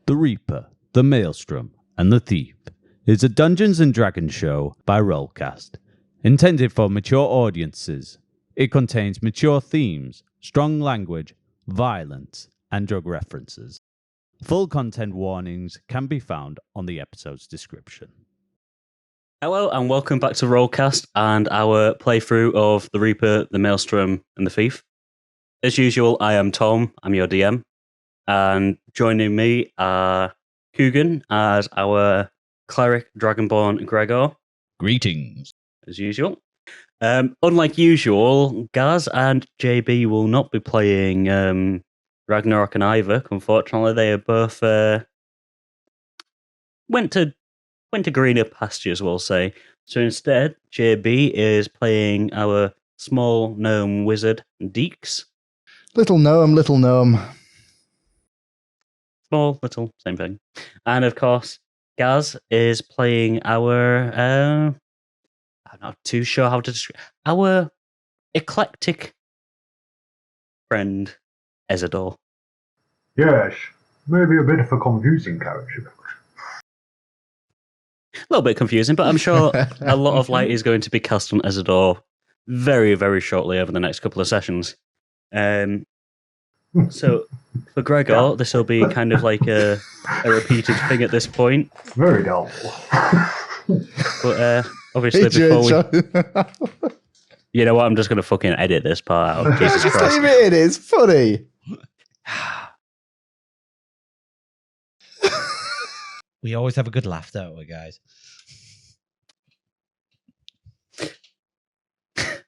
The Reaper, the Maelstrom, and the Thief is a Dungeons and Dragons show by RollCast. Intended for mature audiences, it contains mature themes, strong language, violence, and drug references. Full content warnings can be found on the episode's description. Hello and welcome back to RollCast and our playthrough of The Reaper, the Maelstrom, and the Thief. As usual, I am Tom, I'm your DM, and joining me are Coogan as our cleric dragonborn Gregor. Greetings. As usual. Unlike usual, Gaz and JB will not be playing Ragnarok and Ivor. Unfortunately, they are both went to greener pastures, we'll say. So instead, JB is playing our small gnome wizard, Dix. Little gnome. Small, little, same thing. And of course, Gaz is playing our, I'm not too sure how to describe, our eclectic friend, Ezador. Yes, maybe a bit of a confusing character. A little bit confusing, but I'm sure a lot of light is going to be cast on Ezador very, very shortly over the next couple of sessions. So for Gregor, this will be kind of like a repeated thing at this point. Very dull. But obviously, before we... You know what? I'm just going to fucking edit this part out. Jesus Just Christ. leave it in, it's funny. We always have a good laugh, don't we, guys?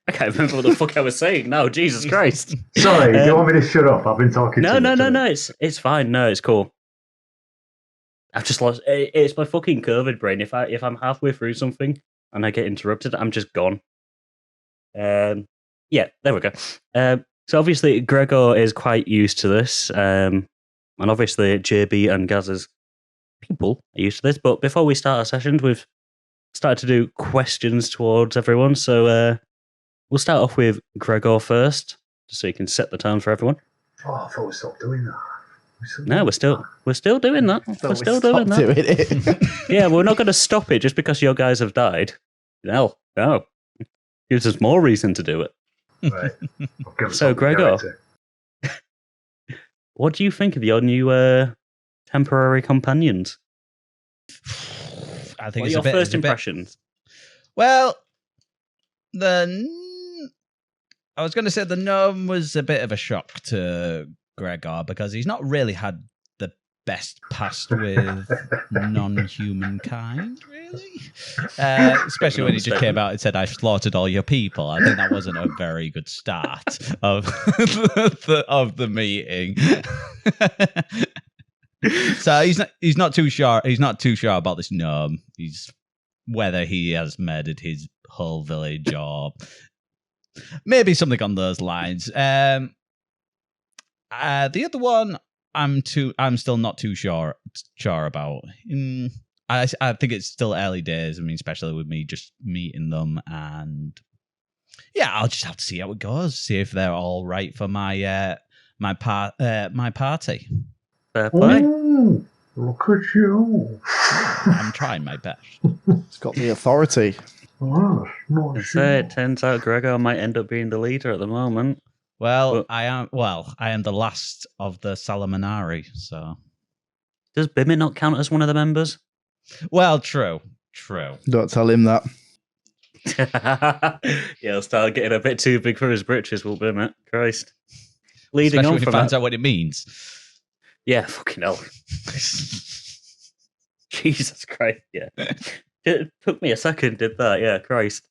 I can't remember what the fuck I was saying now. Jesus Christ. Sorry, do you want me to shut up? I've been talking No, too much. no. It's fine. No, it's cool. I've just lost. It's my fucking COVID brain. If I'm halfway through something and I get interrupted, I'm just gone. Yeah, there we go. So obviously Gregor is quite used to this, and obviously JB and Gaz's people are used to this. But before we start our sessions, we've started to do questions towards everyone. So we'll start off with Gregor first, just so you can set the tone for everyone. Oh, I thought we stopped doing that. No, we're still doing that. We're still doing that. Doing it. Yeah, we're not going to stop it just because your guys have died. No. Gives us more reason to do it. Right. I'll give So, something Gregor, to what do you think of your new temporary companions? I think What are it's your a bit, first it's a bit- impressions? Well, I was going to say the gnome was a bit of a shock to Gregor because he's not really had the best past with non-human kind, really. Especially when he just came out and said, "I slaughtered all your people." I think that wasn't a very good start of the meeting. So he's not too sure. He's not too sure about this gnome. He's whether he has murdered his whole village or maybe something on those lines. The other one, I'm still not too sure about. I think it's still early days. I mean, especially with me just meeting them, and yeah, I'll just have to see how it goes. See if they're all right for my party. Fair play. Ooh, look at you. I'm trying my best. It's got the authority. Oh, not So sure. it turns out Gregor might end up being the leader at the moment. Well, I am the last of the Salamanari, so. Does Bimit not count as one of the members? Well, true. Don't tell him that. Yeah, he'll start getting a bit too big for his britches, will Bimit. Christ. Leading Especially on when he from finds that. out what it means. Yeah, fucking hell. Jesus Christ, yeah. It took me a second, did that, yeah, Christ.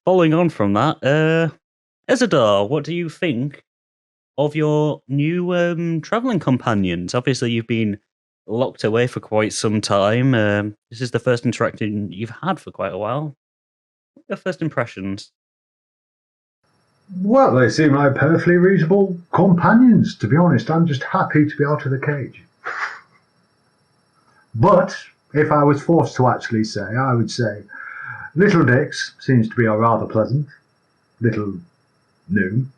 Following on from that, Ezador, what do you think of your new travelling companions? Obviously, you've been locked away for quite some time. This is the first interaction you've had for quite a while. What are your first impressions? Well, they seem like perfectly reasonable companions, to be honest. I'm just happy to be out of the cage. But if I was forced to actually say, I would say Little Dix seems to be a rather pleasant little gnome.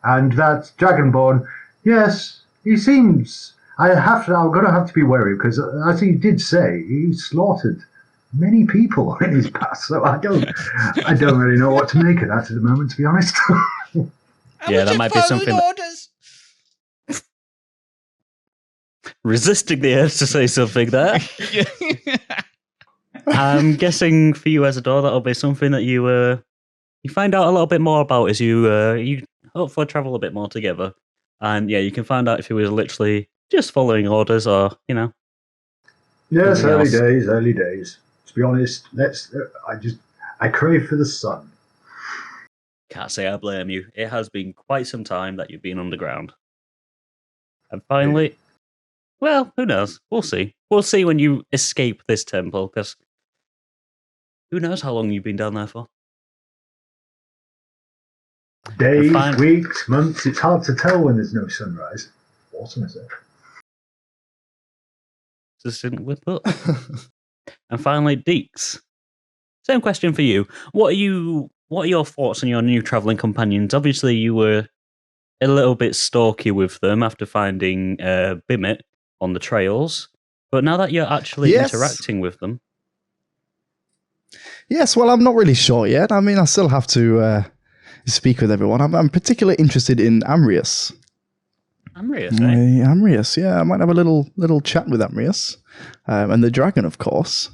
And that Dragonborn, yes, he seems I'm going to have to be wary because, as he did say, he slaughtered many people in his past. So I don't really know what to make of that at the moment, to be honest. Yeah, that might be something. Orders. Resisting the urge to say something there. I'm guessing for you, Ezador, that'll be something that you find out a little bit more about as you hopefully travel a bit more together. And yeah, you can find out if he was literally just following orders or, Yes, Something early days. To be honest, I crave for the sun. Can't say I blame you. It has been quite some time that you've been underground. And finally, well, who knows? We'll see. We'll see when you escape this temple, because who knows how long you've been down there for. Days, weeks, months. It's hard to tell when there's no sunrise. Autumn, is it? Just didn't whip up. And finally, Dix. Same question for you. What are your thoughts on your new travelling companions? Obviously, you were a little bit stalky with them after finding Bimit on the trails. But now that you're actually interacting with them... Yes, well, I'm not really sure yet. I mean, I still have to speak with everyone. I'm particularly interested in Amrius. Amrius, eh? Amrius, yeah. I might have a little chat with Amrius. And the dragon, of course.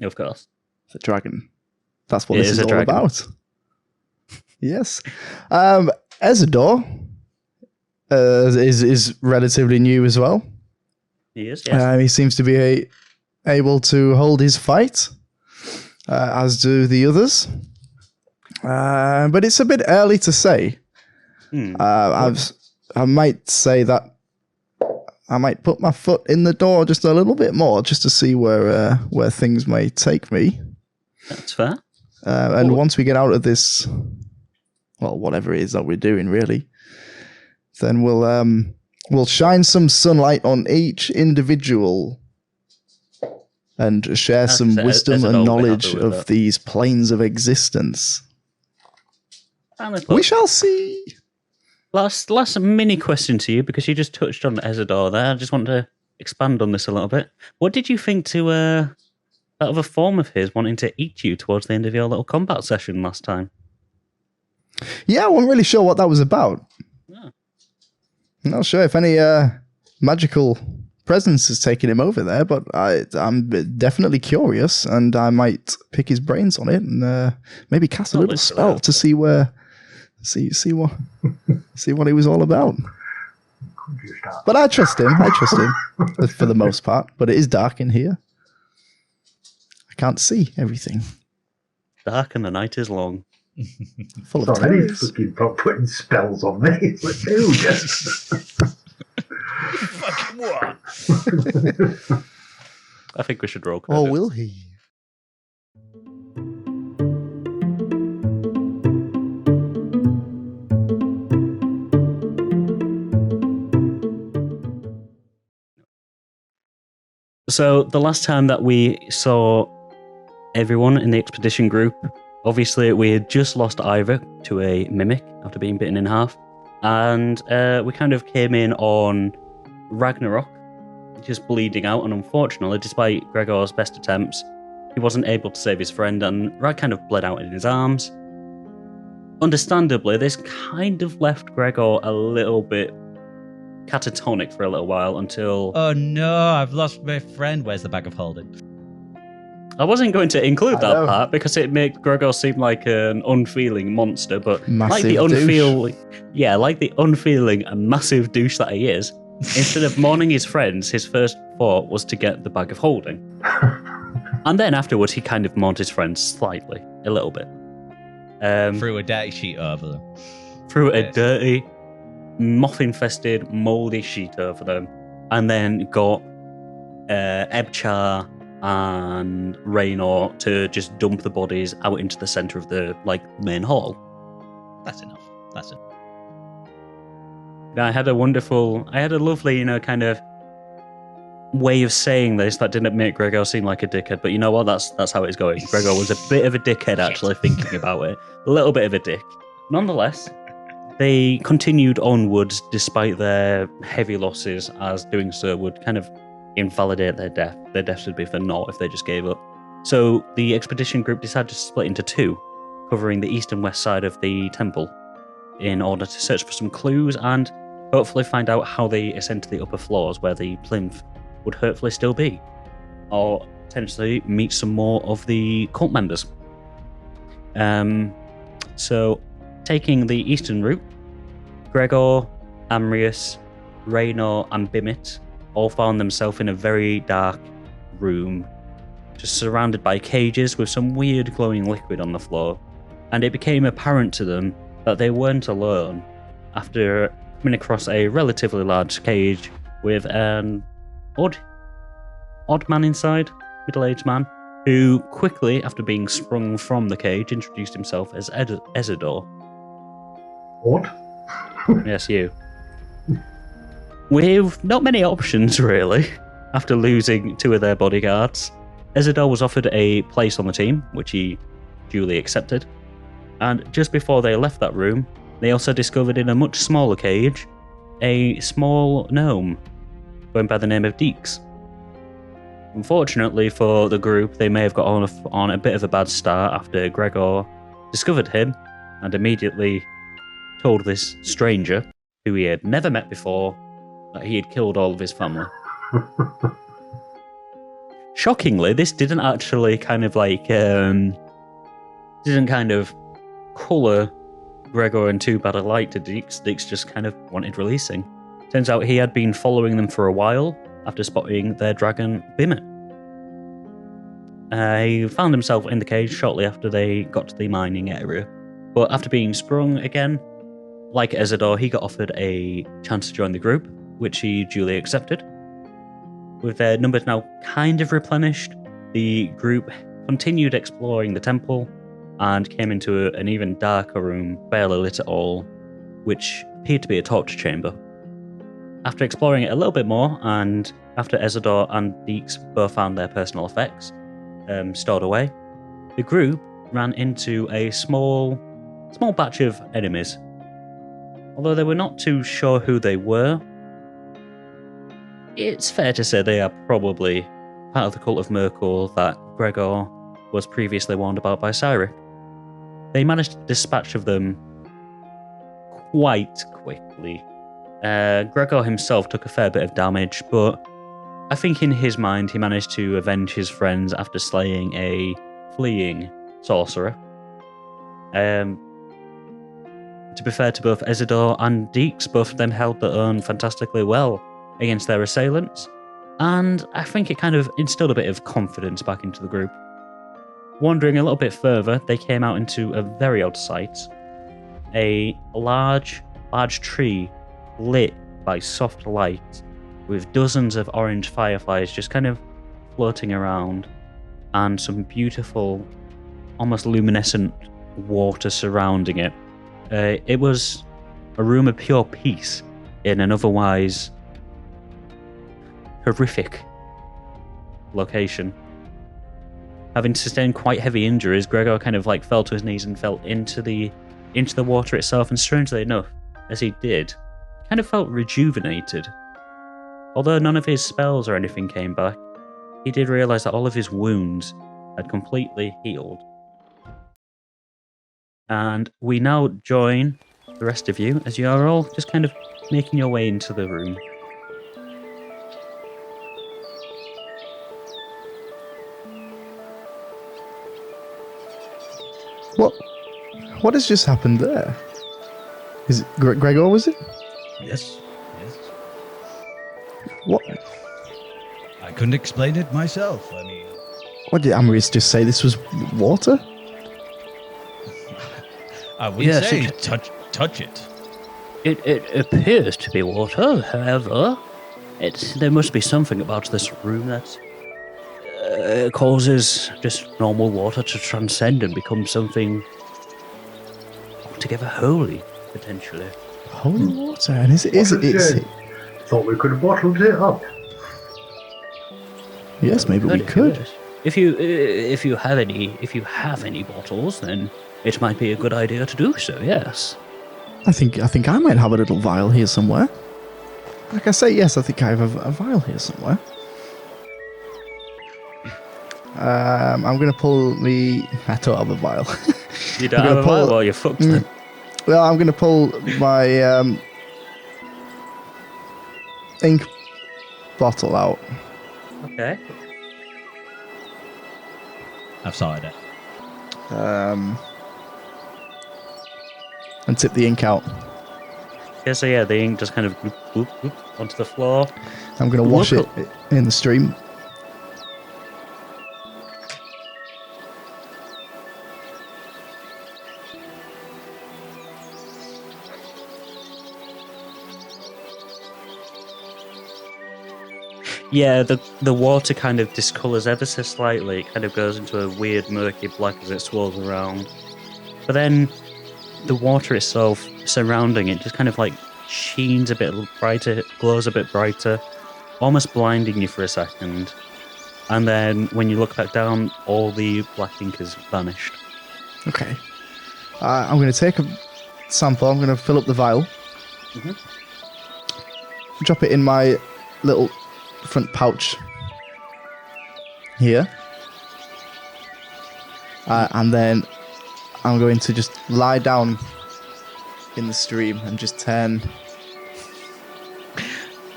Of course. The dragon. That's what this is all about. Yes. Ezador is relatively new as well. He is, yes. He seems to be able to hold his fight, as do the others. But it's a bit early to say. I might say that I might put my foot in the door just a little bit more, just to see where things may take me. That's fair. And once we get out of this, well, whatever it is that we're doing, really, then we'll shine some sunlight on each individual and share some wisdom and knowledge of these planes of existence. We shall see. Last mini question to you, because you just touched on Ezador there. I just want to expand on this a little bit. What did you think to that other form of his wanting to eat you towards the end of your little combat session last time? Yeah, I wasn't really sure what that was about. Yeah. I'm not sure if any magical presence has taken him over there, but I'm definitely curious, and I might pick his brains on it and maybe cast a little spell to see what he was all about. But I trust him for the most part. But it is dark in here. I can't see everything. Dark and the night is long. Full of terrors. Fucking putting spells on me. Ew, just. Fucking what? I think we should roll credit. Or will he? So the last time that we saw everyone in the expedition group, obviously we had just lost Ivor to a mimic after being bitten in half, and we kind of came in on Ragnarok, just bleeding out, and unfortunately, despite Gregor's best attempts, he wasn't able to save his friend, and Rag kind of bled out in his arms. Understandably, this kind of left Gregor a little bit catatonic for a little while until... Oh no, I've lost my friend. Where's the bag of holding? I wasn't going to include that part because it made Gregor seem like an unfeeling monster, but like the unfeeling and massive douche that he is, instead of mourning his friends, his first thought was to get the bag of holding. And then afterwards, he kind of mourned his friends slightly, a little bit. Threw a dirty sheet over them. Threw a dirty, moth-infested, mouldy sheet over them, and then got Ebchar and Raynor to just dump the bodies out into the centre of the main hall. That's enough. I had a lovely, kind of way of saying this that didn't make Gregor seem like a dickhead, but you know what? That's how it's going. Gregor was a bit of a dickhead, actually, thinking about it. A little bit of a dick. Nonetheless, they continued onwards despite their heavy losses, as doing so would kind of invalidate their death. Their deaths would be for naught if they just gave up. So the expedition group decided to split into two, covering the east and west side of the temple, in order to search for some clues and hopefully find out how they ascend to the upper floors where the plinth would hopefully still be, or potentially meet some more of the cult members. So, taking the eastern route, Gregor, Amrius, Raynor, and Bimit all found themselves in a very dark room, just surrounded by cages with some weird glowing liquid on the floor, and it became apparent to them that they weren't alone after coming across a relatively large cage with an odd man inside, middle-aged man, who quickly, after being sprung from the cage, introduced himself as Ezador. What? Yes, you. With not many options, really, after losing two of their bodyguards. Ezador was offered a place on the team, which he duly accepted. And just before they left that room, they also discovered in a much smaller cage a small gnome going by the name of Dix. Unfortunately for the group, they may have got on a bit of a bad start after Gregor discovered him and immediately told this stranger, who he had never met before, that he had killed all of his family. Shockingly, this didn't actually kind of colour Gregor in too bad a light to Dix. Dix just kind of wanted releasing. Turns out he had been following them for a while after spotting their dragon Bimit. He found himself in the cage shortly after they got to the mining area, but after being sprung again, like Ezador, he got offered a chance to join the group, which he duly accepted. With their numbers now kind of replenished, the group continued exploring the temple and came into an even darker room, barely lit at all, which appeared to be a torture chamber. After exploring it a little bit more, and after Ezador and Dix both found their personal effects stored away, the group ran into a small batch of enemies. Although they were not too sure who they were, it's fair to say they are probably part of the cult of Merkel that Gregor was previously warned about by Cyric. They managed to dispatch of them quite quickly. Gregor himself took a fair bit of damage, but I think in his mind he managed to avenge his friends after slaying a fleeing sorcerer. To be fair to both Ezador and Dix, both of them held their own fantastically well against their assailants, and I think it kind of instilled a bit of confidence back into the group. Wandering a little bit further, they came out into a very odd sight. A large tree lit by soft light with dozens of orange fireflies just kind of floating around, and some beautiful, almost luminescent water surrounding it. It was a room of pure peace in an otherwise horrific location. Having sustained quite heavy injuries, Gregor kind of fell to his knees and fell into the water itself, and strangely enough, as he did, he kind of felt rejuvenated. Although none of his spells or anything came back, he did realise that all of his wounds had completely healed. And we now join the rest of you as you are all just kind of making your way into the room. What has just happened there? Is it Gregor, was it? Yes. What? I couldn't explain it myself. I mean, What did Amrius just say? This was water? I wouldn't Yes, say touch it. It appears to be water, however, there must be something about this room that causes just normal water to transcend and become something altogether holy, potentially. Holy water? And is it? Thought we could have bottled it up. Yes, maybe we could. If you have any bottles, then it might be a good idea to do so. Yes. I think I might have a little vial here somewhere. Like I say, yes, I think I have a vial here somewhere. I'm going to pull me... I don't have a vial. You don't have a vial? Well, you're fucked then. Well, I'm going to pull my ink bottle out. Okay. I've sorted it. And tip the ink out. Yeah, so yeah, the ink just kind of whoop, whoop, whoop onto the floor. I'm going to wash it in the stream. Yeah, the water kind of discolours ever so slightly. It kind of goes into a weird murky black as it swirls around. But then the water itself surrounding it just kind of like sheens a bit brighter, glows a bit brighter, almost blinding you for a second. And then when you look back down, all the black ink has vanished. Okay. I'm going to take a sample. I'm going to fill up the vial. Drop it in my little front pouch here. And then I'm going to just lie down in the stream and just turn.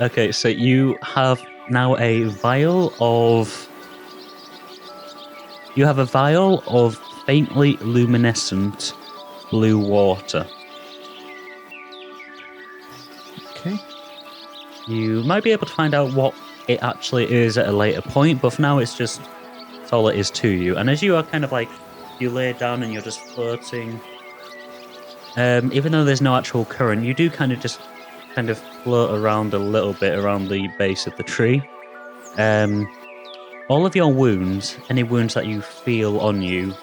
Okay, so you have now a vial of... You have a vial of faintly luminescent blue water. Okay. You might be able to find out what it actually is at a later point, but for now it's all it is to you. And as you are kind of like, you lay down and you're just floating, even though there's no actual current, you do kind of float around a little bit around the base of the tree. All of your wounds, any wounds that you feel on you,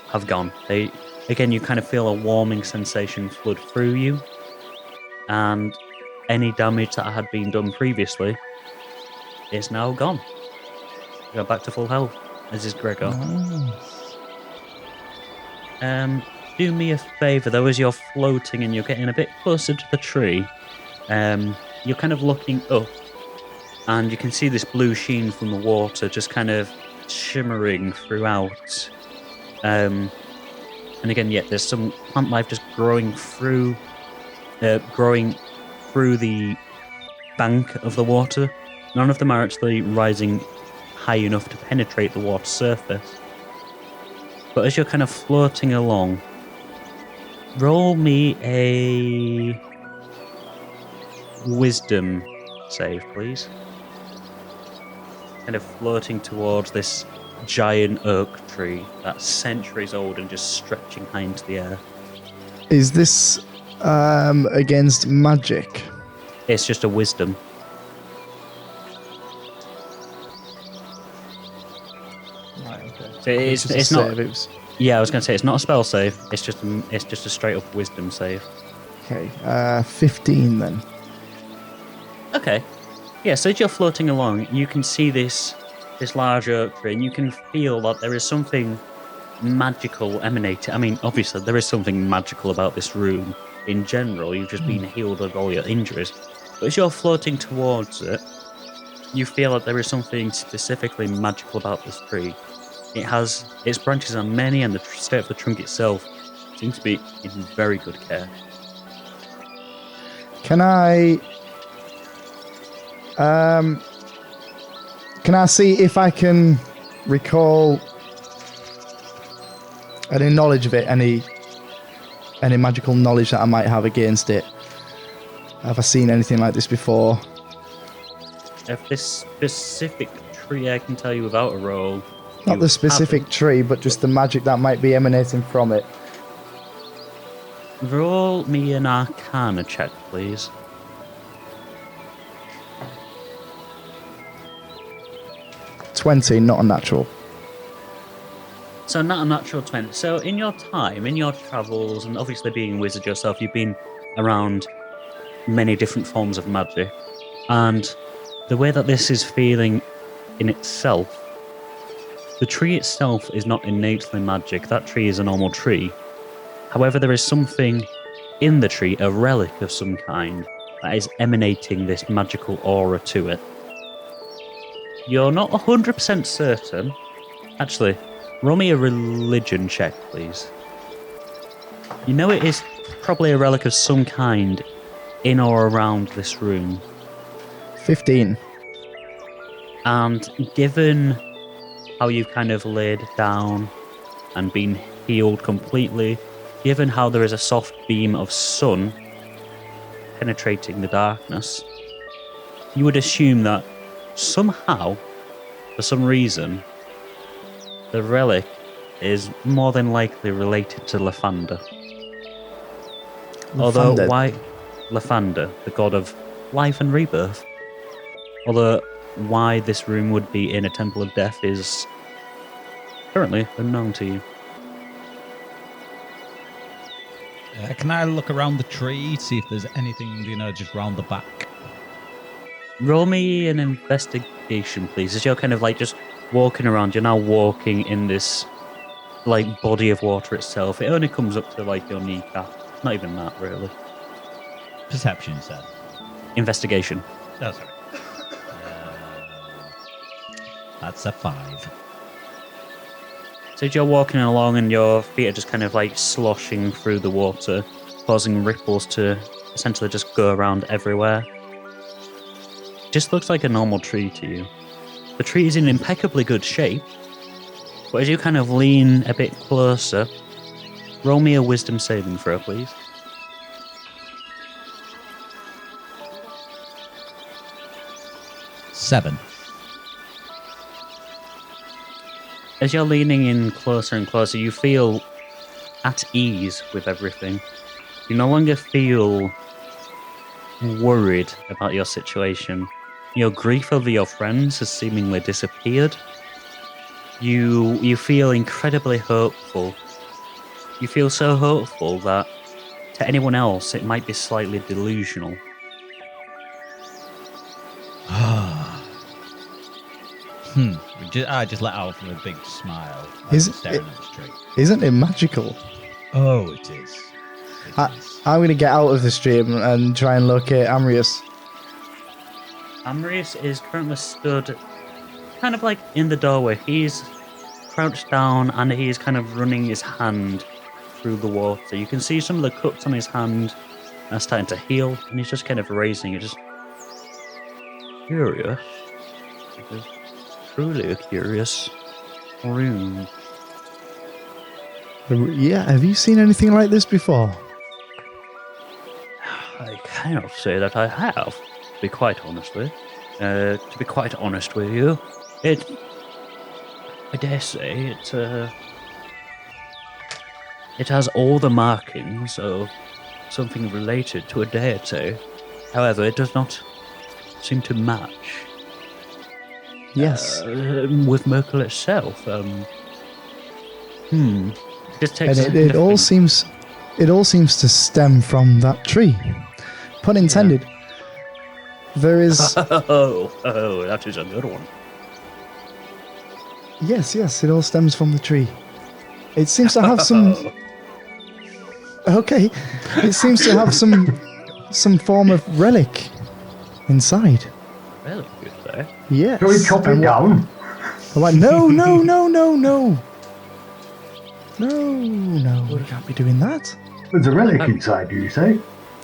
have gone. You kind of feel a warming sensation flood through you, and any damage that had been done previously is now gone. You're back to full health. This is Gregor. Nice. Do me a favour though, as you're floating and you're getting a bit closer to the tree, you're kind of looking up, and you can see this blue sheen from the water just kind of shimmering throughout. And again, there's some plant life just growing through the bank of the water. None of them are actually rising high enough to penetrate the water surface. But as you're kind of floating along, roll me a wisdom save, please. Kind of floating towards this giant oak tree that's centuries old and just stretching high into the air. Is this against magic? It's just a wisdom. Right, okay. So it's not. Save. Yeah, I was going to say it's not a spell save. It's just a straight up wisdom save. Okay, 15 then. Okay. Yeah, so as you're floating along, you can see this large oak tree, and you can feel that there is something magical emanating. I mean, obviously, there is something magical about this room. In general, you've just been healed of all your injuries. But as you're floating towards it, you feel that there is something specifically magical about this tree. It has its branches are many, and the state of the trunk itself seems to be in very good care. Can I see if I can recall any knowledge of it, any magical knowledge that I might have against it? Have I seen anything like this before? If this specific tree, I can tell you without a roll. Not the specific tree, but just the magic that might be emanating from it. Roll me an Arcana check, please. $20, not a natural. So not a natural 20. So in your time, in your travels, and obviously being a wizard yourself, you've been around many different forms of magic. And the way that this is feeling in itself, the tree itself is not innately magic. That tree is a normal tree. However, there is something in the tree a relic of some kind that is emanating this magical aura to it. You're not 100% certain. Actually, roll me a religion check, please. You know it is probably a relic of some kind in or around this room. 15. And given how you've kind of laid down and been healed completely, given how there is a soft beam of sun penetrating the darkness, you would assume that somehow, for some reason, the relic is more than likely related to Lathander. Although why Lathander, the god of life and rebirth? Although why this room would be in a temple of death is currently unknown to you. Can I look around the tree, see if there's anything, just round the back? Roll me an investigation, please. As you're kind of like just walking around, you're now walking in this like body of water itself. It only comes up to like your kneecap. Not even that, really. Perception, sir. Investigation. Oh, sorry. That's a 5. So as you're walking along and your feet are just kind of like sloshing through the water, causing ripples to essentially just go around everywhere. Just looks like a normal tree to you. The tree is in impeccably good shape, but as you kind of lean a bit closer, roll me a wisdom saving throw, please. Seven. As you're leaning in closer and closer, you feel at ease with everything. You no longer feel worried about your situation. Your grief over your friends has seemingly disappeared. You feel incredibly hopeful. You feel so hopeful that to anyone else it might be slightly delusional. I just let out from a big smile. Staring at this tree. Isn't it magical? Oh, it is. I'm going to get out of the stream and try and locate Amrius. Amrius is currently stood kind of like in the doorway. He's crouched down and he's kind of running his hand through the water. You can see some of the cuts on his hand are starting to heal, and he's just kind of raising it, just curious. It is truly a curious room. Yeah, have you seen anything like this before? I cannot say that I have, to be quite honest with you. I dare say it has all the markings of something related to a deity. However, it does not seem to match. Yes. With Merkel itself. Just takes And it all seems to stem from that tree. Pun intended. There is. Oh, that is a good one. Yes, it all stems from the tree. It seems to have some. Okay, it seems to have some form of relic inside. Relic, you say? Yes. Shall we chop it down? I'm like, no. No, we can't be doing that. There's a relic inside, do you say?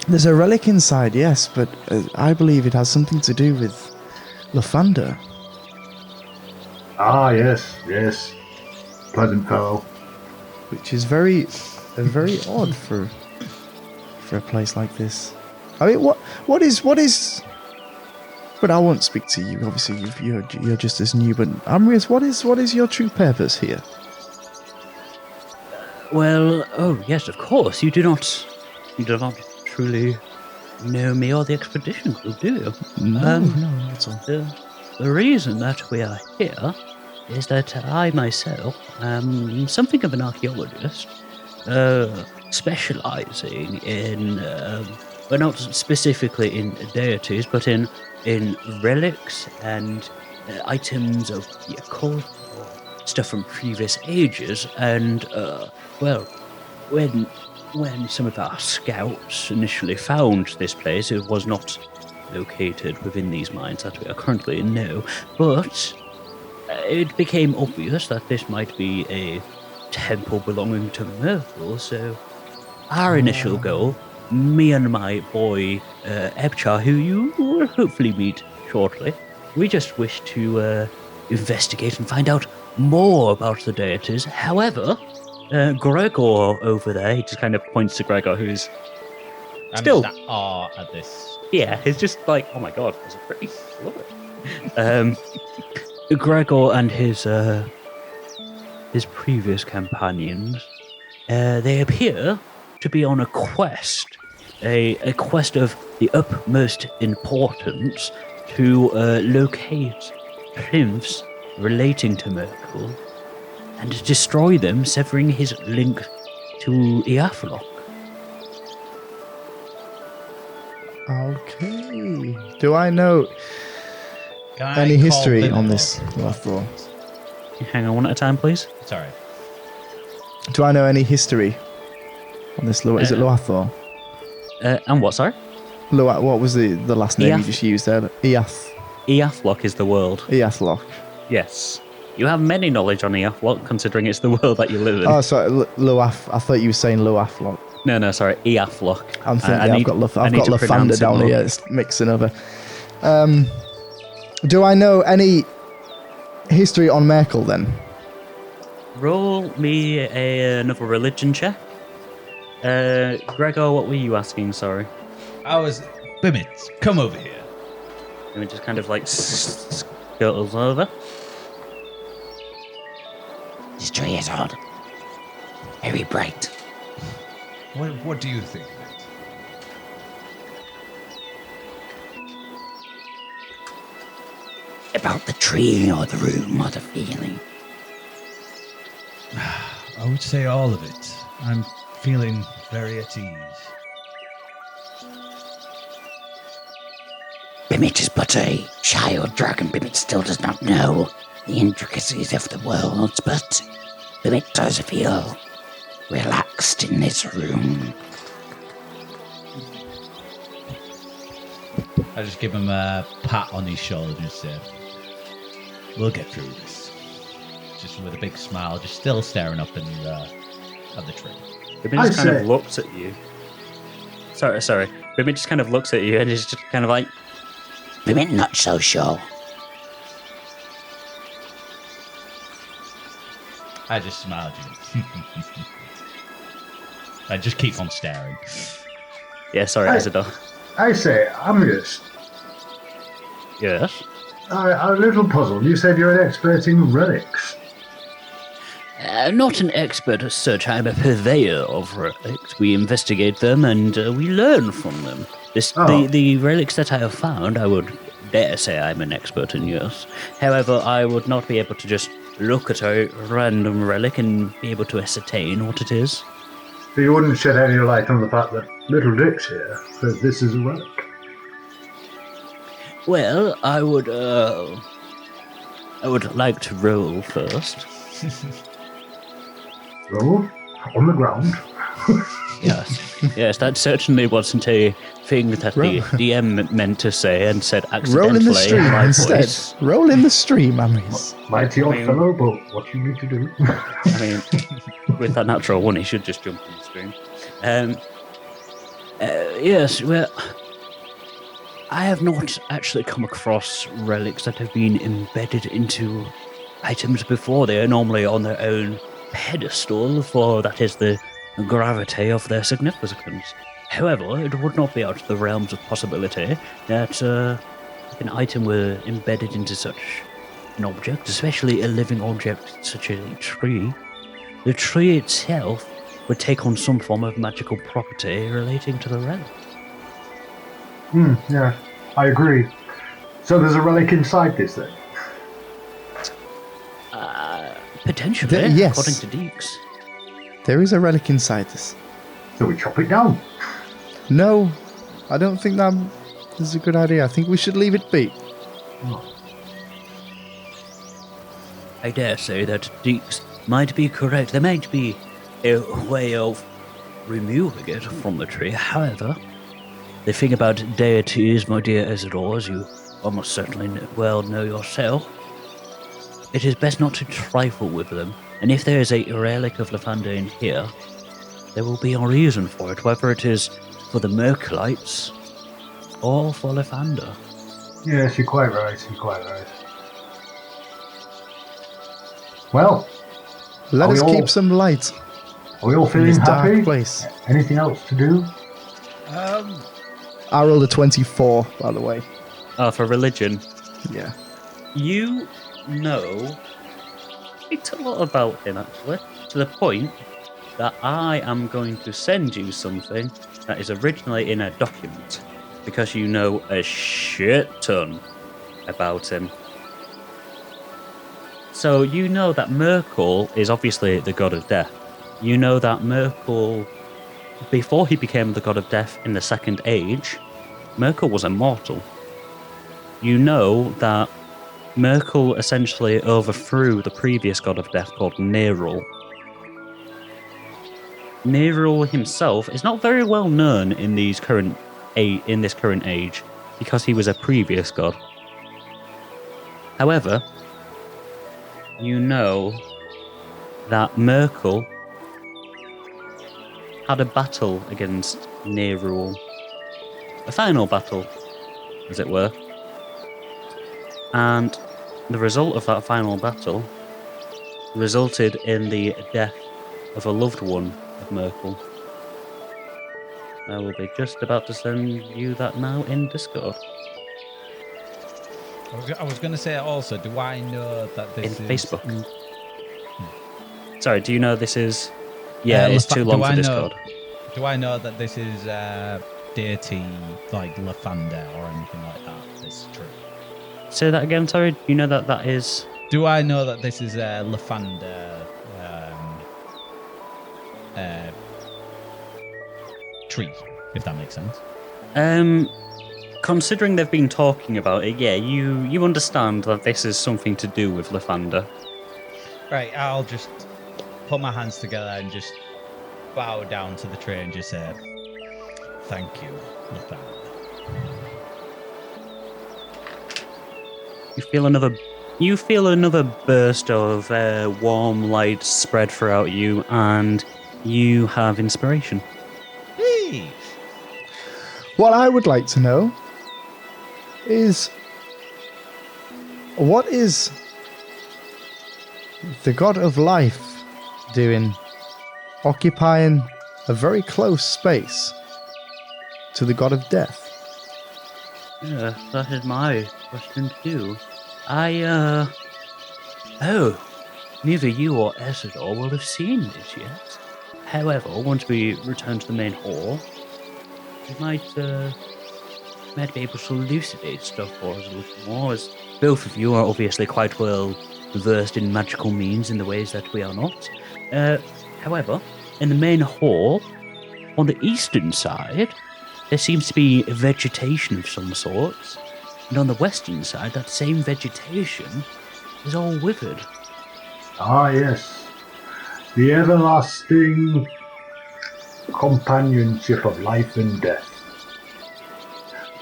There's a relic inside, yes, but I believe it has something to do with Lathander. Ah, yes. Pleasant fellow. Which is very odd for a place like this. I mean, what is? But I won't speak to you. Obviously, you're just as new. But Amrius, what is your true purpose here? Well, oh yes, of course. You do not truly know me or the expedition group, do you? No, not at all. The reason that we are here is that I myself am something of an archaeologist, specializing in, well, not specifically in deities, but in relics and items of the occult, or stuff from previous ages. And well, when when some of our scouts initially found this place, it was not located within these mines that we are currently in now, but it became obvious that this might be a temple belonging to Merkel, so our initial goal, me and my boy Ebchar, who you will hopefully meet shortly, we just wish to investigate and find out more about the deities. However, Gregor over there, he just kind of points to Gregor, who's still that R at this. Yeah, he's just like, oh my god, that's a pretty love it. Gregor and his previous companions, they appear to be on a quest, a quest of the utmost importance to locate plinths relating to Merkel and destroy them, severing his link to Iaflok. Okay. Do I know Can I any call history Vivek? on this Loathor? Hang on one at a time, please. Sorry. Do I know any history on this? Is it Loathor? And what, sorry? What was the last name you Iaf. just used there? Iaflok is the world. Iathlok. Yes. You have many knowledge on Iaflok, considering it's the world that you live in. Oh, sorry, Loaf. I thought you were saying Loaflok. No, sorry, Iaflok. I'm thinking I I've got Lathander pronounce it down more. here. It's mixing over. Do I know any history on Merkel then? Roll me another religion check. Gregor, what were you asking? Sorry. I was... Bimit, come over here. And it just kind of like scuttles over. This tree is odd. Very bright. What do you think of it? About the tree or the room or the feeling. I would say all of it. I'm feeling very at ease. Bimit is but a child dragon. Bimit still does not know the intricacies of the world, but Bimit does feel relaxed in this room. I just give him a pat on his shoulder and say, we'll get through this. Just with a big smile, just still staring up in at the tree. Bimmy just kind of looks at you. Sorry. Bimmy just kind of looks at you and is just kind of like, Bimit not so sure. I just smiled at you. I just keep on staring. yeah, sorry, Ezador. I say, Amulus, Yes? I'm a little puzzled. You said you're an expert in relics. Not an expert as such. I'm a purveyor of relics. We investigate them and we learn from them. The relics that I have found, I would dare say I'm an expert in, yes. However, I would not be able to just look at a random relic and be able to ascertain what it is. So you wouldn't shed any light on the fact that little Dix here says this is a relic. Well, I would like to roll first. Roll on the ground. Yes, that certainly wasn't a thing that the DM meant to say and said accidentally. Roll in the stream my instead. voice. Roll in the stream, Amris. Mighty odd fellow, but what you need to do. I mean, with that natural one, he should just jump in the stream. Yes, well, I have not actually come across relics that have been embedded into items before. They are normally on their own pedestal, for that is the gravity of their significance. However, it would not be out of the realms of possibility that an item were embedded into such an object, especially a living object such as a tree. The tree itself would take on some form of magical property relating to the relic. Yeah, I agree. So there's a relic inside this then? Potentially, Yes. according to Dix. There is a relic inside this. So we chop it down. No, I don't think that is a good idea. I think we should leave it be. I dare say that Dix might be correct. There might be a way of removing it from the tree. However, the thing about deities, my dear Ezador, as you almost certainly well know yourself, it is best not to trifle with them. And if there is a relic of Lathander in here, there will be a reason for it, whether it is for the Merkelites or for Lathander. Yes, you're quite right. Well, Let us keep some light are we all in feeling this happy? dark place. Anything else to do? I rolled a 24, by the way. For religion, Yeah. you know it's a lot about him, actually, to the point that I am going to send you something that is originally in a document, because you know a shit ton about him. So you know that Merkel is obviously the god of death. You know that Merkel, before he became the god of death in the Second Age, Merkel was immortal. You know that Merkel essentially overthrew the previous god of death called Nerul. Nerul himself is not very well known in this current age because he was a previous god. However, you know that Merkel had a battle against Nerul. A final battle, as it were. And the result of that final battle resulted in the death of a loved one of Merkel. I will be just about to send you that now in Discord. I was going to say also, do I know that this In is... Facebook. Sorry, do you know this is... Yeah, it's too long for Discord. Do I know that this is deity like Lathander or anything like that? This is true. Say that again, sorry? You know that that is... Do I know that this is Lathander tree, if that makes sense? Considering they've been talking about it, yeah, you understand that this is something to do with Lathander. Right, I'll just put my hands together and just bow down to the tree and just say, thank you, Lathander. You feel another burst of warm light spread throughout you, and you have inspiration. Hey! What I would like to know is, what is the god of life doing, occupying a very close space to the god of death? Yeah, that is my question too. Neither you or Ezador will have seen this yet. However, once we return to the main hall, we might be able to elucidate stuff for us a little more, as both of you are obviously quite well versed in magical means in the ways that we are not. However, in the main hall, on the eastern side, there seems to be vegetation of some sorts, and on the western side, that same vegetation is all withered. Ah, yes. The everlasting companionship of life and death.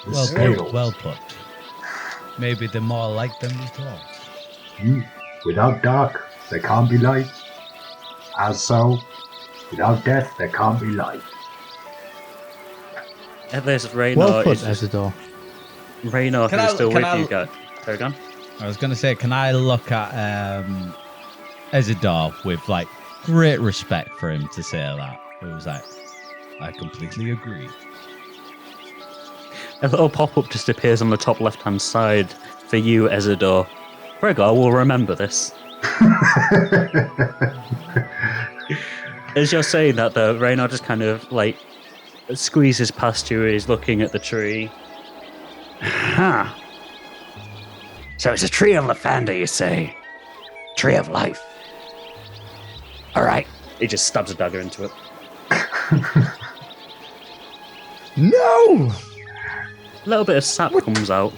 The scales. Well put. Maybe they're more alike than we thought. Without dark, there can't be light. As so, without death, there can't be life. There's Raynor. Well put, Ezador. Raynor, who's still with you guys. Sorry, go on. I was going to say, can I look at Ezador with like great respect for him to say that? It was like, I completely agree. A little pop-up just appears on the top left-hand side for you, Ezador. Gregor will remember this. As you're saying that, though, Raynor just kind of like squeezes past you. He's looking at the tree. Huh. So it's a tree of Lathander, you say? Tree of life. Alright. He just stabs a dagger into it. No! A little bit of sap comes out.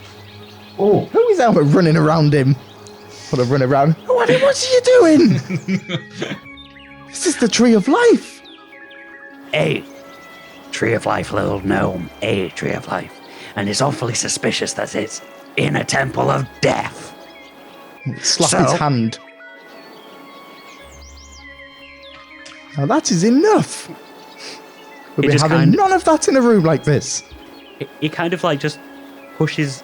Oh, Who is that running around him? Put a run around. What are you doing? This is the tree of life. a tree of life, little gnome, a tree of life. And it's awfully suspicious that it's in a temple of death. Slap So- his hand. Now that is enough. We'll It be just having kind- none of that in a room like this. He kind of like just pushes.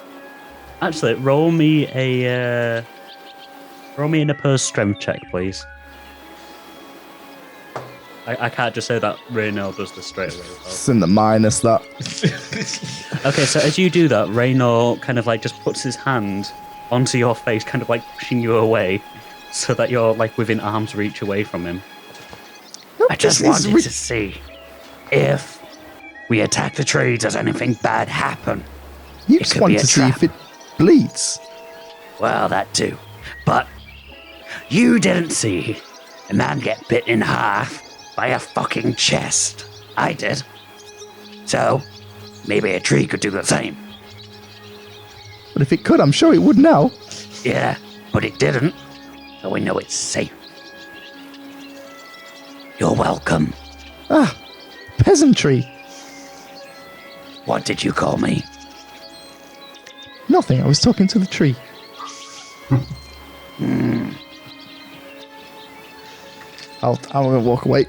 Actually, roll me an opposed strength check, please. I can't just say that Raynor does this straight away. It's in the minus, that. Okay, so as you do that, Raynor kind of like just puts his hand onto your face, kind of like pushing you away, so that you're like within arm's reach away from him. I just This is wanted to see if we attack the tree, does anything bad happen? You It just could want be a to see trap. if it bleeds. Well, that too. But you didn't see a man get bit in half by a fucking chest. I did. So, maybe a tree could do the same. But if it could, I'm sure it would now. Yeah, but it didn't. So we know it's safe. You're welcome. Ah, peasantry. What did you call me? Nothing, I was talking to the tree. I'm going to walk away.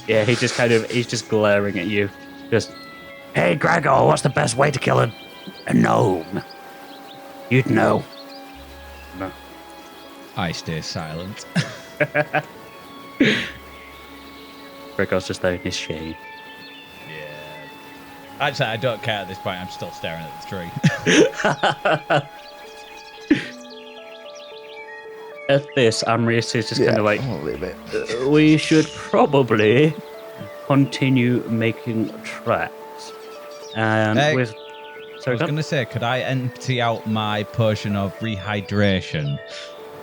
Yeah, he's just glaring at you. Just, Hey, Gregor, what's the best way to kill a gnome? You'd know. I stay silent. Gregor's just there in his shade. Yeah. Actually, I don't care at this point. I'm still staring at the tree. At this, Amrius is just kind of like, I'll leave it. we should probably continue making tracks. And Hey, with... I Sorry, was going to say, could I empty out my potion of rehydration,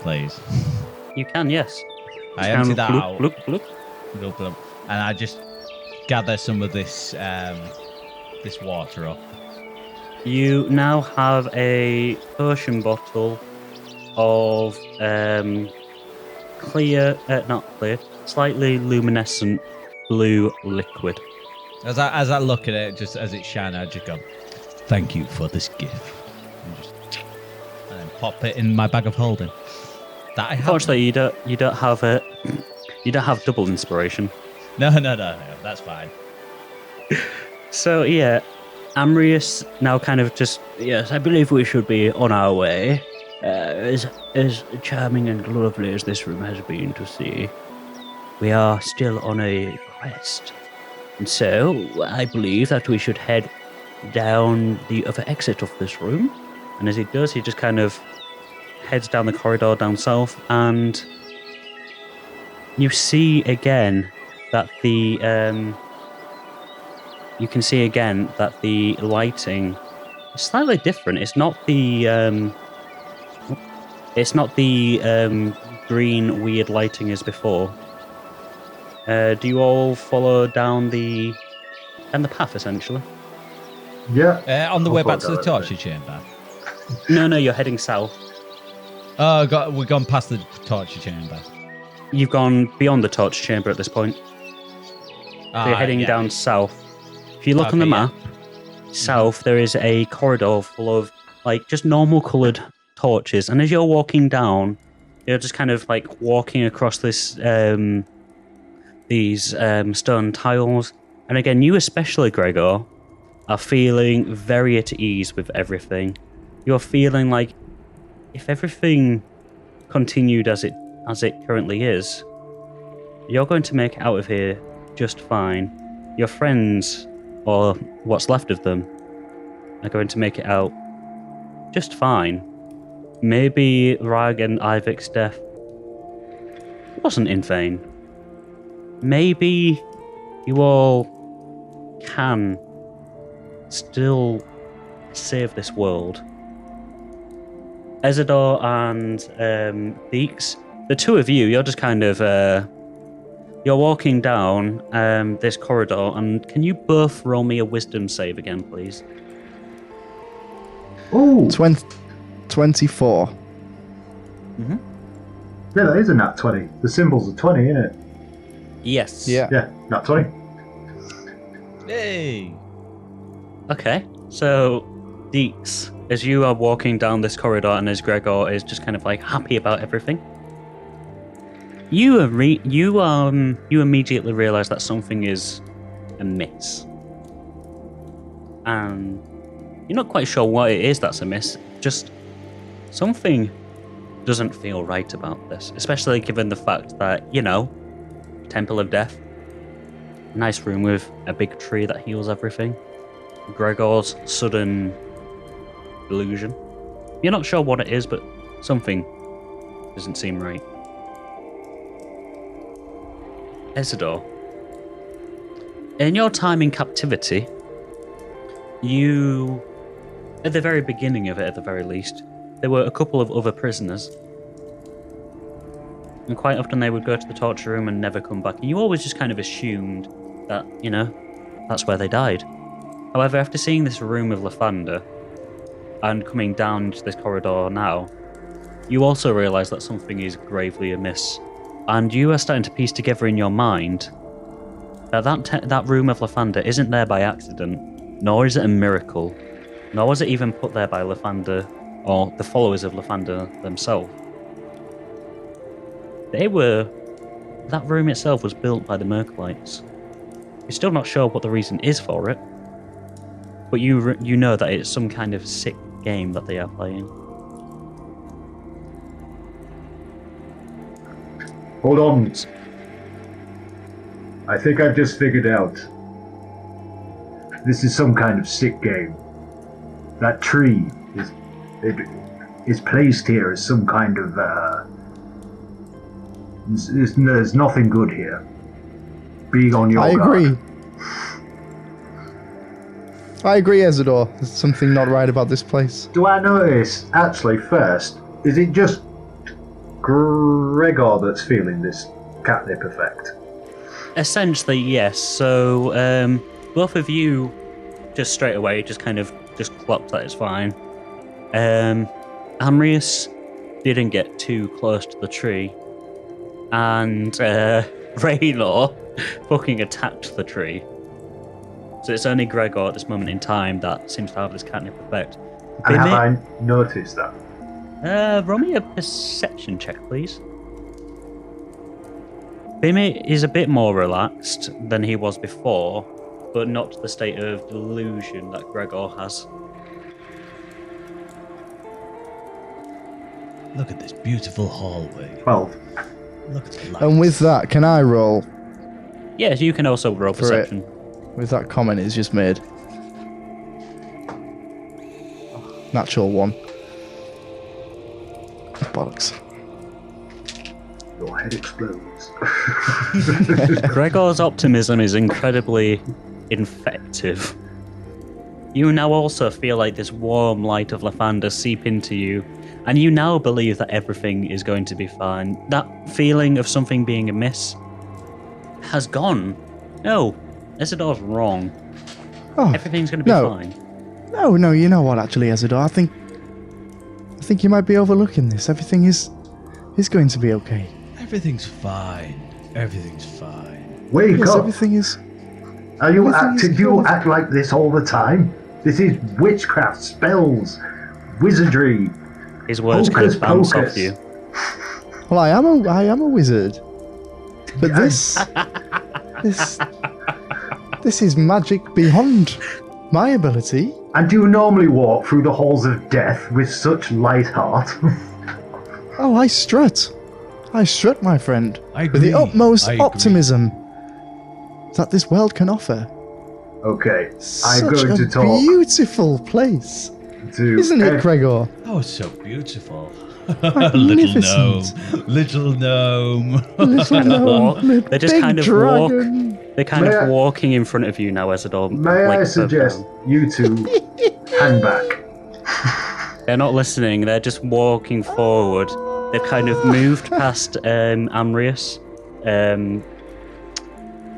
please? you can, yes. I empty that Look, out. look, look. Glub, glub. And I just gather some of this this water up. You now have a potion bottle of not clear, slightly luminescent blue liquid. As I look at it, just as it shines, I just go, "Thank you for this gift," and then pop it in my bag of holding. That I have. Unfortunately, you don't have it. You don't have double inspiration. No, that's fine. So yeah, Amrius now kind of just yes. I believe we should be on our way. As charming and lovely as this room has been to see, we are still on a quest, and so I believe that we should head down the other exit of this room. And as he does, he just kind of heads down the corridor down south, and you see again that the you can see again that the lighting is slightly different. It's not the green weird lighting as before. Do you all follow down the path essentially? Yeah. On the I'll way follow back to the directly. torture chamber. No, you're heading south. Oh, we've gone past the torture chamber. You've gone beyond the torture chamber at this point. So you're heading yeah. down south. If you look on the Okay, yeah. map, south there is a corridor full of like just normal coloured torches, and as you're walking down, you're just kind of like walking across this these stone tiles. And again, you especially, Gregor, are feeling very at ease with everything. You're feeling like if everything continued as it currently is, you're going to make it out of here just fine. Your friends, or what's left of them, are going to make it out just fine. Maybe Rag and Ivik's death wasn't in vain. Maybe you all can still save this world. Ezador and Dix, the two of you, you're just kind of you're walking down this corridor, and can you both roll me a wisdom save again, please? Oh, 24. yeah, that is a nat 20. The symbol's a 20, isn't it? Yes. Yeah. Yeah, nat 20. Hey. Okay, so Dix, as you are walking down this corridor and as Gregor is just kind of like happy about everything, you immediately realize that something is amiss. And you're not quite sure what it is that's amiss, just something doesn't feel right about this, especially given the fact that, Temple of Death, nice room with a big tree that heals everything. Gregor's sudden illusion. You're not sure what it is, but something doesn't seem right. Ezador, in your time in captivity, you, at the very beginning of it at the very least, there were a couple of other prisoners. And quite often they would go to the torture room and never come back. And you always just kind of assumed that, that's where they died. However, after seeing this room of Lavender and coming down to this corridor now, you also realise that something is gravely amiss. And you are starting to piece together in your mind that room of Lavender isn't there by accident, nor is it a miracle, nor was it even put there by Lavender or the followers of Lavender themselves. That room itself was built by the Merkelites. You're still not sure what the reason is for it, but you know that it's some kind of sick game that they are playing. Hold on. I think I've just figured out. This is some kind of sick game. That tree is placed here as some kind of there's nothing good here. Be on your guard. I agree, Ezador. There's something not right about this place. Do I notice, actually, first, is it just Gregor that's feeling this catnip effect? Essentially, yes. So, both of you just straight away just clocked that it's fine. Amrius didn't get too close to the tree, and Raynor fucking attacked the tree. So it's only Gregor at this moment in time that seems to have this catnip effect. And have I noticed that? Roll me a perception check, please. Bimmy is a bit more relaxed than he was before, but not to the state of delusion that Gregor has. Look at this beautiful hallway. 12. Look at the lights. And with that, can I roll? Yes, you can also roll For perception. With that comment he's just made. Natural 1. Bollocks. Your head explodes. Gregor's optimism is incredibly infective. You now also feel like this warm light of Lavender seep into you, and you now believe that everything is going to be fine. That feeling of something being amiss has gone. No, Ezador's wrong. Oh, Everything's going to be no. fine. No, you know what, actually, Ezador? I think you might be overlooking this. Everything is going to be okay. Everything's fine. Everything's fine. Wake Yes, up! everything is... Are you everything is do you good. act like this all the time? This is witchcraft, spells, wizardry. His words kind Hocus of bounce pocus. off you. Well, I am a wizard. But this is magic beyond my ability. And do you normally walk through the halls of death with such light heart? Oh, I strut, my friend, I with the agree. utmost I agree. optimism that this world can offer. Okay, I'm Such going a to talk beautiful place, to isn't it, Gregor? Oh, it's so beautiful. Magnificent. Little gnome. Little gnome, They just big kind of dragon. They're kind May of I- walking in front of you now, Ezador. May like I a suggest purple. you two hang back? They're not listening. They're just walking forward. They've kind of moved past Amrius.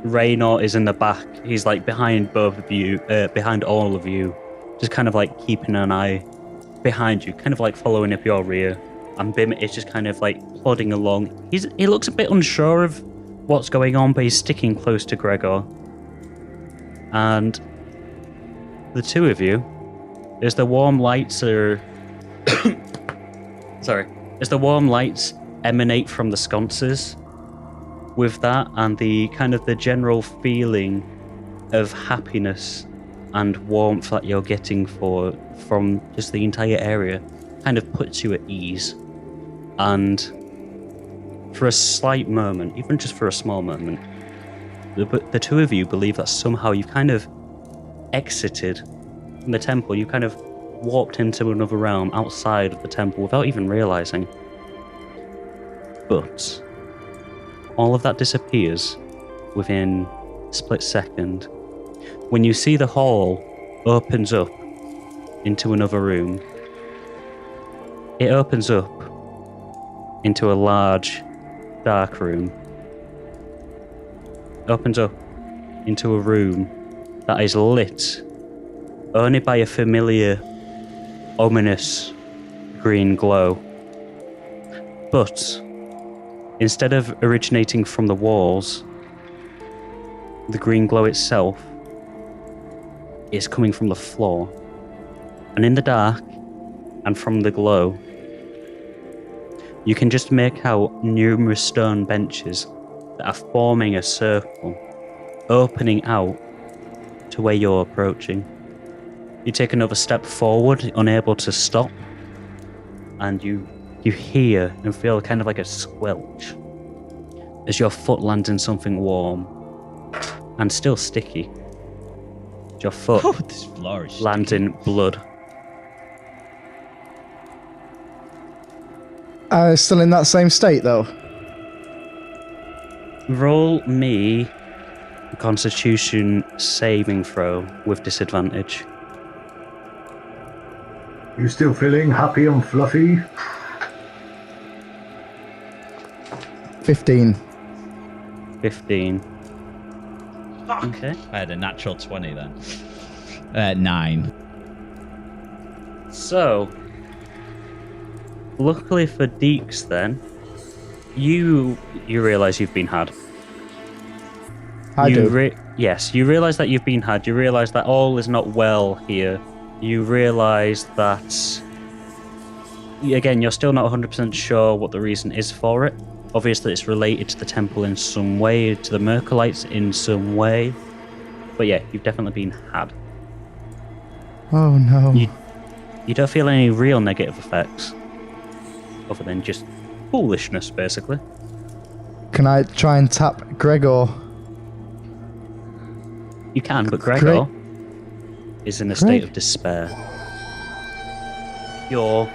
Raynor is in the back. He's like behind both of you, behind all of you, just kind of like keeping an eye behind you, kind of like following up your rear. And Bim is just kind of like plodding along. He looks a bit unsure of what's going on, but he's sticking close to Gregor. And the two of you, as the warm lights are... Sorry. As the warm lights emanate from the sconces, with that and the kind of the general feeling of happiness and warmth that you're getting from just the entire area kind of puts you at ease. And for a slight moment, even just for a small moment, the two of you believe that somehow you've kind of exited from the temple. You kind of walked into another realm outside of the temple without even realizing. But all of that disappears within a split second when you see the hall opens up into another room. It opens up into a large, dark room. It opens up into a room that is lit only by a familiar, ominous green glow. But instead of originating from the walls, the green glow itself is coming from the floor. And in the dark, and from the glow, you can just make out numerous stone benches that are forming a circle, opening out to where you're approaching. You take another step forward, unable to stop, and you hear and feel kind of like a squelch as your foot lands in something warm and still sticky. Your foot This floor is lands in blood. Still in that same state, though. Roll me a Constitution saving throw with disadvantage. You still feeling happy and fluffy? 15. 15. Okay. I had a natural 20 then. 9. So, luckily for Dix then, you realise you've been had. I do. Yes, you realise that you've been had. You realise that all is not well here. You realise that, again, you're still not 100% sure what the reason is for it. Obviously, it's related to the temple in some way, to the Merkelites in some way. But yeah, you've definitely been had. Oh no. You don't feel any real negative effects, other than just foolishness, basically. Can I try and tap Gregor? You can, but Gregor is in a state of despair. Pure,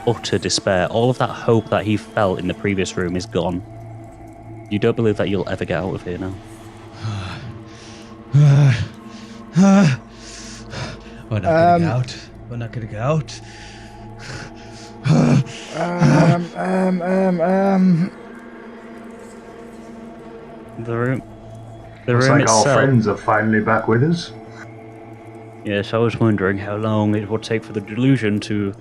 utter despair. All of that hope that he felt in the previous room is gone. You don't believe that you'll ever get out of here now. We're not gonna get out. We're not gonna get out. The room Looks like itself. our friends are finally back with us. Yes, I was wondering how long it would take for the delusion to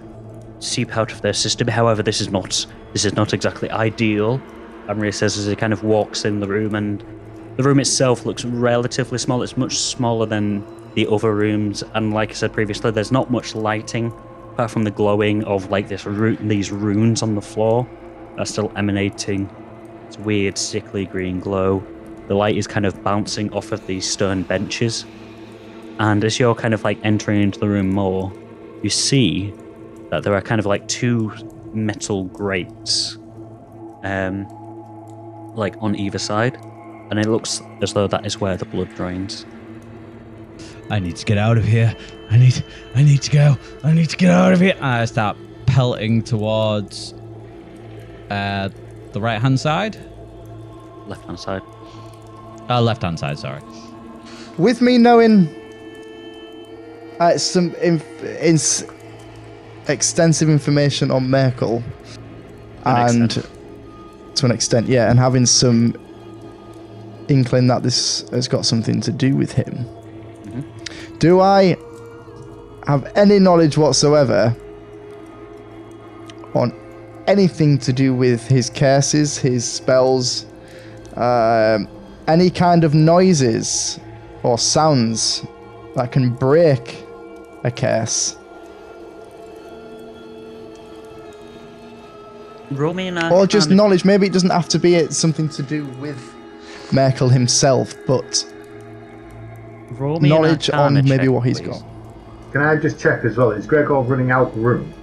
seep out of their system. However, this is not exactly ideal. Amri says as he kind of walks in the room, and the room itself looks relatively small. It's much smaller than the other rooms, and like I said previously, there's not much lighting apart from the glowing of like these runes on the floor that's still emanating this weird, sickly green glow. The light is kind of bouncing off of these stone benches. And as you're kind of like entering into the room more, you see that there are kind of like two metal grates, like on either side. And it looks as though that is where the blood drains. I need to get out of here. I need to go. I need to get out of here. I start pelting towards the right-hand side. Left-hand side. Left-hand side, sorry. With me knowing some extensive information on Merkel, and to an extent, yeah, and having some inkling that this has got something to do with him. Mm-hmm. Do I have any knowledge whatsoever on anything to do with his curses, his spells, any kind of noises or sounds that can break a curse. Roll me an Or just Arcana- knowledge. Maybe it doesn't have to be something to do with Merkel himself, but roll me an knowledge Arcana on maybe check, what he's please. got. Can I just check as well? Is Gregor running out the room?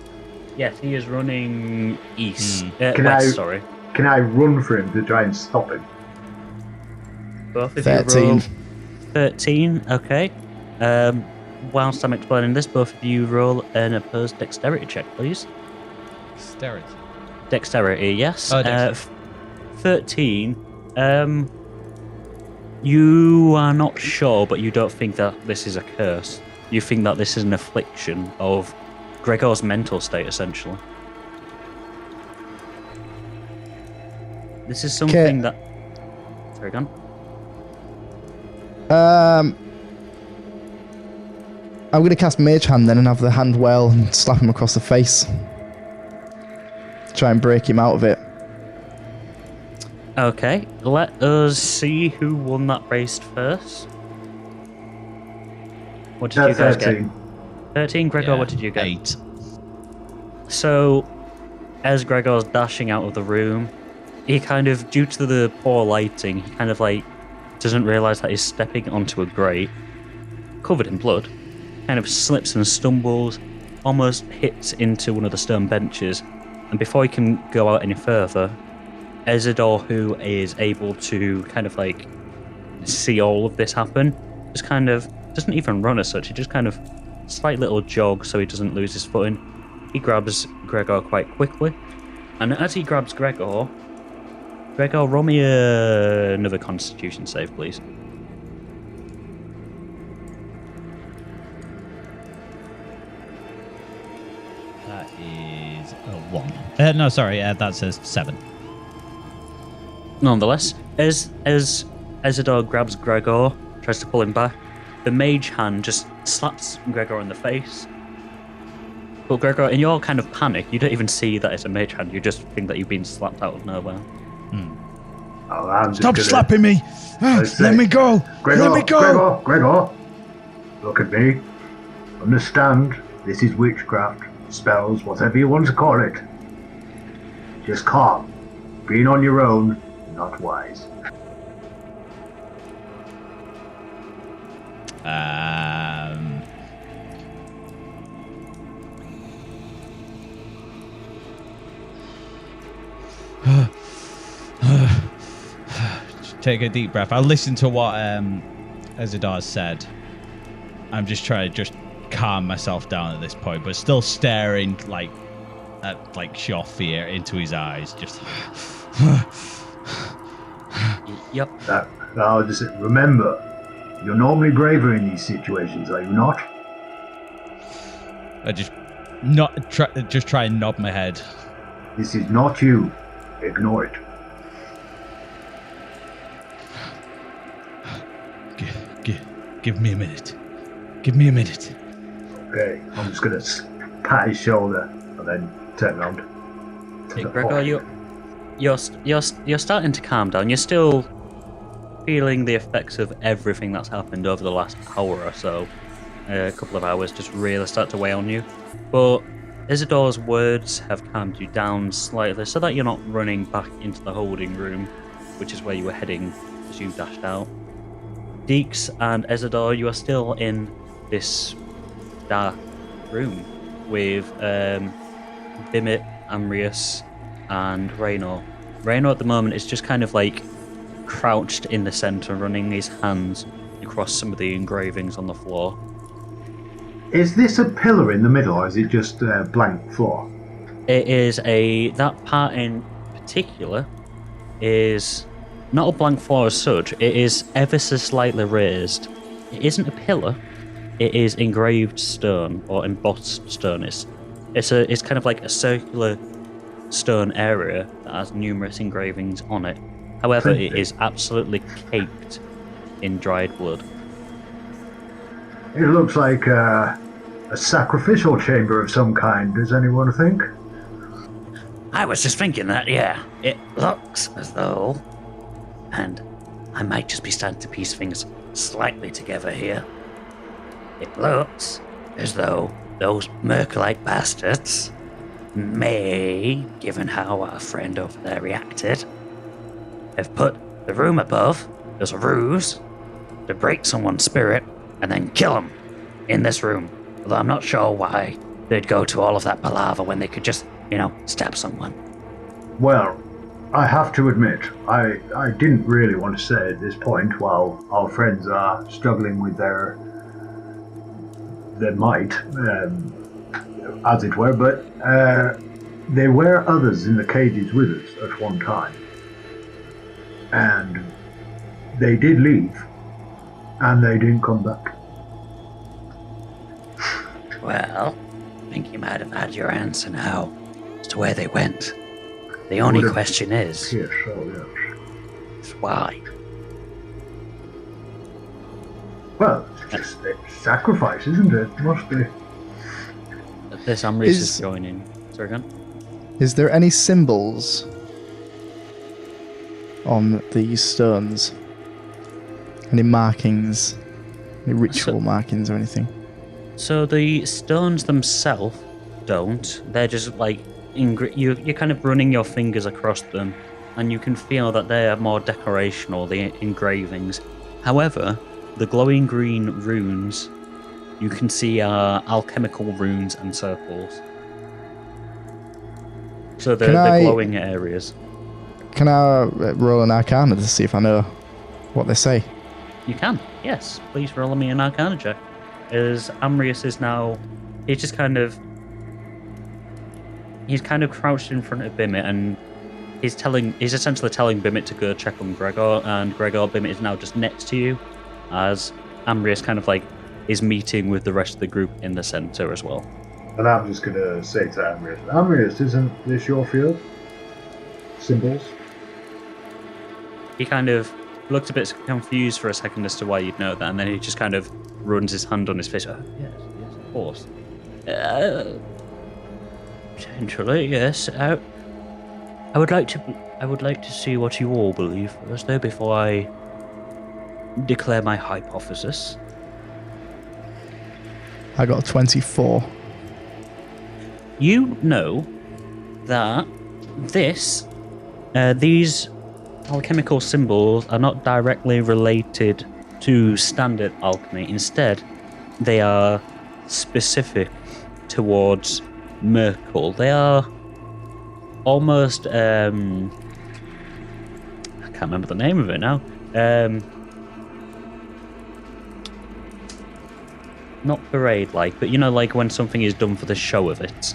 Yes, he is running east. Can West, I- sorry. Can I run for him to try and stop him? Both of 13. you roll 13, okay. Whilst I'm explaining this, both of you roll an opposed dexterity check, please. Dexterity. Dexterity, yes. Oh, dexterity. 13. You are not sure, but you don't think that this is a curse. You think that this is an affliction of Gregor's mental state, essentially. This is something that... Sorry, go on. I'm going to cast Mage Hand then and have the hand well and slap him across the face. Try and break him out of it. Okay, let us see who won that race first. What did you guys 13. get? 13, Gregor, Yeah, what did you get? 8. So, as Gregor's dashing out of the room, he kind of, due to the poor lighting, he kind of like doesn't realise that he's stepping onto a grate, covered in blood, kind of slips and stumbles, almost hits into one of the stone benches, and before he can go out any further, Ezador, who is able to kind of like see all of this happen, just kind of doesn't even run as such, he just kind of slight little jog so he doesn't lose his footing. He grabs Gregor quite quickly, and as he grabs Gregor, roll me another Constitution save, please. That is a 1. No, sorry, that says 7. Nonetheless, as Ezador grabs Gregor, tries to pull him back, the mage hand just slaps Gregor in the face. But Gregor, in your kind of panic, you don't even see that it's a mage hand, you just think that you've been slapped out of nowhere. Oh, I'm just Stop gonna- slapping me! Let's Let see. me go! Gregor, Let me go! Gregor, look at me. Understand, this is witchcraft, spells, whatever you want to call it. Just calm. Being on your own, not wise. Take a deep breath. I'll listen to what Ezador said. I'm just trying to just calm myself down at this point, but still staring at sheer fear into his eyes. Just Yep. Now, just remember, you're normally braver in these situations, are you not? I just try and nod my head. This is not you. Ignore it. Give me a minute. Give me a minute. Okay, I'm just gonna pat his shoulder and then turn around. to Hey, the Gregor, pocket. you're starting to calm down. You're still feeling the effects of everything that's happened over the last hour or so. A couple of hours just really start to weigh on you. But Ezador's words have calmed you down slightly so that you're not running back into the holding room, which is where you were heading as you dashed out. Dix and Ezador, you are still in this dark room with Bimit, Amrius, and Raynor. Raynor at the moment is just kind of like crouched in the center, running his hands across some of the engravings on the floor. Is this a pillar in the middle, or is it just a blank floor? It is that part in particular is not a blank floor as such. It is ever so slightly raised. It isn't a pillar. It is engraved stone or embossed stone. It's kind of like a circular stone area that has numerous engravings on it. However, it is absolutely caked in dried blood. It looks like a sacrificial chamber of some kind, does anyone think? I was just thinking that, yeah. It looks as though, and I might just be starting to piece things slightly together here. It looks as though those Mercolite bastards may, given how our friend over there reacted, have put the room above as a ruse to break someone's spirit and then kill them in this room. Although I'm not sure why they'd go to all of that palaver when they could just, stab someone. Well, I have to admit, I didn't really want to say at this point, while our friends are struggling with their might, as it were, but there were others in the cages with us at one time. And they did leave, and they didn't come back. Well, I think you might have had your answer now as to where they went. The only question is, Yes, oh yes. Why? Well, it's just a sacrifice, isn't it? Must be. This Amrius is joining. Sorry, again? Is there any symbols on these stones? Any markings? Any ritual markings or anything? So the stones themselves don't. They're just like you're kind of running your fingers across them, and you can feel that they are more decorational, the engravings. However, the glowing green runes you can see are alchemical runes and circles. So they're glowing areas. Can I roll an Arcana to see if I know what they say? You can, yes. Please roll me an Arcana check. As Amrius is now, he's kind of crouched in front of Bimit, and he's essentially telling Bimit to go check on Gregor, and Gregor, Bimit is now just next to you, as Amrius kind of is meeting with the rest of the group in the center as well. And I'm just going to say to Amrius, isn't this your field? Symbols? He kind of looked a bit confused for a second as to why you'd know that, and then he just kind of runs his hand on his face. Oh, yes, of course. Potentially, yes. I would like to see what you all believe first, though, before I declare my hypothesis. I got a 24. You know that these alchemical symbols are not directly related to standard alchemy. Instead, they are specific towards Merkle. They are almost I can't remember the name of it now. Not parade-like, but like when something is done for the show of it.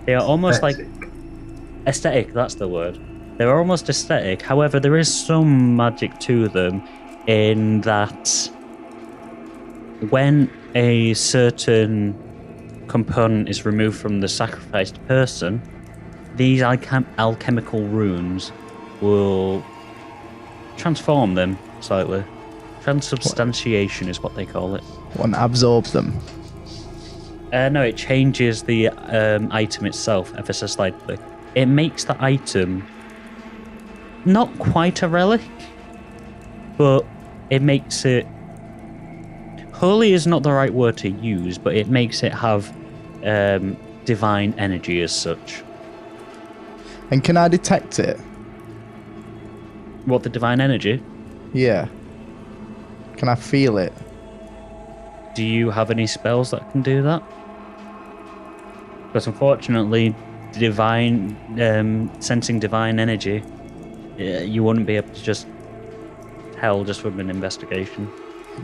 They are almost like aesthetic. That's the word. They're almost aesthetic. However, there is some magic to them in that when a certain component is removed from the sacrificed person, these alchemical runes will transform them slightly. Transubstantiation is what they call it. One absorbs them. No, it changes the item itself ever so slightly. It makes the item not quite a relic, but it makes it... Holy is not the right word to use, but it makes it have divine energy as such. And can I detect it? What, the divine energy? Yeah. Can I feel it? Do you have any spells that can do that? Because unfortunately, sensing divine energy, you wouldn't be able to just tell just from an investigation.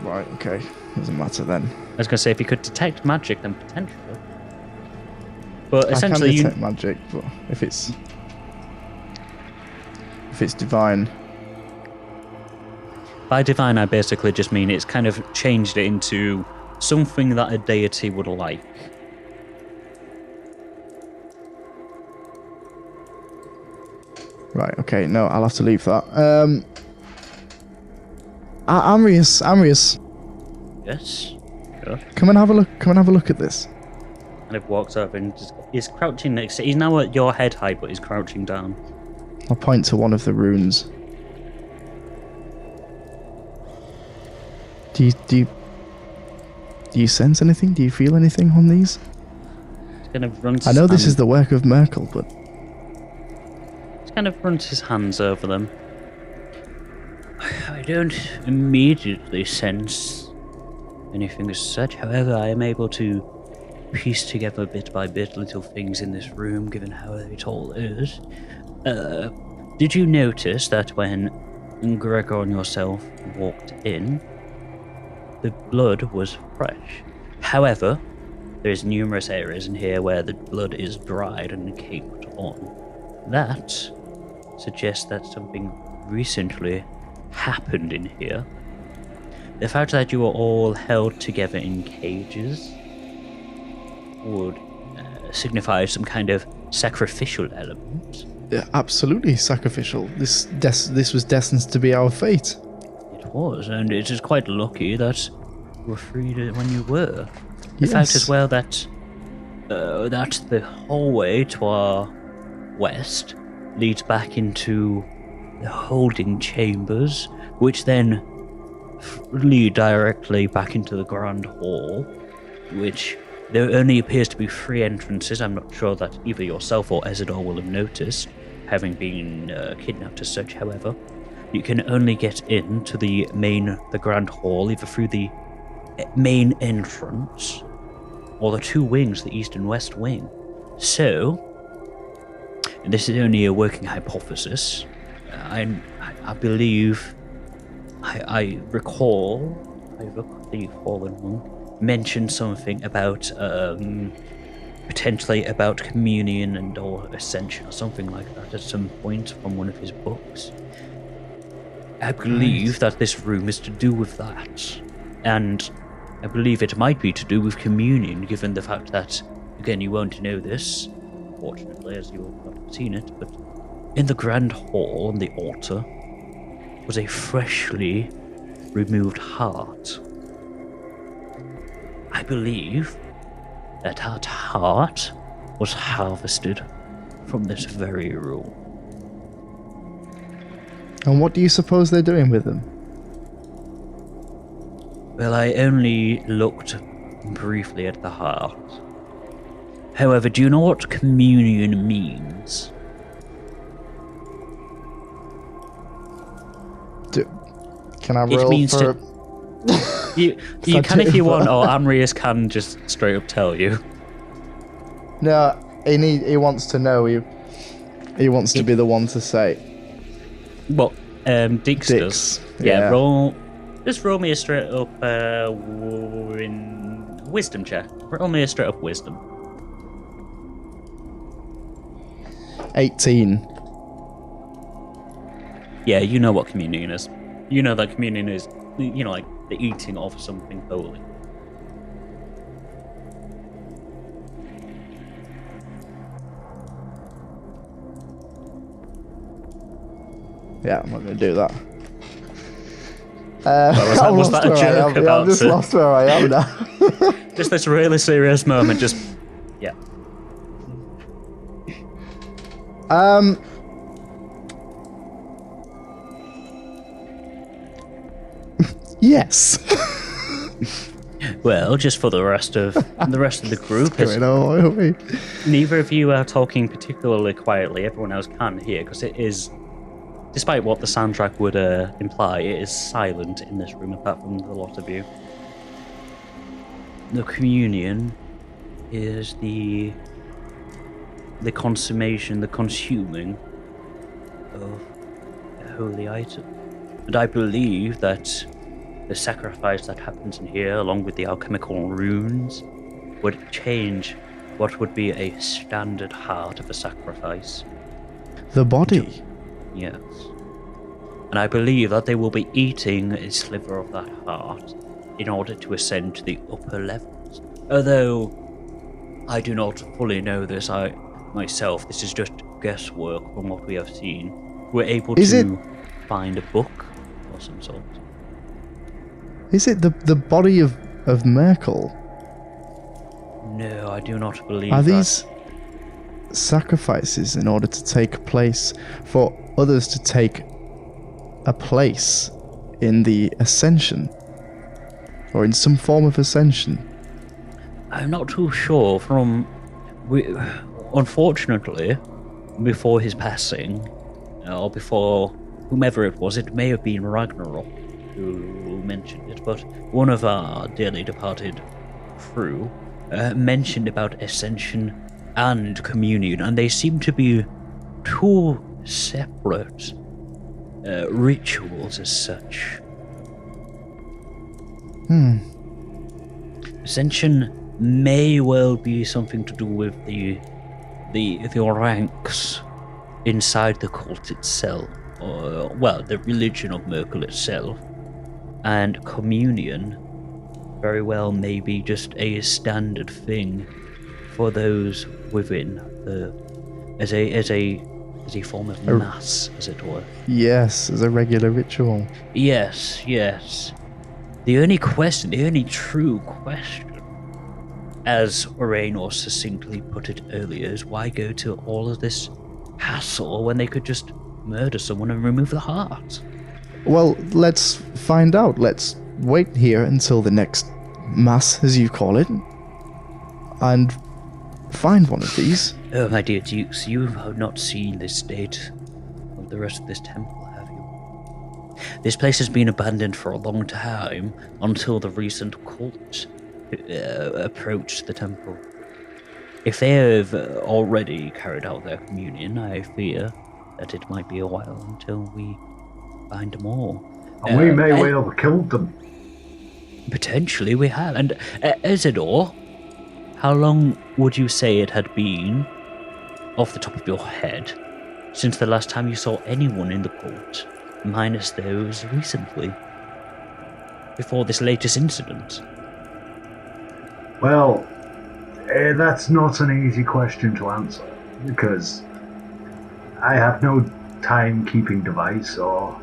Right, okay. Doesn't matter then. I was going to say, if you could detect magic, then potentially. But essentially, I can detect magic, but if it's divine. By divine, I basically just mean it's kind of changed it into something that a deity would like. Right, okay, no, I'll have to leave that. Amrius. Yes? Sure. Come and have a look at this. And it walks over and he's crouching next to... He's now at your head height, but he's crouching down. I'll point to one of the runes. Do you sense anything? Do you feel anything on these? Kind of runs I know his this is hand- the work of Merkel, but He kind of runs his hands over them. I don't immediately sense anything as such. However, I am able to piece together bit by bit little things in this room, given how tall it is. Did you notice that when Gregor and yourself walked in, the blood was fresh? However, there's numerous areas in here where the blood is dried and caked on. That suggests that something recently happened in here. The fact that you were all held together in cages would signify some kind of sacrificial element. yeah, absolutely sacrificial. This was destined to be our fate. It was, and it is quite lucky that you were freed when you were. The fact as well that the hallway to our west leads back into the holding chambers, which then lead directly back into the grand hall, which there only appears to be 3 entrances. I'm not sure that either yourself or Ezador will have noticed, having been kidnapped as such. However, you can only get into the grand hall either through the main entrance or the 2 wings, the east and west wing. So, and this is only a working hypothesis, I believe, I recall, the fallen one mentioned something about potentially about communion and or ascension or something like that at some point from one of his books. I believe that this room is to do with that, and I believe it might be to do with communion, given the fact that, again, you won't know this, fortunately, as you have not seen it, but in the grand hall on the altar was a freshly removed heart. I believe that heart was harvested from this very room. And what do you suppose they're doing with them? Well, I only looked briefly at the heart. However, do you know what communion means? Can I It roll means for? You can if you want, or Amrius can just straight up tell you. No, he wants to know. He wants to be the one to say. What? Dix does. Yeah. Just roll me a straight up wisdom check. Roll me a straight up wisdom. 18. Yeah, you know what communion is. You know that communion is, like the eating of something holy. Yeah, I'm not going to do that. Was that a joke about I've just lost where I am now. just this really serious moment, just... Yeah. Yes. Well, just for the rest of the group, Going all the way. neither of you are talking particularly quietly. Everyone else can hear, because it is, despite what the soundtrack would imply, it is silent in this room, apart from the lot of you. The communion is the consummation, the consuming of a holy item. And I believe that the sacrifice that happens in here, along with the alchemical runes, would change what would be a standard heart of a sacrifice. The body. Yes. And I believe that they will be eating a sliver of that heart in order to ascend to the upper levels. Although I do not fully know this myself, this is just guesswork from what we have seen. We're able to find a book or some sort. Is it the body of Merkel? No, I do not believe Are that. these sacrifices in order to take place for others to take a place in the ascension? or in some form of ascension? I'm not too sure. Unfortunately, before his passing, or before whomever it was, it may have been Ragnarok who mentioned it, but one of our dearly departed crew mentioned about ascension and communion, and they seem to be two separate rituals as such. Ascension may well be something to do with the ranks inside the cult itself, or well, the religion of Merkel itself, and communion very well may be just a standard thing for those within the as a form of mass, as it were. Yes, as a regular ritual. Yes. The only true question, as Raynor succinctly put it earlier, is why go to all of this hassle when they could just murder someone and remove the heart? Well, let's find out. Let's wait here until the next mass, as you call it, and find one of these. Oh, my dear Dukes, you have not seen the state of the rest of this temple, have you? This place has been abandoned for a long time, until the recent cult approached the temple. If they have already carried out their communion, I fear that it might be a while until we find more. And we may well have killed them. Potentially we have. And Ezador, how long would you say it had been, off the top of your head, since the last time you saw anyone in the cult, minus those recently, before this latest incident? Well, that's not an easy question to answer, because I have no time-keeping device or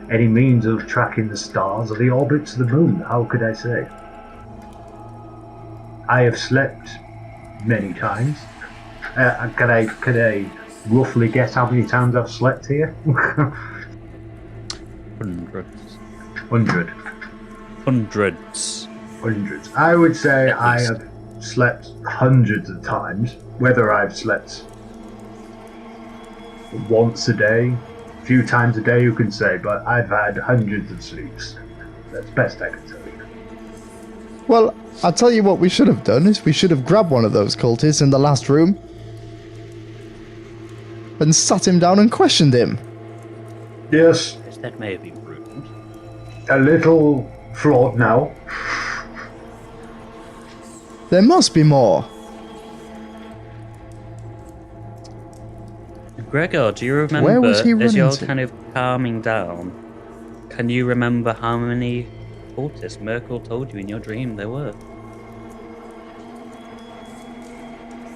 any means of tracking the stars or the orbits of the moon. How could I say? I have slept many times. Can I roughly guess how many times I've slept here? Hundreds. I would say I have slept hundreds of times. Whether I've slept once a day, a few times a day, you can say, but I've had hundreds of sleeps. That's best I can tell you. Well, I'll tell you what we should have done is we should have grabbed one of those cultists in the last room and sat him down and questioned him. Yes. That may have been rude. A little flawed now. There must be more. Gregor, do you remember, Where was he as you're running to? kind of calming down, can you remember how many cultists Merkel told you in your dream there were?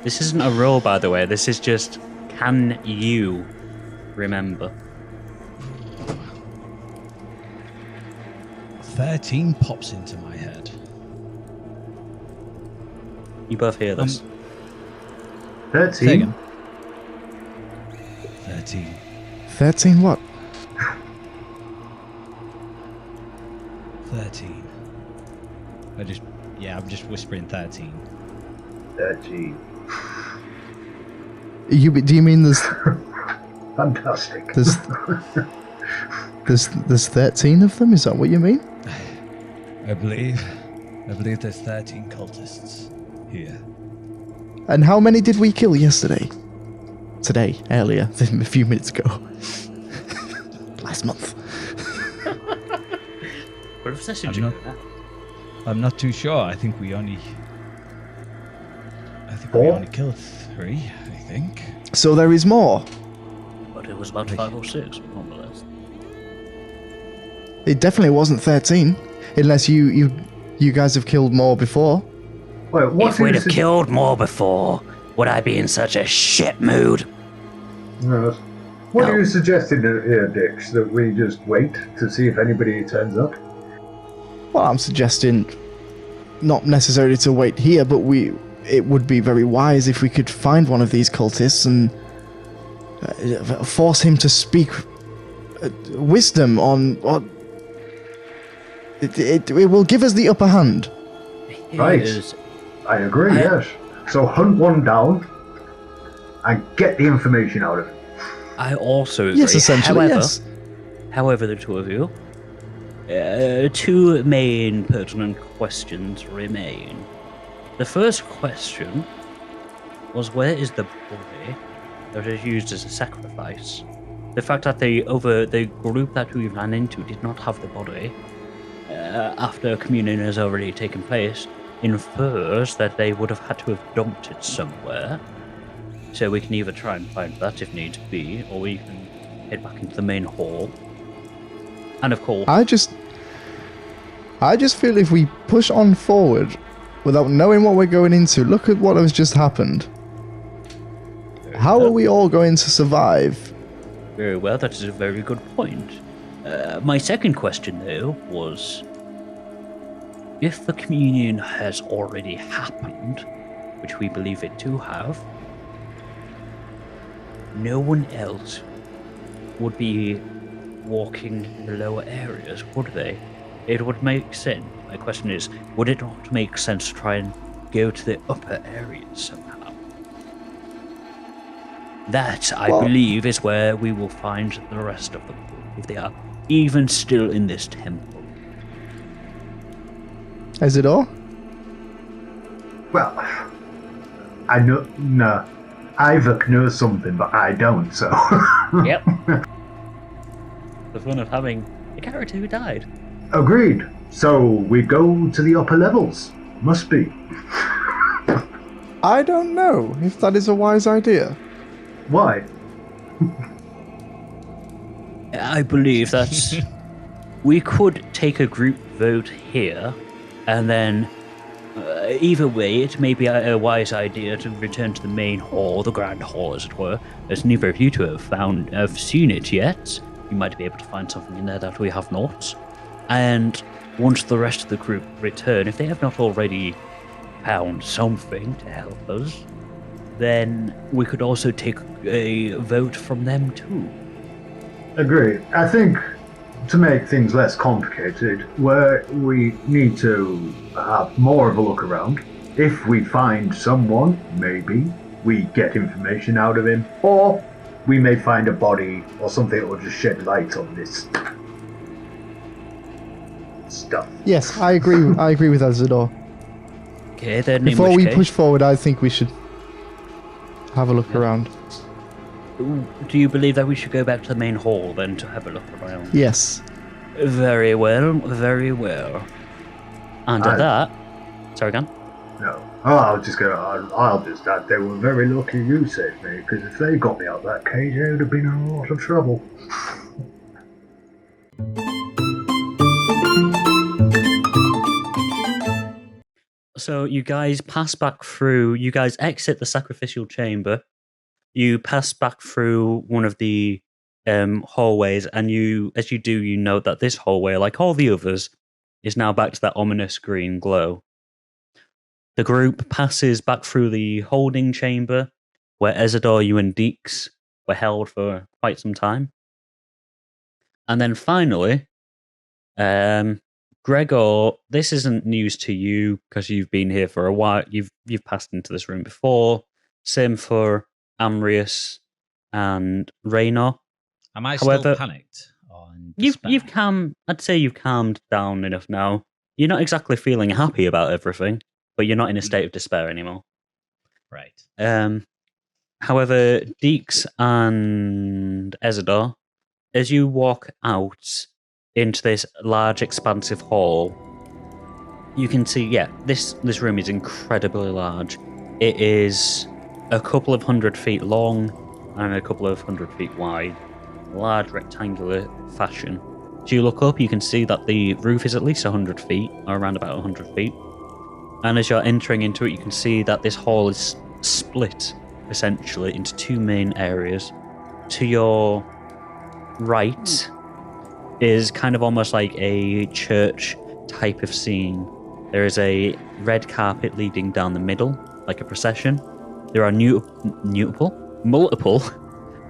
This isn't a roll, by the way. This is just, can you remember? 13 pops into my head. You both hear this. 13? 13. 13 what? 13. I'm just whispering 13. 13. Do you mean there's Fantastic. there's 13 of them? Is that what you mean? I believe there's 13 cultists here. And how many did we kill yesterday? Today, earlier, a few minutes ago. Last month. What obsession do you have? I'm not too sure. I think we only killed 3, I think. So there is more. But it was about 5 or 6, nonetheless. It definitely wasn't 13, unless you guys have killed more before. Wait, what If we'd have killed more before, would I be in such a shit mood? Yes. What are you suggesting here, Dix? That we just wait to see if anybody turns up? Well, I'm suggesting not necessarily to wait here, but it would be very wise if we could find one of these cultists and force him to speak wisdom on It will give us the upper hand. Right. I agree, yes. So hunt one down and get the information out of it. I also agree. Yes, essentially, yes. However, the two of you, two main pertinent questions remain. The first question was, where is the body that is used as a sacrifice? The fact that the group that we ran into did not have the body after communion has already taken place infers that they would have had to have dumped it somewhere. So we can either try and find that if need be, or we can head back into the main hall. And of course, I just feel if we push on forward without knowing what we're going into, look at what has just happened. How are we all going to survive? Very well, that is a very good point. My second question, though, was, if the communion has already happened, which we believe it to have, no one else would be walking in the lower areas, would they? It would make sense. My question is, would it not make sense to try and go to the upper areas somehow? That, I believe, is where we will find the rest of the group, if they are even still in this temple. Ezador? Well, I know. No. Ivek knows something, but I don't, so. Yep. The fun of having a character who died. Agreed. So we go to the upper levels. Must be. I don't know if that is a wise idea. Why? I believe that we could take a group vote here, and then either way, it may be a wise idea to return to the main hall, the grand hall, as it were, as neither of you two have seen it yet. You might be able to find something in there that we have not. And once the rest of the group return, if they have not already found something to help us, then we could also take a vote from them too. Agreed. I think to make things less complicated, where we need to have more of a look around, if we find someone, maybe we get information out of him, or we may find a body or something that will just shed light on this stuff. Yes, I agree. I agree with Ezador. Okay, then Before we push forward, I think we should have a look around. Do you believe that we should go back to the main hall then to have a look around? Yes. Very well, very well. And at that... Sorry, again? No. Oh, I'll just add they were very lucky you saved me, because if they got me out of that cage, I would have been in a lot of trouble. So you guys pass back through, you guys exit the sacrificial chamber, you pass back through one of the hallways, and as you do, you note that this hallway, like all the others, is now back to that ominous green glow. The group passes back through the holding chamber, where Ezador, you and Dix were held for quite some time. And then finally, Gregor, this isn't news to you because you've been here for a while. You've passed into this room before. Same for Amrius and Raynor. Am I still panicked? You've calmed. I'd say you've calmed down enough now. You're not exactly feeling happy about everything, but you're not in a state of despair anymore. Right. However, Dix and Ezador, as you walk out into this large, expansive hall, you can see, this room is incredibly large. It is a couple of 100 feet long and a couple of 100 feet wide, large rectangular fashion. As you look up, you can see that the roof is at least 100 feet, or around about 100 feet. And as you're entering into it, you can see that this hall is split, essentially, into two main areas. To your right is kind of almost like a church type of scene. There is a red carpet leading down the middle, like a procession. There are multiple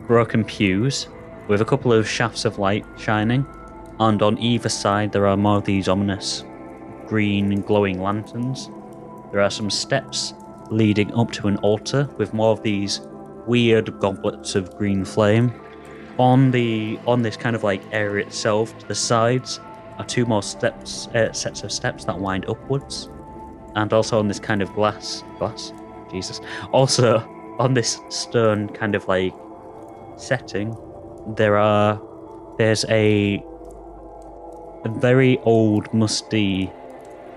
broken pews with a couple of shafts of light shining. And on either side, there are more of these ominous green glowing lanterns. There are some steps leading up to an altar with more of these weird goblets of green flame. On this kind of like area itself, to the sides, are two more sets of steps that wind upwards. And also on this kind of glass, Jesus. Also on this stone kind of like setting, there's a very old, musty,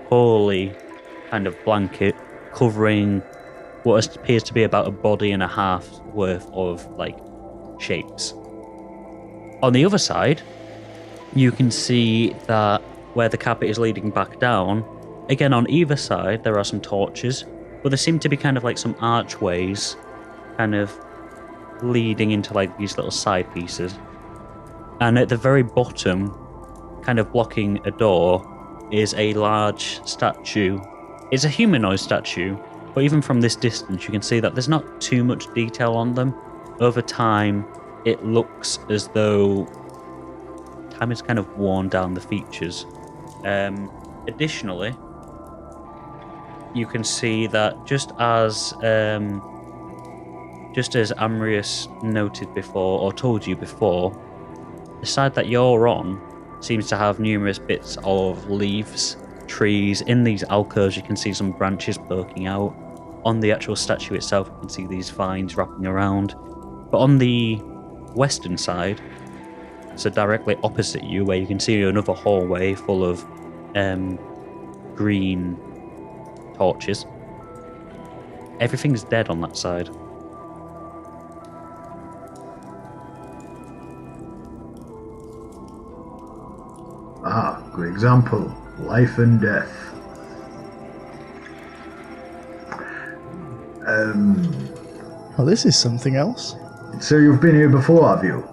holy kind of blanket covering what appears to be about a body and a half worth of like shapes. On the other side, you can see that where the carpet is leading back down, again on either side there are some torches, but there seem to be kind of like some archways kind of leading into like these little side pieces. And at the very bottom, kind of blocking a door, is a large statue. It's a humanoid statue, but even from this distance you can see that there's not too much detail on them. Over time, it looks as though time has kind of worn down the features. Additionally, you can see that just as Amrius noted before, or told you before, the side that you're on seems to have numerous bits of leaves, trees. In these alcoves, you can see some branches poking out. On the actual statue itself, you can see these vines wrapping around. But on the western side, so directly opposite you, where you can see another hallway full of green torches, everything's dead on that side. Ah, good example. Life and death. Oh, this is something else. So you've been here before, have you?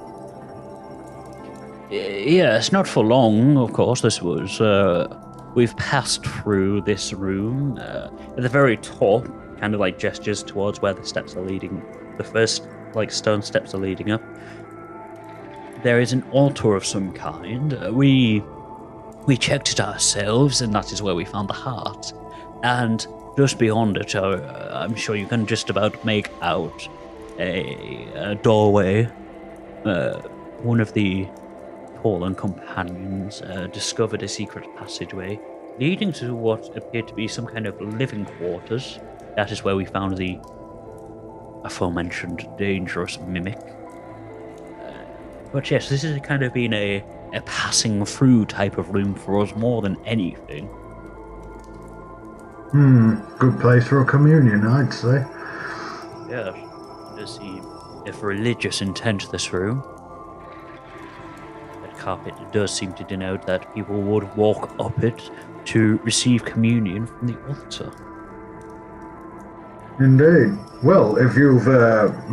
Yes, not for long, of course. This was, we've passed through this room. At the very top, kind of like gestures towards where the steps are leading. The first, like, stone steps are leading up. There is an altar of some kind. We checked it ourselves, and that is where we found the heart. And just beyond it, I'm sure you can just about make out a doorway. One of the fallen companions discovered a secret passageway leading to what appeared to be some kind of living quarters. That is where we found the aforementioned dangerous mimic. But yes, this has kind of been a passing through type of room for us more than anything. Good place for a communion, I'd say. Yes, there seems of religious intent to this room. That carpet does seem to denote that people would walk up it to receive communion from the altar. Indeed. Well, if you've,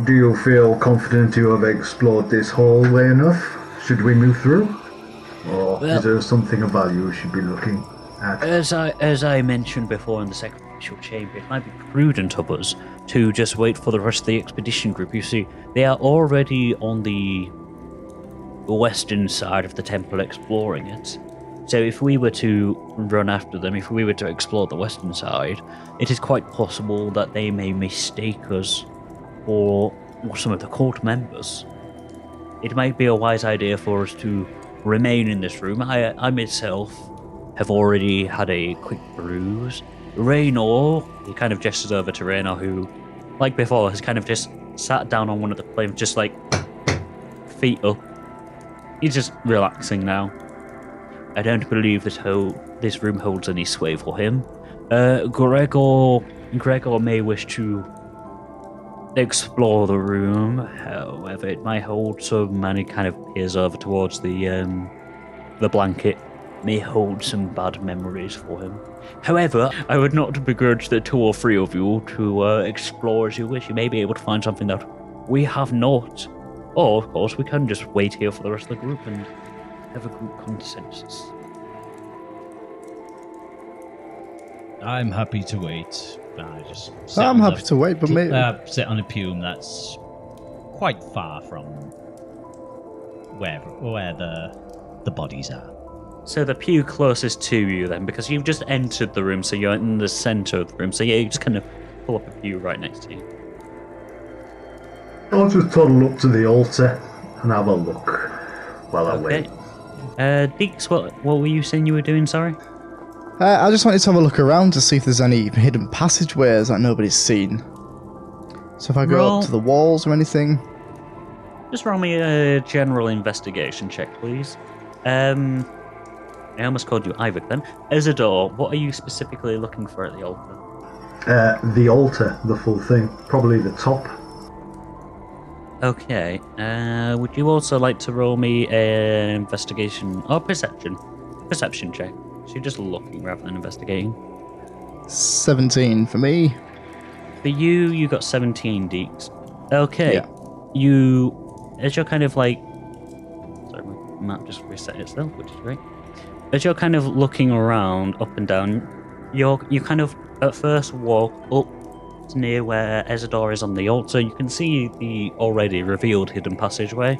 do you feel confident you have explored this hallway enough? Should we move through? Or is there something of value we should be looking at? As I mentioned before in the sacrificial chamber, it might be prudent of us to just wait for the rest of the expedition group. You see, they are already on the western side of the temple exploring it. So if we were to run after them, if we were to explore the western side, it is quite possible that they may mistake us for some of the cult members. It might be a wise idea for us to remain in this room. I myself have already had a quick bruise. Raynor, he kind of gestures over to Raynor, who, like before, has kind of just sat down on one of the flames, just like feet up. He's just relaxing now. I don't believe this room holds any sway for him. Gregor may wish to explore the room. However, it might hold some, and he kind of peers over towards the blanket. May hold some bad memories for him. However, I would not begrudge the 2 or 3 of you to explore as you wish. You may be able to find something that we have not. Or, of course, we can just wait here for the rest of the group and have a group consensus. I'm happy to wait. I just I'm happy to wait, but maybe sit on a pume that's quite far from where the the bodies are. So the pew closest to you then, because you've just entered the room, so you're in the centre of the room. So yeah, you just kind of pull up a pew right next to you. I'll just toddle up to the altar and have a look while I wait. Dix, what were you saying you were doing, sorry? I just wanted to have a look around to see if there's any hidden passageways that nobody's seen. So if I go up to the walls or anything... Just roll me a general investigation check, please. I almost called you Ivor then. Ezador, what are you specifically looking for at the altar? The altar, the full thing. Probably the top. Okay. Would you also like to roll me an investigation or perception? Perception check. So you're just looking rather than investigating. 17 for me. For you got 17, Dix. Okay. Yeah. As you're kind of like... Sorry, my map just reset itself, which is great. As you're kind of looking around, up and down, you kind of at first walk up to near where Ezador is on the altar. You can see the already revealed hidden passageway.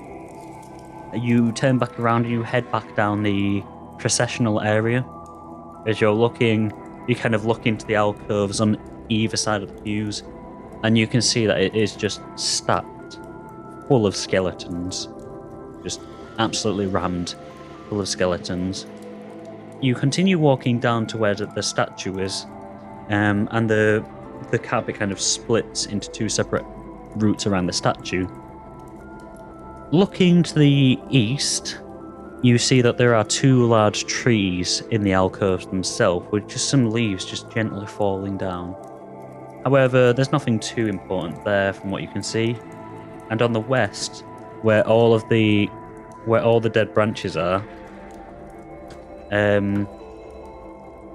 You turn back around and you head back down the processional area. As you're looking, you kind of look into the alcoves on either side of the pews, and you can see that it is just stacked full of skeletons. Just absolutely rammed full of skeletons. You continue walking down to where the statue is, and the carpet kind of splits into two separate routes around the statue. Looking to the east, you see that there are two large trees in the alcoves themselves, with just some leaves just gently falling down. However, there's nothing too important there from what you can see. And on the west, where all the dead branches are,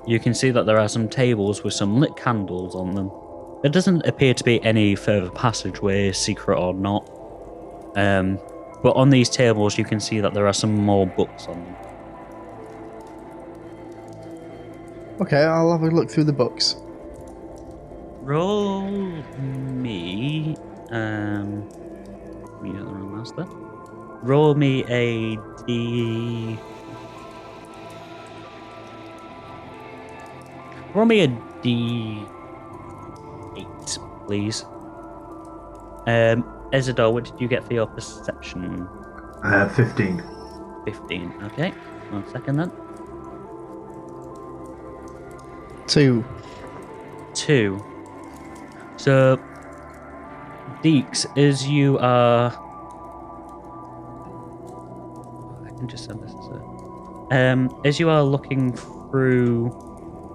you can see that there are some tables with some lit candles on them. There doesn't appear to be any further passageway, secret or not. But on these tables, you can see that there are some more books on them. Okay, I'll have a look through the books. Roll me... we got the wrong mouse there. Roll me a D... Roll me a D8, please. Ezador, what did you get for your perception? 15. 15, okay. 1 second then. 2. 2. So, Dix, as you are... I can just send this as you are looking through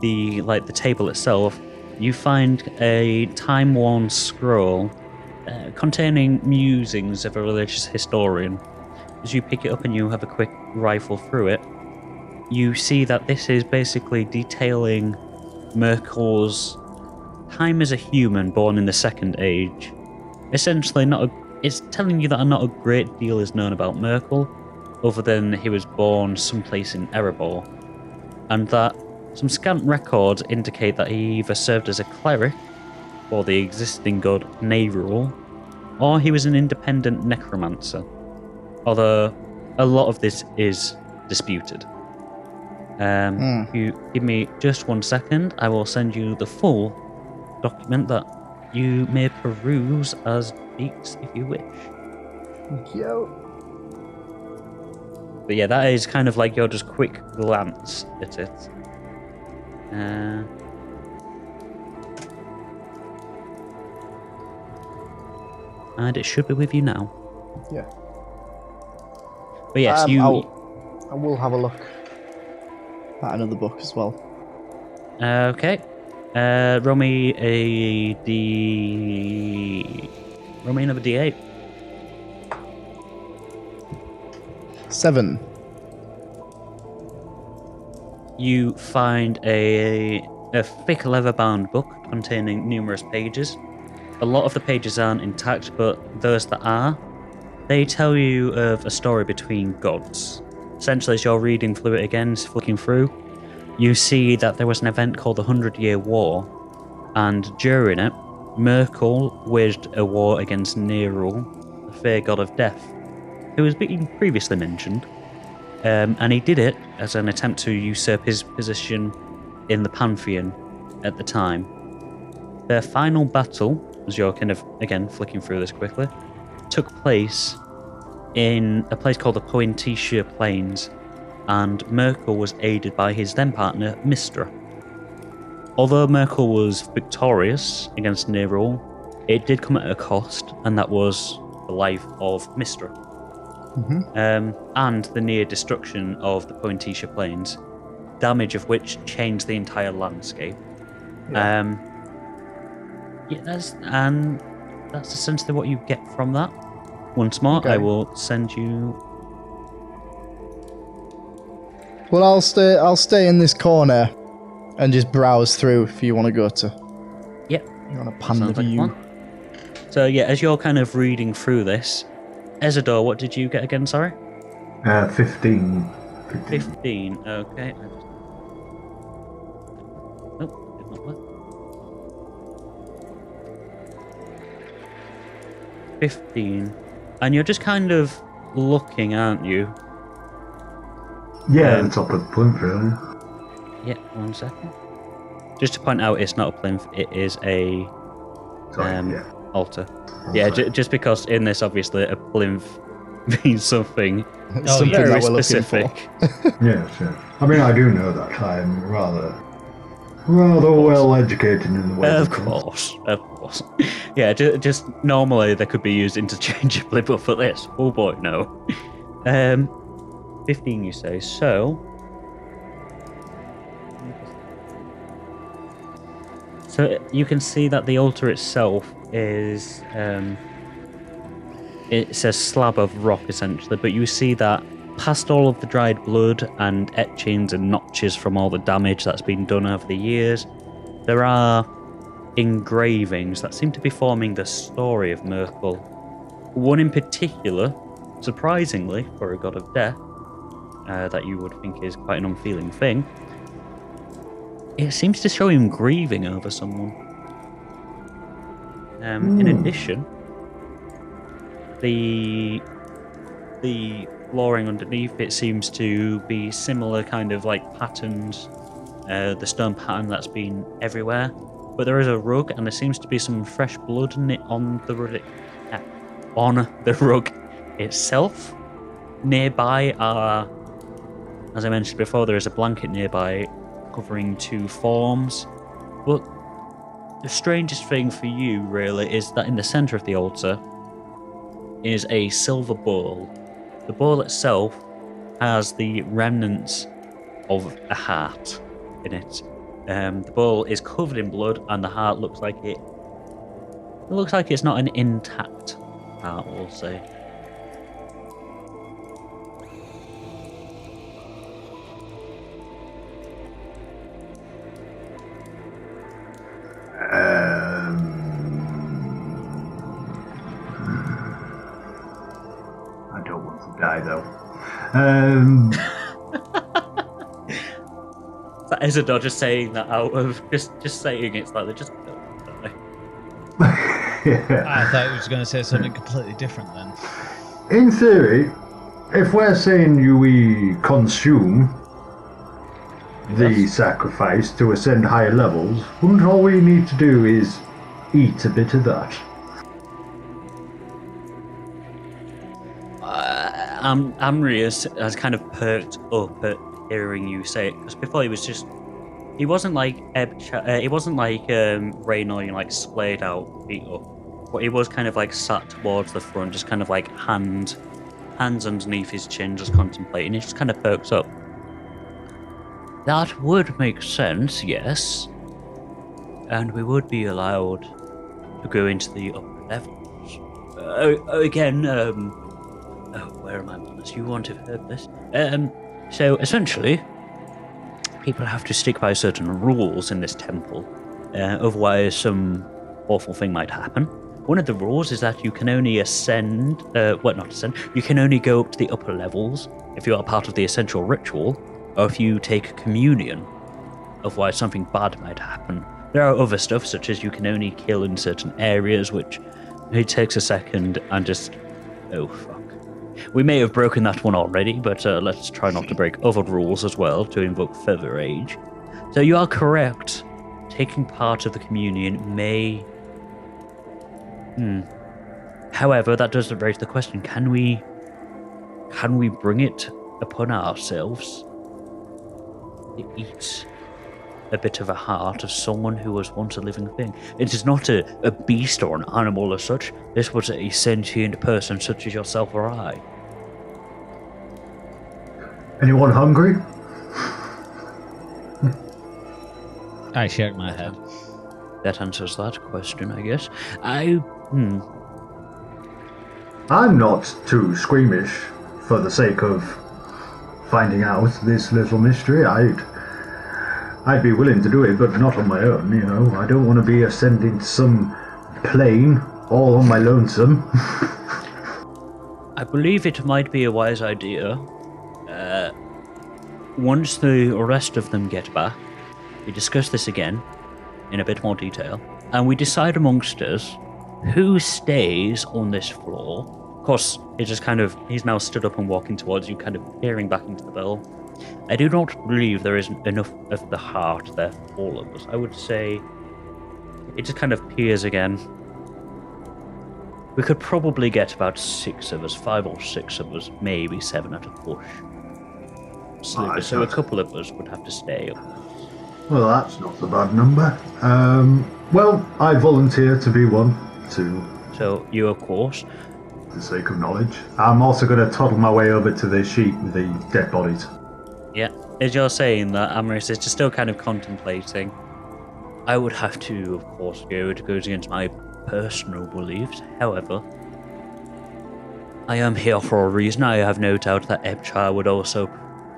the table itself, you find a time-worn scroll containing musings of a religious historian. As you pick it up and you have a quick rifle through it, you see that this is basically detailing Merkel's time as a human born in the Second Age. Essentially, it's telling you that not a great deal is known about Merkel, other than he was born someplace in Erebor, and that some scant records indicate that he either served as a cleric for the existing god Nerul, or he was an independent necromancer, although a lot of this is disputed. If you give me just 1 second, I will send you the full document that you may peruse as Dix if you wish. Yo. But yeah, that is kind of like your just quick glance at it. And it should be with you now. Yeah. But yes, I will have a look at another book as well. Okay. Roll me another D8. 7. You find a thick leather-bound book containing numerous pages. A lot of the pages aren't intact, but those that are, they tell you of a story between gods. Essentially, as you're reading through it again, flicking through, you see that there was an event called the 100-Year War, and during it, Merkel waged a war against Nerul, the fair god of death, who has been previously mentioned. And he did it as an attempt to usurp his position in the Pantheon at the time. Their final battle, as you're kind of, again, flicking through this quickly, took place in a place called the Pointitia Plains, and Merkel was aided by his then partner, Mistra. Although Merkel was victorious against Nerul, it did come at a cost, and that was the life of Mistra. And the near destruction of the Pointitia Plains, damage of which changed the entire landscape. That's essentially what you get from that. Once more, Okay. I will send you. Well, I'll stay in this corner and just browse through if you want to go to. Yep. You want to pan the Sounds like view. fun. So yeah, as you're kind of reading through this, Ezador, what did you get again? Sorry. 15. 15. Okay. Nope, did not work. 15. And you're just kind of looking, aren't you? Yeah, the top of the plinth, really. Yeah, 1 second. Just to point out, it's not a plinth, it is a Sorry, yeah. altar. One Yeah, sec. just because in this, obviously, a plinth means something Something very that we're looking specific. Yes, yes. I mean, I do know that. I'm rather well educated in the way. Of course. Yeah, just normally they could be used interchangeably, but for this, oh boy, no. 15, you say. So you can see that the altar itself is it's a slab of rock essentially, but you see that past all of the dried blood and etchings and notches from all the damage that's been done over the years, there are engravings that seem to be forming the story of Merkel. One in particular, surprisingly for a god of death, that you would think is quite an unfeeling thing, it seems to show him grieving over someone. In addition, the flooring underneath it seems to be similar kind of like patterns, the stone pattern that's been everywhere, but there is a rug and there seems to be some fresh blood on the rug itself. Nearby are, as I mentioned before, there is a blanket nearby covering two forms, but the strangest thing for you really is that in the center of the altar is a silver bowl. The bowl itself has the remnants of a heart in it. The bowl is covered in blood, and the heart looks like it. It looks like it's not an intact heart, we'll say. I don't want to die though. That Ezador just saying that out of just saying it's like they just don't die. Yeah. I thought he was going to say something completely different then. In theory, if we're saying we consume the sacrifice to ascend higher levels, wouldn't all we need to do is eat a bit of that? Amri has kind of perked up at hearing you say it, because before he wasn't like Raynor, like splayed out, feet up, but he was kind of like sat towards the front, just kind of like hands underneath his chin, just contemplating. He just kind of perks up. That would make sense, yes, and we would be allowed to go into the upper levels. Again, where are my manners? You won't have heard this. So essentially, people have to stick by certain rules in this temple, otherwise some awful thing might happen. One of the rules is that you can only you can only go up to the upper levels if you are part of the essential ritual, or if you take communion, otherwise something bad might happen. There are other stuff, such as you can only kill in certain areas, which it takes a second and just, oh fuck. We may have broken that one already, but let's try not to break other rules as well to invoke further age. So you are correct. Taking part of the communion may... However, that does raise the question, can we bring it upon ourselves to eat a bit of a heart of someone who was once a living thing? It is not a beast or an animal as such. This was a sentient person such as yourself or I. Anyone hungry? I shake my head. That answers that question, I guess. I'm not too squeamish for the sake of finding out this little mystery. I'd be willing to do it, but not on my own, you know. I don't want to be ascending some plane all on my lonesome. I believe it might be a wise idea. Once the rest of them get back, we discuss this again in a bit more detail, and we decide amongst us who stays on this floor. Of course, he's now stood up and walking towards you, kind of peering back into the bell. I do not believe there is enough of the heart there for all of us. I would say it just kind of peers again. We could probably get about 6 of us, 5 or 6 of us, maybe 7 at a push. So a couple of us would have to stay. Well, that's not a bad number. Well, I volunteer to be one, too. So you, of course. For the sake of knowledge. I'm also going to toddle my way over to the sheep with the dead bodies. Yeah, as you're saying that, Amaris is just still kind of contemplating. I would have to, of course, go. It goes against my personal beliefs. However, I am here for a reason. I have no doubt that Ebchar would also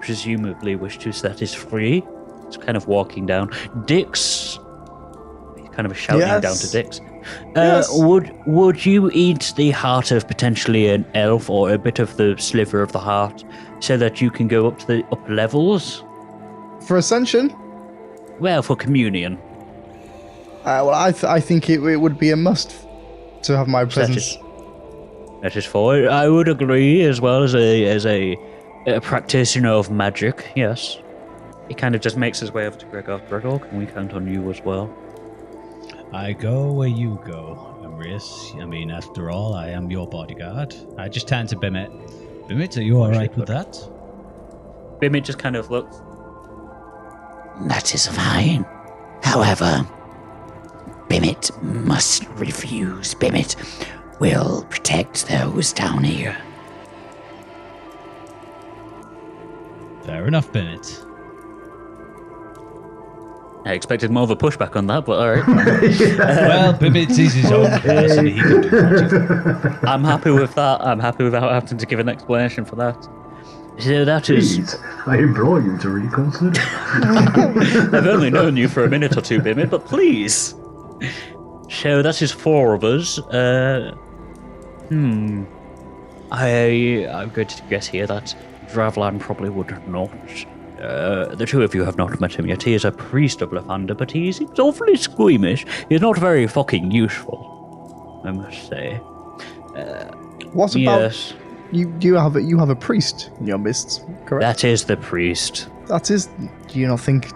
presumably wish to set us free. It's kind of walking down. Dix, kind of shouting down to Dix. Would you eat the heart of potentially an elf or a bit of the sliver of the heart so that you can go up to the upper levels? For Ascension? Well, for communion. Well, I think it would be a must to have my presence. That is for it. I would agree, as well as a practitioner of magic. Yes. He kind of just makes his way over to Gregor. Gregor, can we count on you as well? I go where you go, Amrius. I mean, after all, I am your bodyguard. I just turn to Bimit. Bimit, are you alright with that? Bimit just kind of looks. That is fine. However, Bimit must refuse. Bimit will protect those down here. Fair enough, Bimit. I expected more of a pushback on that, but alright. Well, Bimit is his own person. He can do that. I'm happy with that. I'm happy without having to give an explanation for that. So that Please, is... I implore you to reconsider. I've only known you for a minute or two, Bimit, but please. So that is 4 of us. I'm going to guess here that Dravlan probably would not. The 2 of you have not met him yet. He is a priest of Lathander, but he seems awfully squeamish. He's not very fucking useful, I must say. What about yes. you have a priest in your midst, correct? That is the priest. That is. Do you not think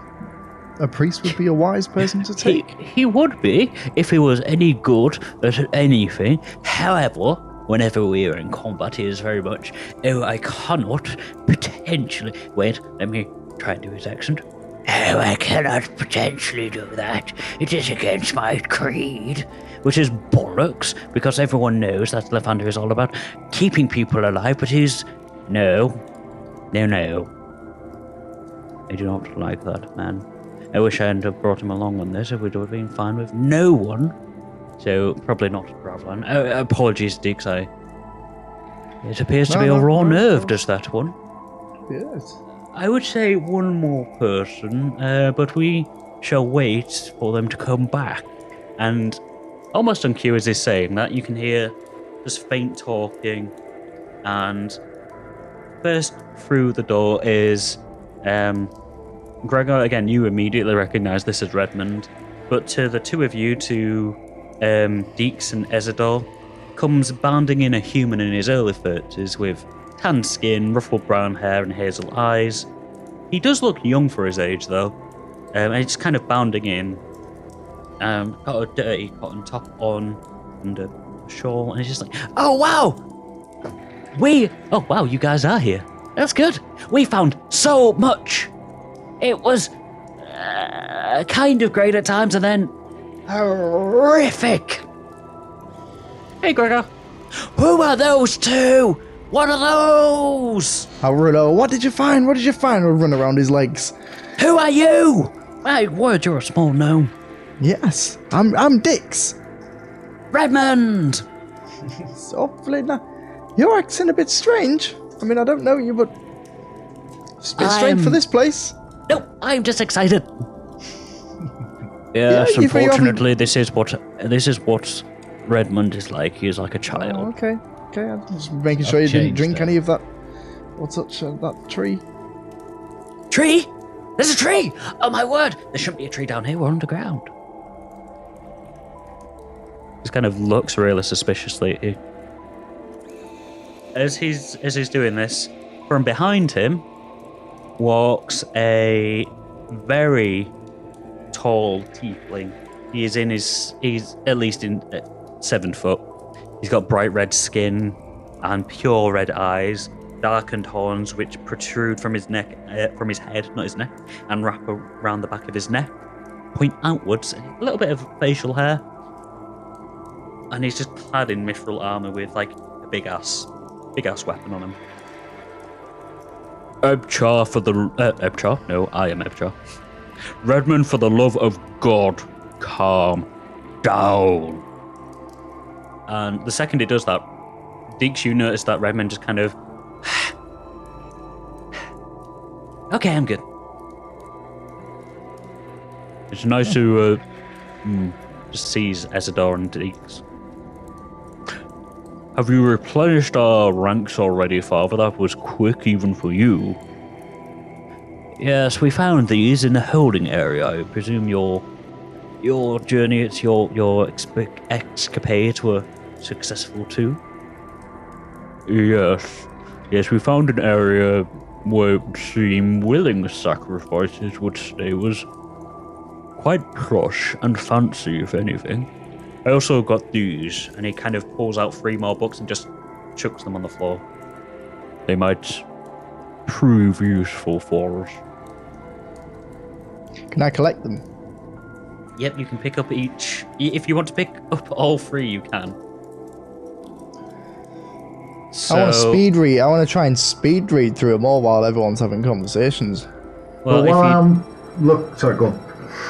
a priest would be a wise person to take? He would be if he was any good at anything. However, whenever we are in combat, he is very much, I cannot potentially... Wait, let me try and do his accent. Oh, I cannot potentially do that. It is against my creed. Which is bollocks, because everyone knows that Lathander is all about keeping people alive, but he's... No. I do not like that, man. I wish I hadn't have brought him along on this. It would have been fine with no one. So, probably not Dravlan. Apologies, Dix. It appears to be a raw-nerved as that one. Yes. I would say one more person, but we shall wait for them to come back. And almost on cue as he's saying that, you can hear just faint talking. And first through the door is Gregor. Again, you immediately recognize this as Redmond. But to the 2 of you, to Dix and Ezador, comes bounding in a human in his early 30s with tanned skin, ruffled brown hair, and hazel eyes. He does look young for his age, though. And he's kind of bounding in. Got a dirty cotton top on and a shawl, and he's just like, "Oh wow, you guys are here. That's good. We found so much. It was kind of great at times, and then horrific." Hey, Gregor. Who are those two? What are those? Rulo, what did you find? What did you find? We'll run around his legs. Who are you? My word, you're a small gnome. Yes, I'm Dix. Redmond. Softly now. Your accent a bit strange. I mean, I don't know you, but it's a bit strange for this place. No, I'm just excited. Yes, unfortunately, this is what Redmond is like. He's like a child. Oh, okay. I'm just making sure you didn't drink any of that. What's that tree? Tree? There's a tree! Oh my word! There shouldn't be a tree down here. We're underground. He kind of looks really suspiciously. As he's doing this, from behind him walks a very tall tiefling. He's at least in 7 foot. He's got bright red skin and pure red eyes, darkened horns which protrude from his neck, from his head, not his neck, and wrap around the back of his neck, point outwards, a little bit of facial hair, and he's just clad in mithril armor with like a big ass weapon on him. Ebchar for the Ebchar? No, I am Ebchar. Redmond, for the love of God, calm down. And the second he does that, Dix, you notice that Redmond just kind of... Okay, I'm good. It's nice to just seize Ezador and Dix. Have you replenished our ranks already, Father? That was quick even for you. Yes, we found these in the holding area. I presume your journey, it's your escapades were successful too? Yes, we found an area where it seemed willing sacrifices would stay. Was quite plush and fancy, if anything. I also got these, and he kind of pulls out 3 more books and just chucks them on the floor. They might prove useful for us. Can I collect them? Yep, you can pick up each. If you want to pick up all 3, you can. So, I want to speed read. I want to try and speed read through them all while everyone's having conversations. Well, sorry, go on.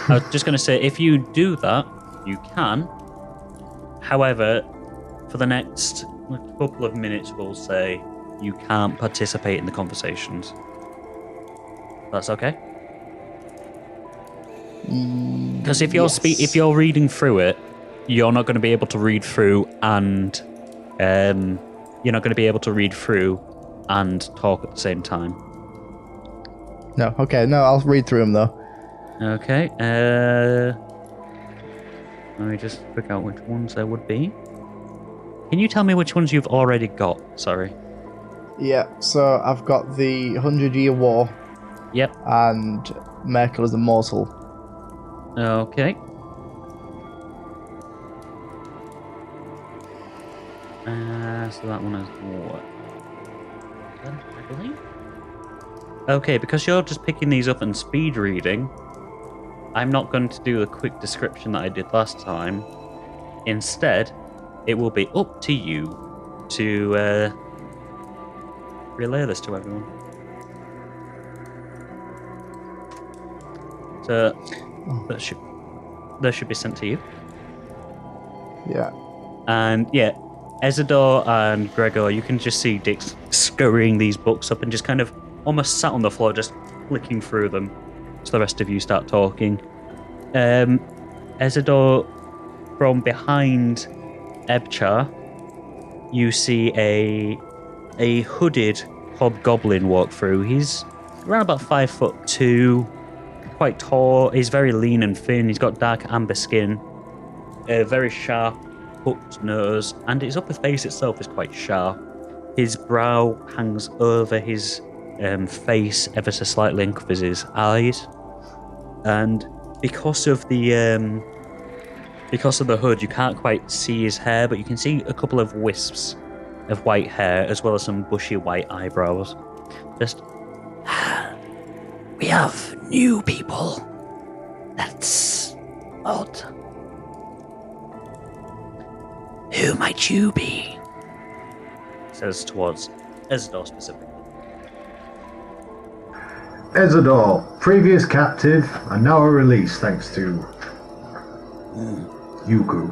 I was just going to say, if you do that, you can. However, for the next couple of minutes, we'll say you can't participate in the conversations. That's okay? Because if you're reading through it, you're not going to be able to read through and you're not going to be able to read through and talk at the same time. No, okay, no, I'll read through them though. Okay. Let me just pick out which ones there would be. Can you tell me which ones you've already got? Sorry. Yeah, so I've got the 100-Year War. Yep. And Merkel is Immortal. Okay. So that one is what? I believe. Okay, because you're just picking these up and speed reading, I'm not going to do the quick description that I did last time. Instead, it will be up to you to relay this to everyone. So that should be sent to you. Yeah. And yeah, Ezador and Gregor, you can just see Dix scurrying these books up and just kind of almost sat on the floor, just flicking through them. So the rest of you start talking. Ezador, from behind Ebchar, you see a hooded hobgoblin walk through. He's around about 5'2", quite tall. He's very lean and thin. He's got dark amber skin, a very sharp hooked nose, and his upper face itself is quite sharp. His brow hangs over his face ever so slightly and covers his eyes. And because of the hood, you can't quite see his hair, but you can see a couple of wisps of white hair, as well as some bushy white eyebrows. Just, We have new people. That's odd. Who might you be? says towards Ezador specifically. Ezador, previous captive, and now a release thanks to Yuku.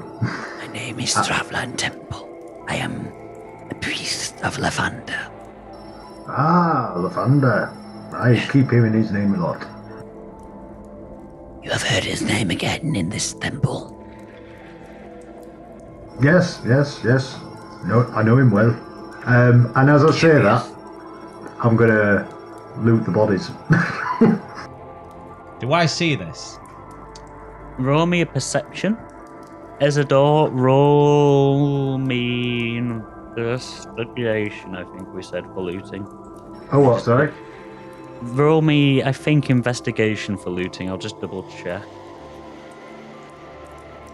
My name is Traveler Temple. I am a priest of Lavanda. Ah, Lavanda. I keep hearing his name a lot. You have heard his name again in this temple. Yes. No, I know him well. And as I say that, I'm gonna loot the bodies. Do I see this? Roll me a perception. Ezador, roll me investigation, I think we said, for looting. Oh, what, sorry? Roll me, I think, investigation for looting. I'll just double check.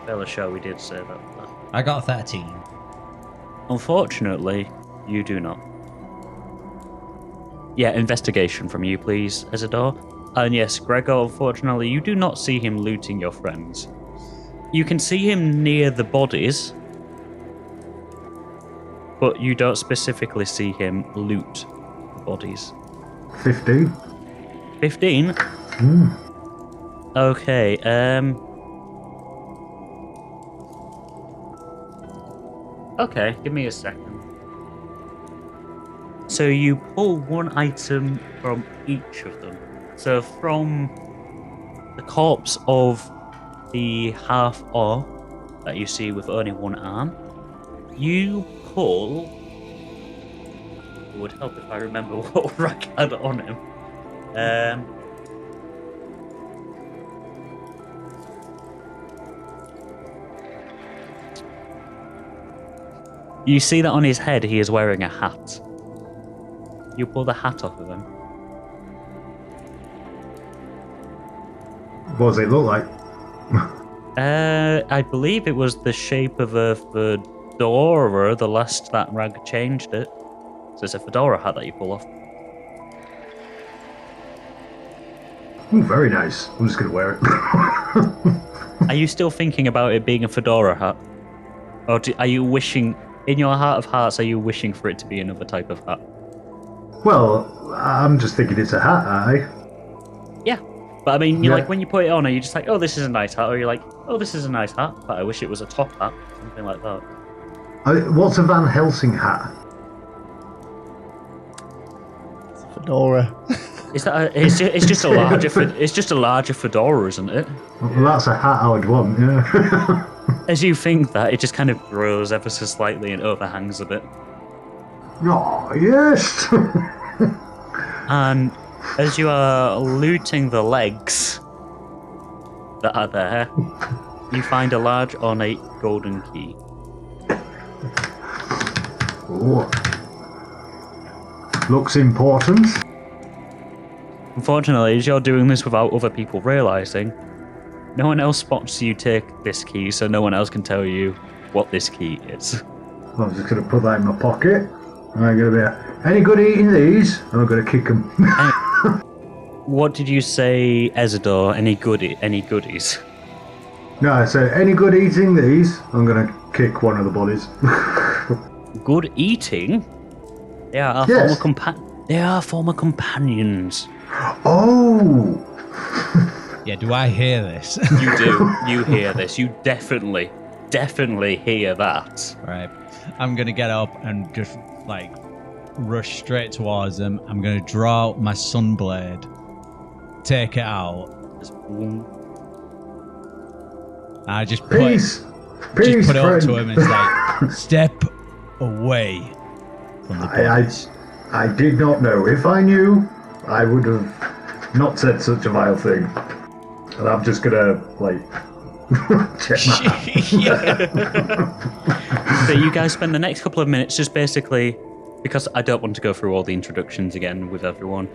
Fairly sure we did say that. I got 13. Unfortunately, you do not. Yeah, investigation from you, please, Ezador. And yes, Gregor, unfortunately, you do not see him looting your friends. You can see him near the bodies, but you don't specifically see him loot the bodies. 15. 15? Okay, okay, give me a second. So you pull one item from each of them. So from the corpse of the half-orc that you see with only one arm, you pull... It would help if I remember what Rack had on him. You see that on his head he is wearing a hat. You pull the hat off of him. What does it look like? I believe it was the shape of a fedora the last that Rag changed it. So it's a fedora hat that you pull off. Ooh, very nice. I'm just going to wear it. Are you still thinking about it being a fedora hat? Or are you wishing, in your heart of hearts, are you wishing for it to be another type of hat? Well, I'm just thinking it's a hat, aye? Yeah. But I mean, Yeah. like when you put it on, are you just like, oh, this is a nice hat? Or you're like, oh, this is a nice hat, but I wish it was a top hat. Something like that. What's a Van Helsing hat? Fedora. Is that it's just a larger it's just a larger fedora, isn't it? Well, that's a hat I would want, yeah. As you think that, it just kind of grows ever so slightly and overhangs a bit. Oh, yes! And as you are looting the legs that are there, you find a large ornate golden key. Ooh. Looks important. Unfortunately, as you're doing this without other people realizing, no one else spots you take this key, so no one else can tell you what this key is. I'm just going to put that in my pocket. And I'm going to be any good eating these? And I'm going to kick them. What did you say, Ezador? Any goodies? No, I said, any good eating these? I'm going to kick one of the bodies. Good eating? They are our Yes. former companions. Oh! Yeah, do I hear this? You do. You hear this. You definitely hear that. Right. I'm going to get up and just, like, rush straight towards them. I'm going to draw out my sunblade, take it out. Just boom. I just put, Peace! just put it up friend. to him and it's like, step away from the bodies. I did not know. If I knew, I would have not said such a vile thing. And I'm just gonna, like, check my hat. So you guys spend the next couple of minutes just basically because I don't want to go through all the introductions again with everyone,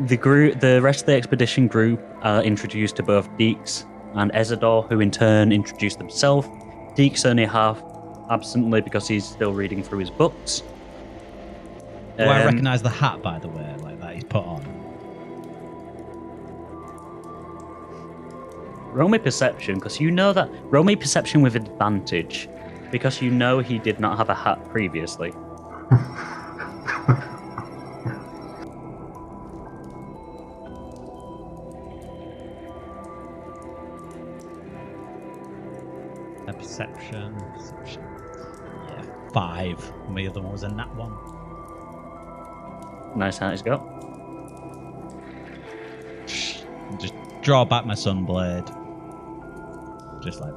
the rest of the expedition group are introduced to both Dix and Ezador, who in turn introduce themselves. Dix only half absently because he's still reading through his books. Do I recognise the hat, by the way, like that he's put on? Roll me perception, because you know that. Roll me perception with advantage, because you know he did not have a hat previously. Perception. Yeah, 5. And the other one was a nat 1. Nice hat he's got. Just draw back my sunblade. Just like,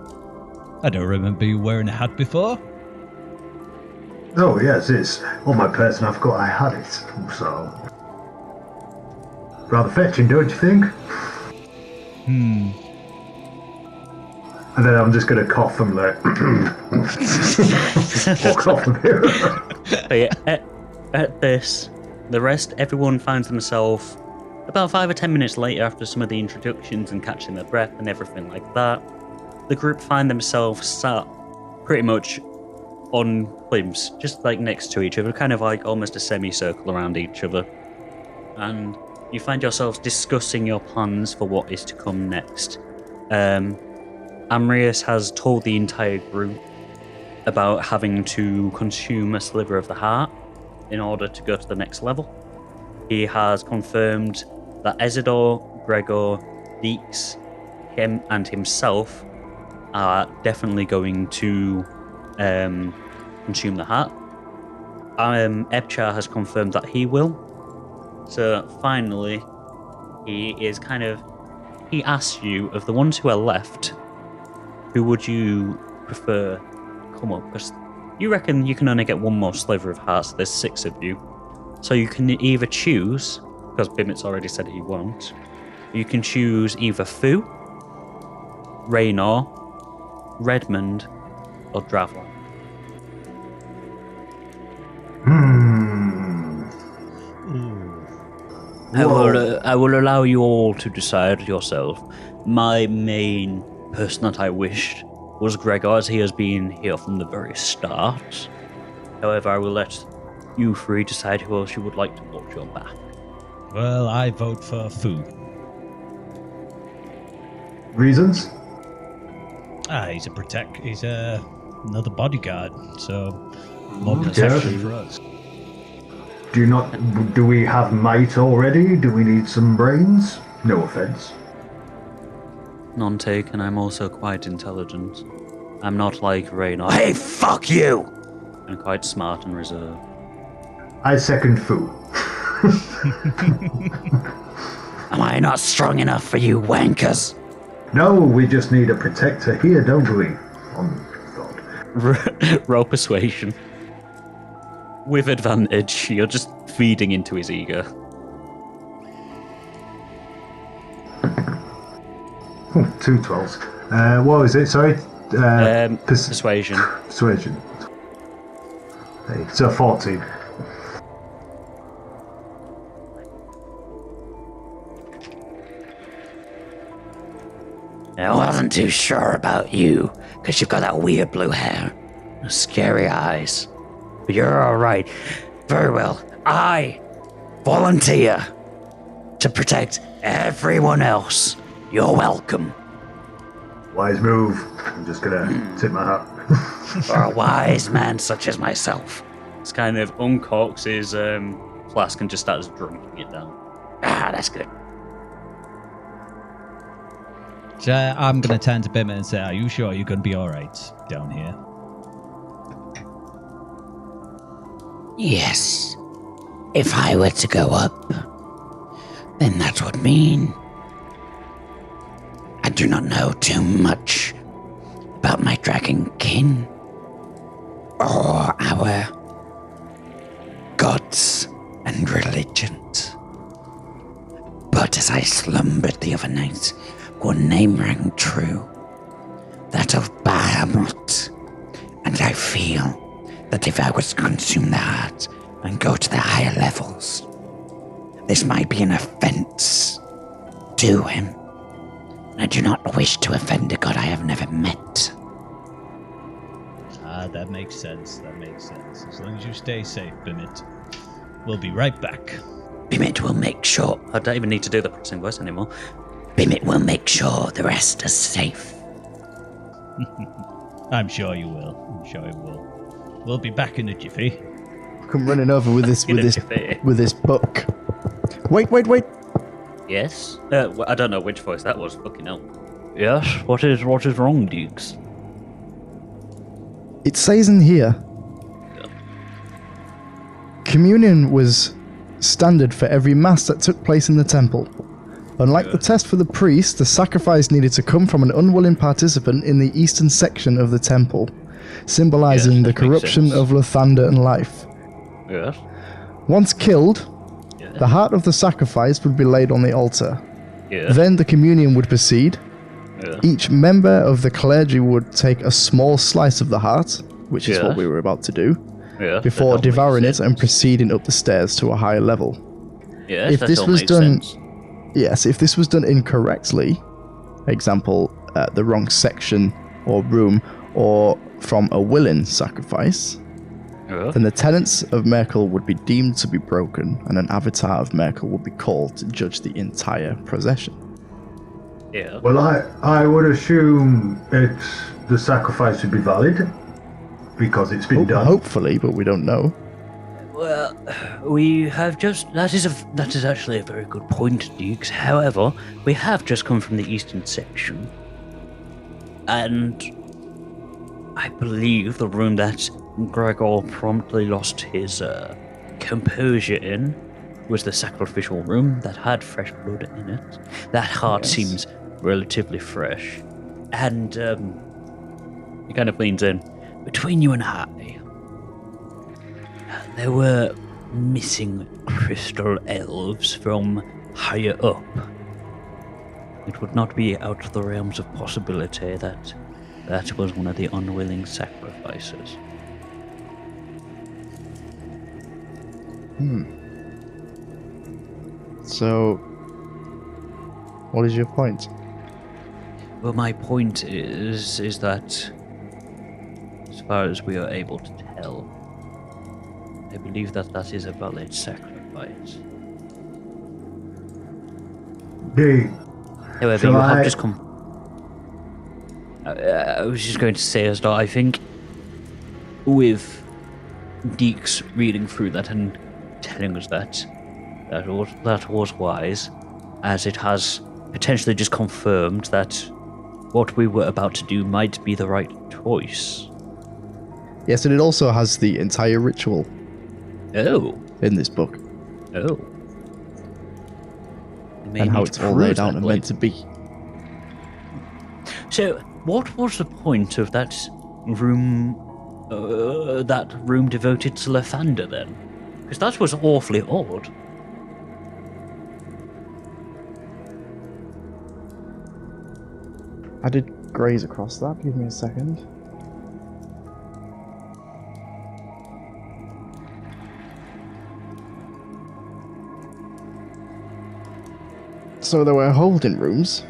I don't remember you wearing a hat before. Oh, yes, it's on my person. I forgot I had it. So. Rather fetching, don't you think? And then I'm just going to cough and like walk off of here. But yeah, at this, everyone finds themselves about 5 or 10 minutes later after some of the introductions and catching their breath and everything like that. The group find themselves sat pretty much on plimps, just like next to each other, kind of like almost a semicircle around each other. And you find yourselves discussing your plans for what is to come next. Amrius has told the entire group about having to consume a sliver of the heart in order to go to the next level. He has confirmed that Ezador, Gregor, Dix, him and himself are definitely going to consume the heart. Ebchar has confirmed that he will. So finally, he asks you, of the ones who are left, who would you prefer come up? Because you reckon you can only get one more sliver of heart, so there's 6 of you. So you can either choose, because Bimmett's already said he won't, you can choose either Fu, Raynor, Redmond, or Dravla. I will allow you all to decide yourself. My main person that I wished was Gregor, as he has been here from the very start. However, I will let you three decide who else you would like to watch your back. Well, I vote for Fu. Reasons? He's another bodyguard, so more protection for us. Do we have might already? Do we need some brains? No offense. None taken, I'm also quite intelligent. I'm not like Raynor. Hey, fuck you! I'm quite smart and reserved. I second Fu. Am I not strong enough for you wankers? No, we just need a protector here, don't we? On thought. Roll persuasion. With advantage, you're just feeding into his ego. Two 12s. What was it? Sorry? Persuasion. Persuasion. Hey, so 14. I wasn't too sure about you, because you've got that weird blue hair and scary eyes. But you're alright. Very well. I volunteer to protect everyone else. You're welcome. Wise move. I'm just gonna tip my hat. For a wise man such as myself. It's kind of uncorks his flask and just starts drinking it down. Ah, that's good. I'm going to turn to Bimmer and say, are you sure you're going to be alright down here? Yes. If I were to go up, then that would mean I do not know too much about my dragon kin or our gods and religions. But as I slumbered the other night, one name rang true, that of Bahamut, and I feel that if I was to consume the heart, and go to the higher levels. This might be an offense to him. I do not wish to offend a god I have never met. Ah, that makes sense. As long as you stay safe, Bimit. We'll be right back. Bimit will make sure. I don't even need to do the pressing voice anymore. Bimit will make sure the rest are safe. I'm sure you will. We'll be back in a jiffy. Come running over with this book. Wait. Yes? I don't know which voice that was. Fucking hell. Yes, what is wrong, Dix? It says in here, communion was standard for every mass that took place in the temple. Unlike the test for the priest, the sacrifice needed to come from an unwilling participant in the eastern section of the temple, symbolizing the corruption of Lathander and life. Yes. Once killed, the heart of the sacrifice would be laid on the altar. Yes. Then the communion would proceed. Yes. Each member of the clergy would take a small slice of the heart, which is what we were about to do, before devouring it and proceeding up the stairs to a higher level. Yes, if that this all was makes done, sense. yes, if this was done incorrectly, example, the wrong section or room, or from a willing sacrifice, then the tenets of Merkel would be deemed to be broken, and an avatar of Merkel would be called to judge the entire procession. Yeah. Well, I would assume the sacrifice would be valid because it's been done. Hopefully, but we don't know. Well, we have just... That is actually a very good point, Dukes. However, we have just come from the eastern section. And I believe the room that Gregor promptly lost his composure in was the sacrificial room that had fresh blood in it. That heart seems relatively fresh. And he kind of leans in. Between you and I, there were missing crystal elves from higher up. It would not be out of the realms of possibility that that was one of the unwilling sacrifices. So, what is your point? Well, my point is that, as far as we are able to tell, I believe that is a valid sacrifice. However, you have just come... I was just going to say, as though I think with Dix reading through that and telling us that was wise, as it has potentially just confirmed that what we were about to do might be the right choice. Yes, and it also has the entire ritual in this book. And how it's all laid out and meant to be. So, what was the point of that room devoted to Lathander then? Because that was awfully odd. I did graze across that. Give me a second. So there were holding rooms.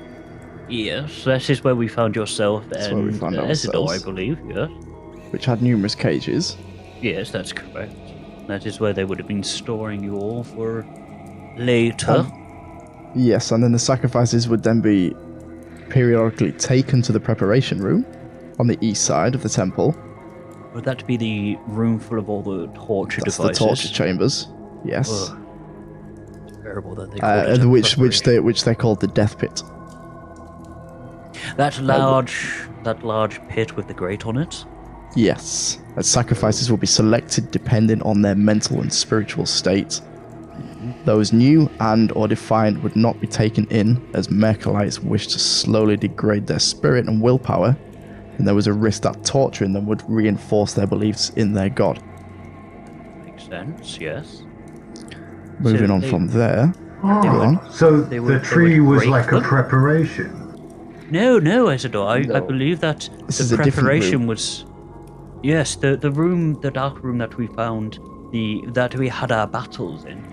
Yes, that is where we found yourself That's where we and found Ezador, ourselves. I believe, yes. Which had numerous cages. Yes, that's correct. That is where they would have been storing you all for later. Yes, and then the sacrifices would then be periodically taken to the preparation room on the east side of the temple. Would that be the room full of all the torture That's devices? the torture chambers. Yes. Ugh. Terrible that they called it a which preparation. they called the death pit. That large pit with the grate on it? Yes. As sacrifices will be selected depending on their mental and spiritual state. Those new and or defined would not be taken in, as Merkelites wish to slowly degrade their spirit and willpower, and there was a risk that torturing them would reinforce their beliefs in their god. Makes sense, yes. Moving on from there. Go on. So They the would tree was break like a them? preparation. No, Ezador. I No. believe that This the is a different preparation room. was... Yes, the dark room that we found that we had our battles in.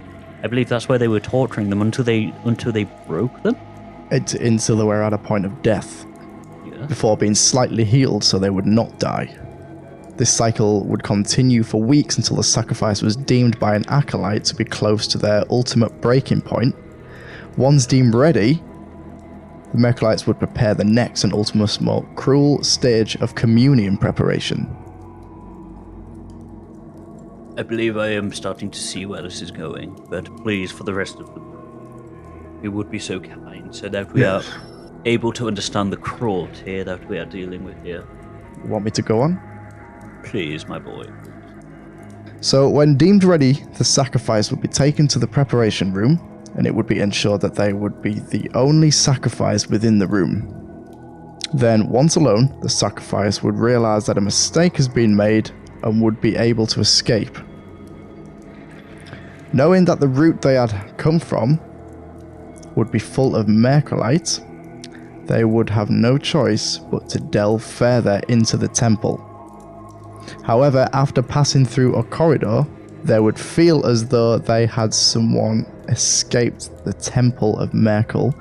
I believe that's where they were torturing them until they broke them. Until they were at a point of death, Yeah. before being slightly healed so they would not die. This cycle would continue for weeks until the sacrifice was deemed by an acolyte to be close to their ultimate breaking point. Once deemed ready, the Mercolites would prepare the next and ultimate more cruel stage of communion preparation. I believe I am starting to see where this is going, but please, for the rest of them, you would be so kind, so that we Yes. are able to understand the cruelty that we are dealing with here. Want me to go on? Please, my boy. So, when deemed ready, the sacrifice would be taken to the preparation room, and it would be ensured that they would be the only sacrifice within the room. Then, once alone, the sacrifice would realize that a mistake has been made and would be able to escape. Knowing that the route they had come from would be full of Mercolites, they would have no choice but to delve further into the temple. However, after passing through a corridor, they would feel as though they had someone escaped the temple of Merkel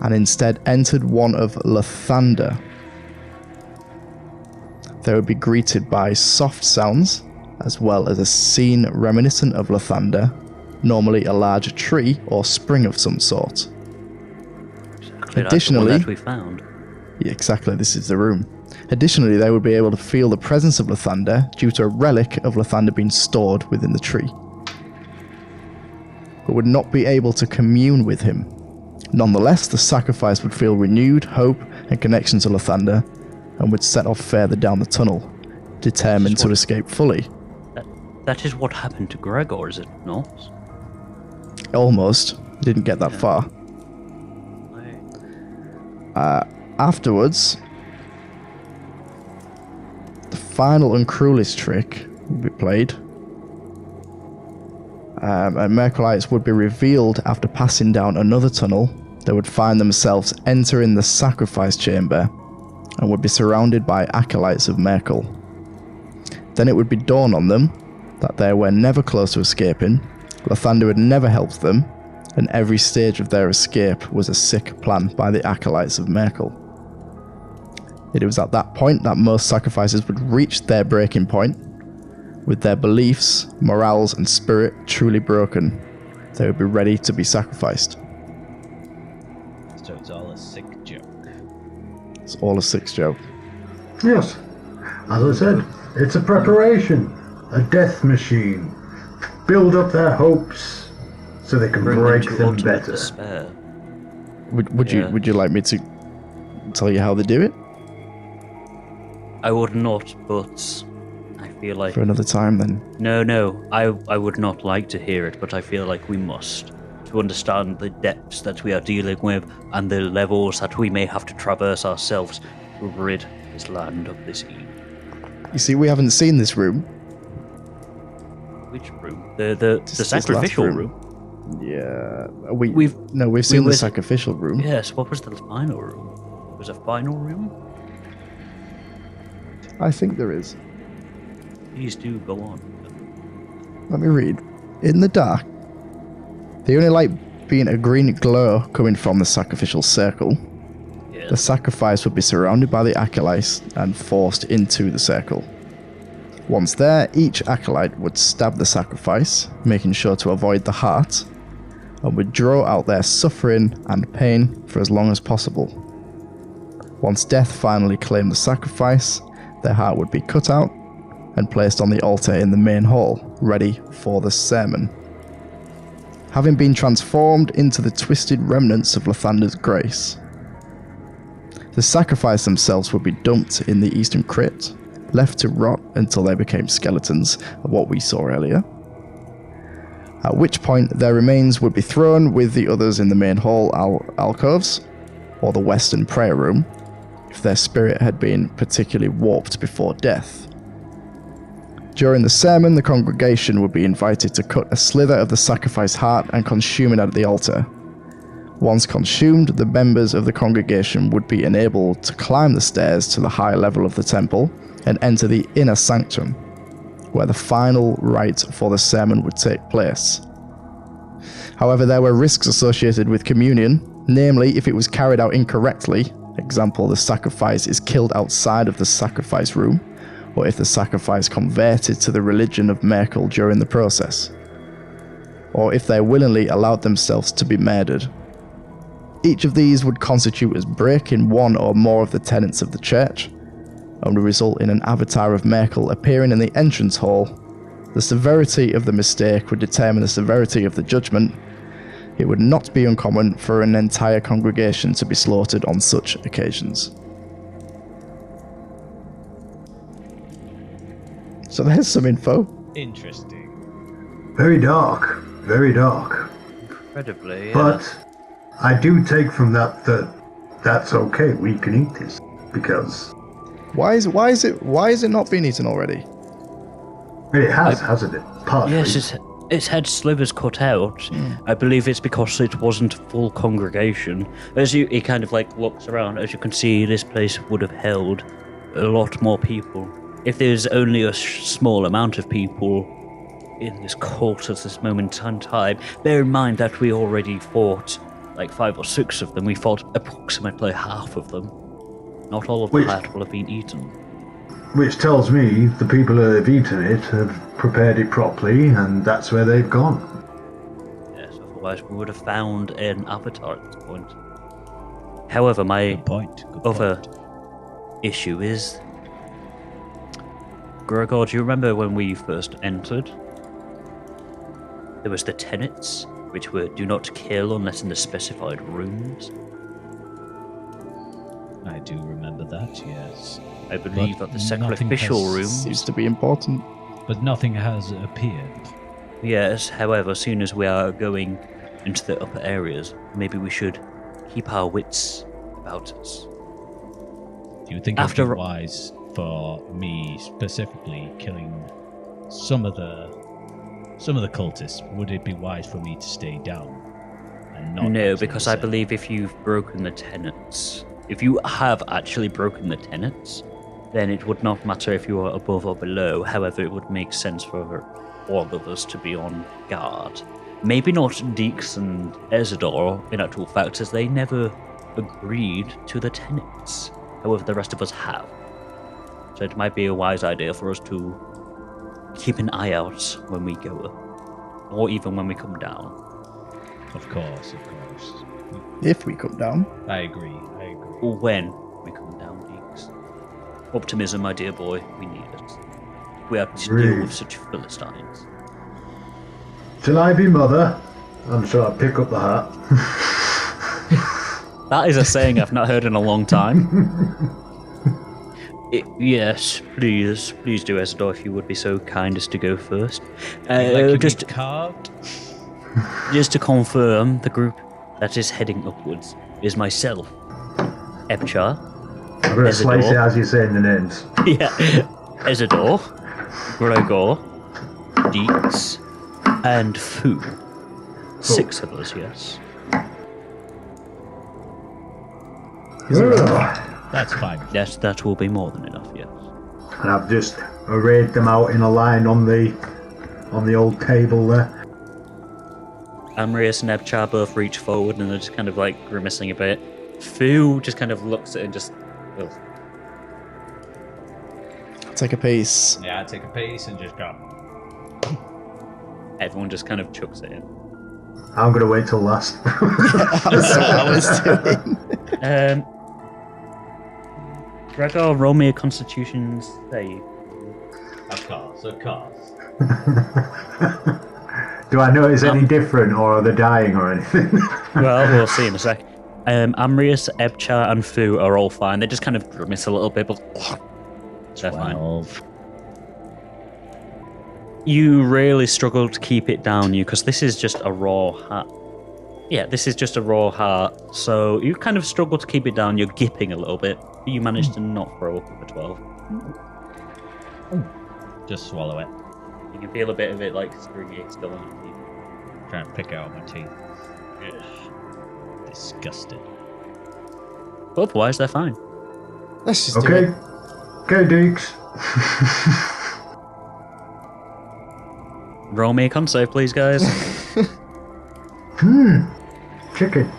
and instead entered one of Lathander. They would be greeted by soft sounds, as well as a scene reminiscent of Lathander, normally a large tree or spring of some sort. Exactly, Additionally- that's the one that we found. Yeah, exactly, this is the room. Additionally, they would be able to feel the presence of Lathander due to a relic of Lathander being stored within the tree, but would not be able to commune with him. Nonetheless, the sacrifice would feel renewed hope and connection to Lathander, and would set off further down the tunnel, determined to escape fully. That is what happened to Gregor, is it not? Almost. Didn't get that far. Afterwards, the final and cruelest trick would be played. And Mercolites would be revealed after passing down another tunnel. They would find themselves entering the sacrifice chamber and would be surrounded by acolytes of Merkel. Then it would be dawn on them that they were never close to escaping, Lathander had never helped them, and every stage of their escape was a sick plan by the acolytes of Merkel. It was at that point that most sacrifices would reach their breaking point, with their beliefs, morals, and spirit truly broken. They would be ready to be sacrificed. So it's all a sick joke. It's all a sick joke. Yes. As I said, it's a preparation. A death machine. Build up their hopes so they can break to them ultimate better. despair. Would Yeah. you like me to tell you how they do it? I would not, but I feel like... For another time then. No, I would not like to hear it, but I feel like we must, to understand the depths that we are dealing with and the levels that we may have to traverse ourselves to rid this land of this evil. You see, we haven't seen this room. Which room? The This sacrificial last room? Yeah. We've seen the were- sacrificial room. Yes, what was the final room? Was a final room? I think there is. Please do go on. Let me read. In the dark, the only light being a green glow coming from the sacrificial circle, Yes. the sacrifice would be surrounded by the acolytes and forced into the circle. Once there, each acolyte would stab the sacrifice, making sure to avoid the heart, and would draw out their suffering and pain for as long as possible. Once death finally claimed the sacrifice, their heart would be cut out and placed on the altar in the main hall, ready for the sermon. Having been transformed into the twisted remnants of Lathander's grace, the sacrifice themselves would be dumped in the eastern crypt, left to rot until they became skeletons of what we saw earlier. At which point their remains would be thrown with the others in the main hall alcoves, or the western prayer room, if their spirit had been particularly warped before death. During the sermon, the congregation would be invited to cut a slither of the sacrifice heart and consume it at the altar. Once consumed, the members of the congregation would be enabled to climb the stairs to the high level of the temple and enter the inner sanctum, where the final rite for the sermon would take place. However, there were risks associated with communion, namely if it was carried out incorrectly, example, the sacrifice is killed outside of the sacrifice room, or if the sacrifice converted to the religion of Merkel during the process, or if they willingly allowed themselves to be murdered. Each of these would constitute as breaking one or more of the tenets of the church, and would result in an avatar of Merkel appearing in the entrance hall. The severity of the mistake would determine the severity of the judgment. It would not be uncommon for an entire congregation to be slaughtered on such occasions. So there's some info. Interesting. Very dark. Very dark. Incredibly, yeah. But I do take from that that's okay. We can eat this because Why is it not been eaten already? it has, hasn't it? Partly. Yes, its head slivers cut out. I believe it's because it wasn't a full congregation. He kind of like looks around. As you can see, this place would have held a lot more people. If there's only a small amount of people in this cult at this moment in time, bear in mind that we already fought like 5 or 6 of them. We fought approximately half of them. Not all of the heart will have been eaten. Which tells me the people who have eaten it have prepared it properly, and that's where they've gone. Yes, otherwise we would have found an avatar at this point. However, my Good point. other issue is... Gregor, do you remember when we first entered? There was the tenets, which were do not kill unless in the specified rooms. I do remember that, yes. I believe But that the nothing sacrificial has- room... Seems to be important. But nothing has appeared. Yes, however, soon as we are going into the upper areas, maybe we should keep our wits about us. Do you think it would be wise for me specifically killing some of the cultists? Would it be wise for me to stay down and not? No, actually because I ascend? believe if you've broken the tenets, if you have actually broken the tenets, then it would not matter if you are above or below. However, it would make sense for all of us to be on guard. Maybe not Dix and Ezador, in actual fact, as they never agreed to the tenets. However, the rest of us have. So it might be a wise idea for us to keep an eye out when we go up, or even when we come down. Of course. If we come down. I agree. Or when we come down, Dix. Optimism, my dear boy, we need it. We have to deal with such Philistines. Shall I be mother? And shall I pick up the hat? That is a saying I've not heard in a long time. Yes, please do, Ezador, if you would be so kind as to go first. Just carved. Just to confirm, the group that is heading upwards is myself, Ebchar. I'm going to slice it as you're saying the names. Yeah, Ezador, Gregor, Dix, and Fu. 6 of us, yes. That's fine. Yes, that will be more than enough, yes. And I've just arrayed them out in a line on the old table there. Amrius and Ebchar both reach forward and they're just kind of like grimacing a bit. Fu just kind of looks at it and just... Ugh. Take a piece. Yeah, I take a piece and just go. Everyone just kind of chucks it in. I'm going to wait till last. That's what I was doing. Gregor, roll me a Constitution save. Of course. Do I notice any different, or are they dying or anything? Well, we'll see in a sec. Amrius, Ebchar, and Fu are all fine. They just kind of grimace a little bit, but they're fine. 12. You really struggle to keep it down, because this is just a raw heart. Yeah, this is just a raw heart, so you kind of struggle to keep it down. You're gipping a little bit, but you manage to not throw up with a 12. Just swallow it. You can feel a bit of it like stringy still on your teeth. Trying to pick it out of my teeth. Ugh. Disgusting. But otherwise, they're fine. Let's just do Okay. it. Okay, Dukes. Roll me a con save, please, guys. Chicken.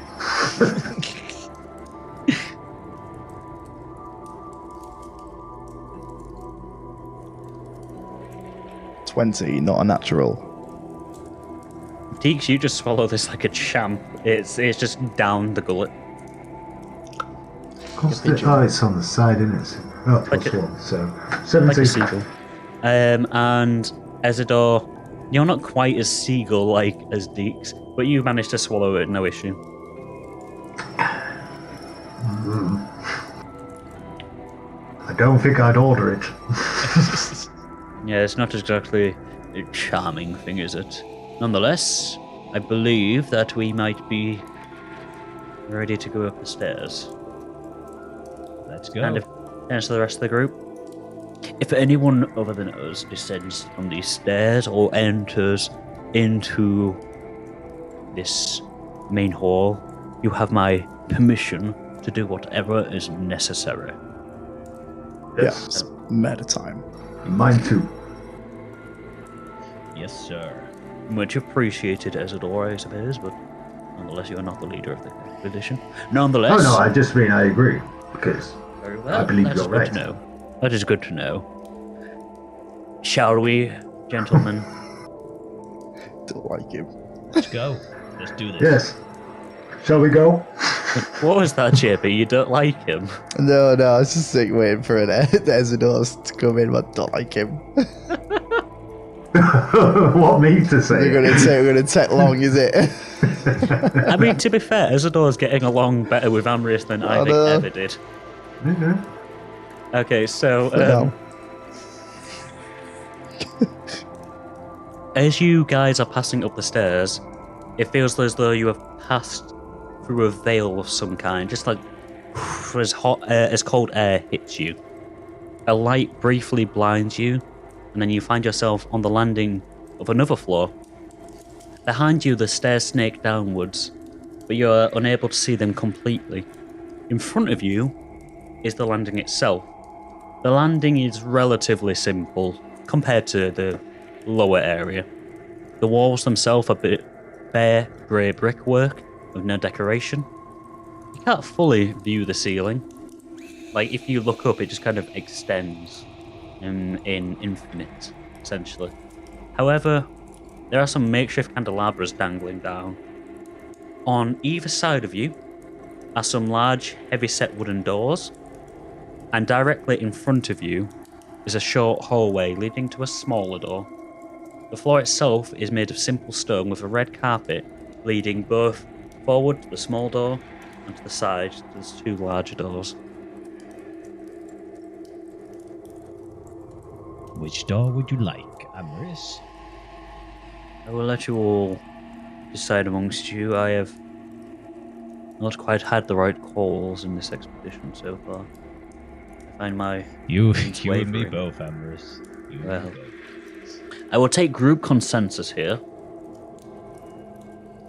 20, not a natural. Dix, you just swallow this like a champ. It's just down the gullet. It's on the side, isn't it? Oh, Like plus a- 1, so Like 17. a seagull. And Ezador, you're not quite as seagull-like as Dix, but you managed to swallow it, no issue. I don't think I'd order it. Yeah, it's not exactly a charming thing, is it? Nonetheless, I believe that we might be ready to go up the stairs. Let's go. And to the rest of the group. If anyone other than us descends from these stairs or enters into this main hall, you have my permission to do whatever is necessary. Yes, meta time. Mine too. Yes, sir. Much appreciated, Ezador, I suppose, but nonetheless, you are not the leader of the expedition. Nonetheless, Oh no, I just mean I agree because very well. I believe That's you're good right. to know. That is good to know. Shall we, gentlemen? Don't like him. Let's go. Let's do this. yes. Shall we go? What was that, JP? You don't like him? No, I was just like waiting for an Ezador to come in, but I don't like him. What me to say? We're gonna take long, is it? I mean, to be fair, Ezador's getting along better with Amrius than I think ever did. Mhm. Okay, so Well, as you guys are passing up the stairs, it feels as though you have passed through a veil of some kind, just like as cold air hits you. A light briefly blinds you, and then you find yourself on the landing of another floor. Behind you, the stairs snake downwards, but you're unable to see them completely. In front of you is the landing itself. The landing is relatively simple compared to the lower area. The walls themselves are bare grey brickwork with no decoration. You can't fully view the ceiling. Like, if you look up, it just kind of extends in infinite, essentially. However, there are some makeshift candelabras dangling down. On either side of you are some large, heavy-set wooden doors, and directly in front of you is a short hallway leading to a smaller door. The floor itself is made of simple stone with a red carpet leading both forward to the small door and to the side to the two larger doors. Which door would you like, Amrius? I will let you all decide amongst you. I have not quite had the right calls in this expedition so far. I find my You It's and me wavering. both, Amrius. You and Well. me both. I will take group consensus here.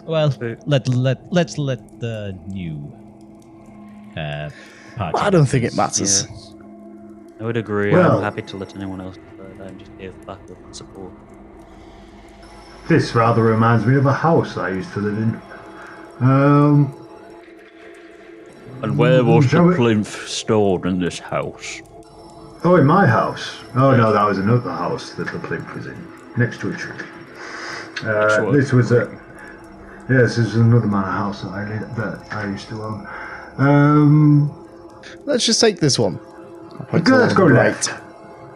Well, So- let's let the new party. I don't think it members- matters. Yes. I would agree. Well- I'm happy to let anyone else decide. I'm just here for backup and support. This rather reminds me of a house I used to live in. And where was Shall the we- plinth stored in this house? Oh, in my house. Oh no, that was another house that the plinth was in, next to a tree. Sure. This was this is another manor house that I used to own. Let's just take this one. Let's go left.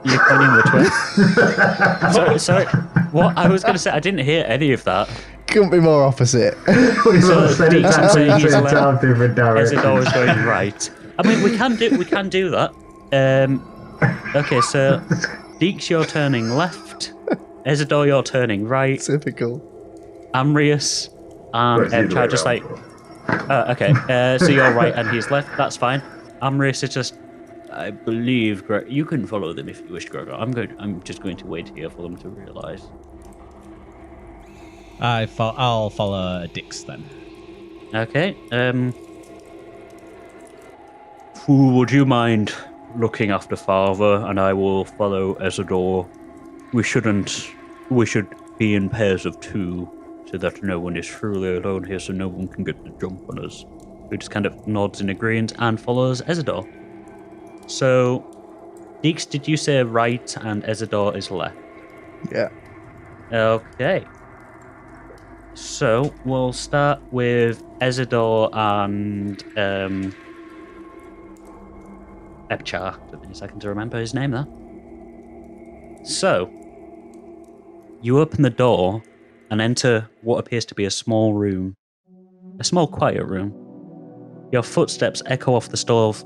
You're pointing which way? sorry. What? I was going to say, I didn't hear any of that. Couldn't be more opposite. We So, both said it Dix down, saying he's said it left. down different directions. Ezador is going right. I mean, we can do that. Okay, so Dix, you're turning left. Ezador, you're turning right. Typical. Amrius Well, and it's the other Chad way just like, around. okay. So you're right and he's left. That's fine. Amrius is just, I believe, you can follow them if you wish, Gregor. I'm just going to wait here for them to realise. I'll follow Dix then. Okay. Would you mind looking after father, and I will follow Ezador? We should be in pairs of 2 so that no one is truly alone here, so no one can get the jump on us. Who just kind of nods in agreement and follows Ezador. So, Dix, did you say right and Ezador is left? Yeah. Okay. So, we'll start with Ezador and Ebchar. Took me a second to remember his name there. So, you open the door and enter what appears to be a small room. A small, quiet room. Your footsteps echo off the stove.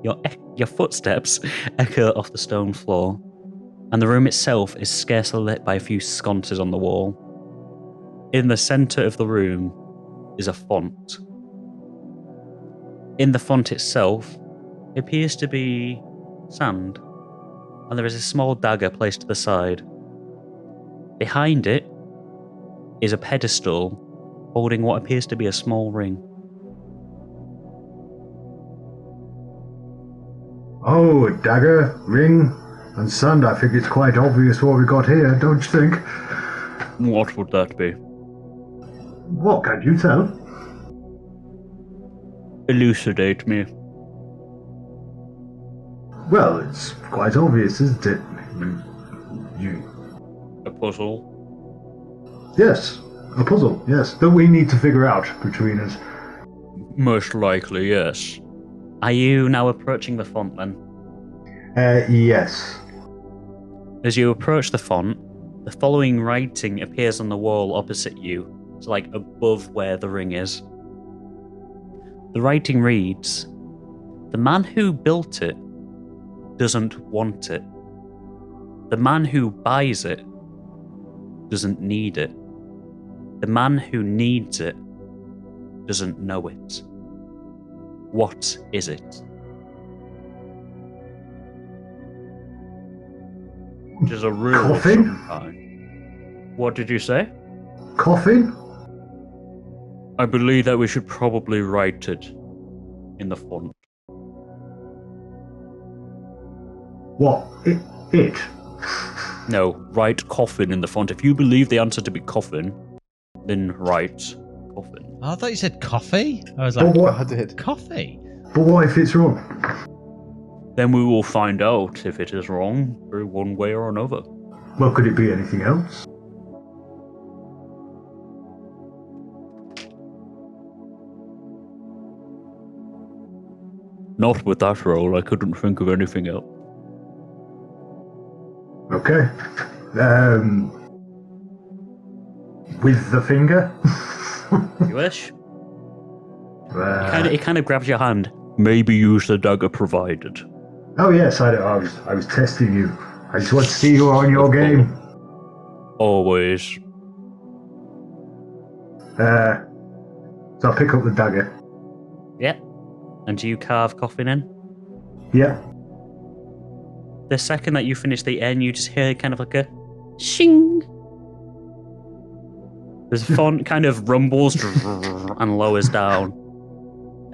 Your footsteps echo off the stone floor, and the room itself is scarcely lit by a few sconces on the wall. In the center of the room is a font. In the font itself appears to be sand, and there is a small dagger placed to the side. Behind it is a pedestal holding what appears to be a small ring. Oh, a dagger, ring, and sand. I think it's quite obvious what we got here, don't you think? What would that be? What can you tell? Elucidate me. Well, it's quite obvious, isn't it? You... A puzzle? Yes, a puzzle, yes, that we need to figure out between us. Most likely, yes. Are you now approaching the font then? Yes. As you approach the font, the following writing appears on the wall opposite you, so like above where the ring is. The writing reads, "The man who built it doesn't want it. The man who buys it doesn't need it. The man who needs it doesn't know it. What is it?" Which is a riddle of Coffin? some kind. What did you say? Coffin? I believe that we should probably write it in the font. What? It? No, write coffin in the font. If you believe the answer to be coffin, then write coffin. Oh, I thought you said coffee. I was like, But what? I did. coffee? But what if it's wrong? Then we will find out if it is wrong through one way or another. Well, could it be anything else? Not with that roll, I couldn't think of anything else. Okay. With the finger? You wish? It kind of grabs your hand. Maybe use the dagger provided. Oh yes, I was testing you. I just want to see you on your game. Always. So I'll pick up the dagger. Yeah. And do you carve coffin in? Yeah. The second that you finish the N, you just hear kind of like a shing. The font kind of rumbles and lowers down.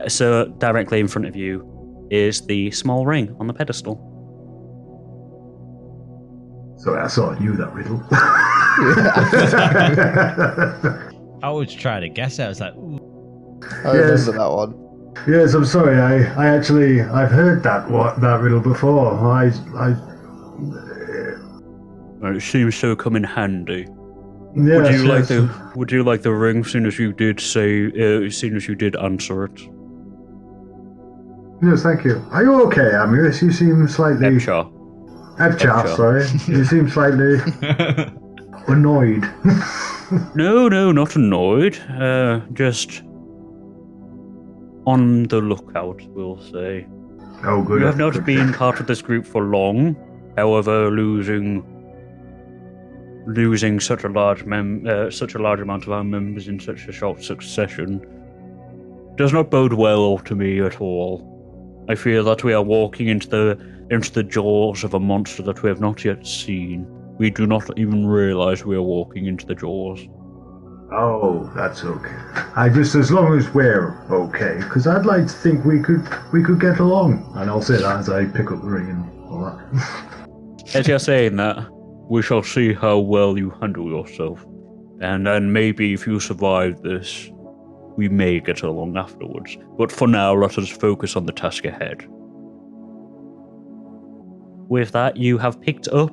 So directly in front of you is the small ring on the pedestal. Sorry, I sort of knew that riddle. I was trying to guess it. I was like, ooh. I remember that one. Yes, I'm sorry. I've heard that riddle before. It seems to come in handy. Yes, Would you like the ring? As soon as you did answer it. Yes, thank you. Are you okay, Amiris? You seem slightly... Ebchar. Ebchar, sorry. You seem slightly annoyed. No, not annoyed. Just on the lookout, we'll say. Oh, good. You have not been part of this group for long. However, losing such a large amount of our members in such a short succession does not bode well to me at all. I fear that we are walking into the jaws of a monster that we have not yet seen. We do not even realize we are walking into the jaws. Oh, that's okay. As long as we're okay, because I'd like to think we could get along. And I'll say that as I pick up the ring and all that. As you're saying that, we shall see how well you handle yourself. And then maybe if you survive this, we may get along afterwards. But for now, let us focus on the task ahead. With that, you have picked up,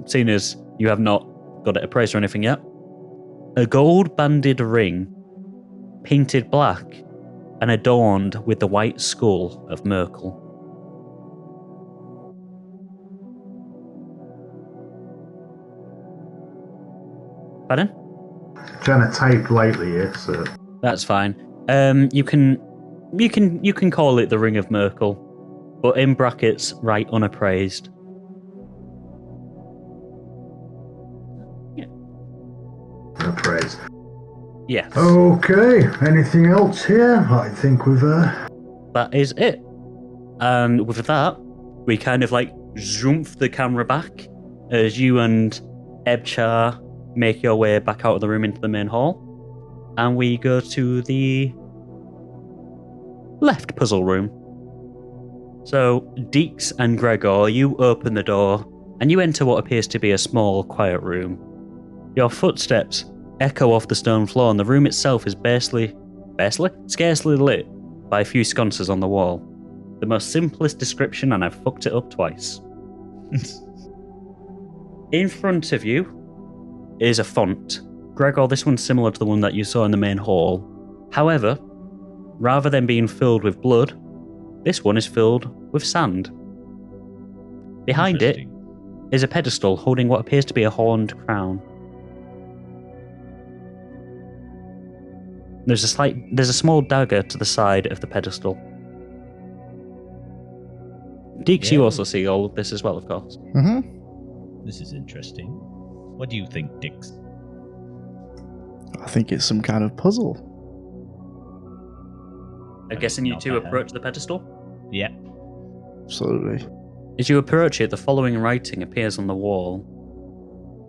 seeing as you have not got it appraised or anything yet, a gold-banded ring, painted black, and adorned with the white skull of Merkel. Pardon? Trying to type lightly here, so. That's fine. You can call it the Ring of Merkel, but in brackets, write unappraised. Appraised. Yes. Okay, anything else here? I think we've That is it. And with that, we kind of like zoom the camera back as you and Ebchar make your way back out of the room into the main hall. And we go to the left puzzle room. So, Dix and Gregor, you open the door and you enter what appears to be a small, quiet room. Your footsteps echo off the stone floor, and the room itself is scarcely lit by a few sconces on the wall. The most simplest description, and I've fucked it up twice. In front of you is a font. Gregor, this one's similar to the one that you saw in the main hall. However, rather than being filled with blood, this one is filled with sand. Behind it is a pedestal holding what appears to be a horned crown. There's a small dagger to the side of the pedestal. Dix, you also see all of this as well, of course. Mm-hmm. This is interesting. What do you think, Dix? I think it's some kind of puzzle. I'm guessing you two approach the pedestal? Yep. Absolutely. As you approach it, the following writing appears on the wall.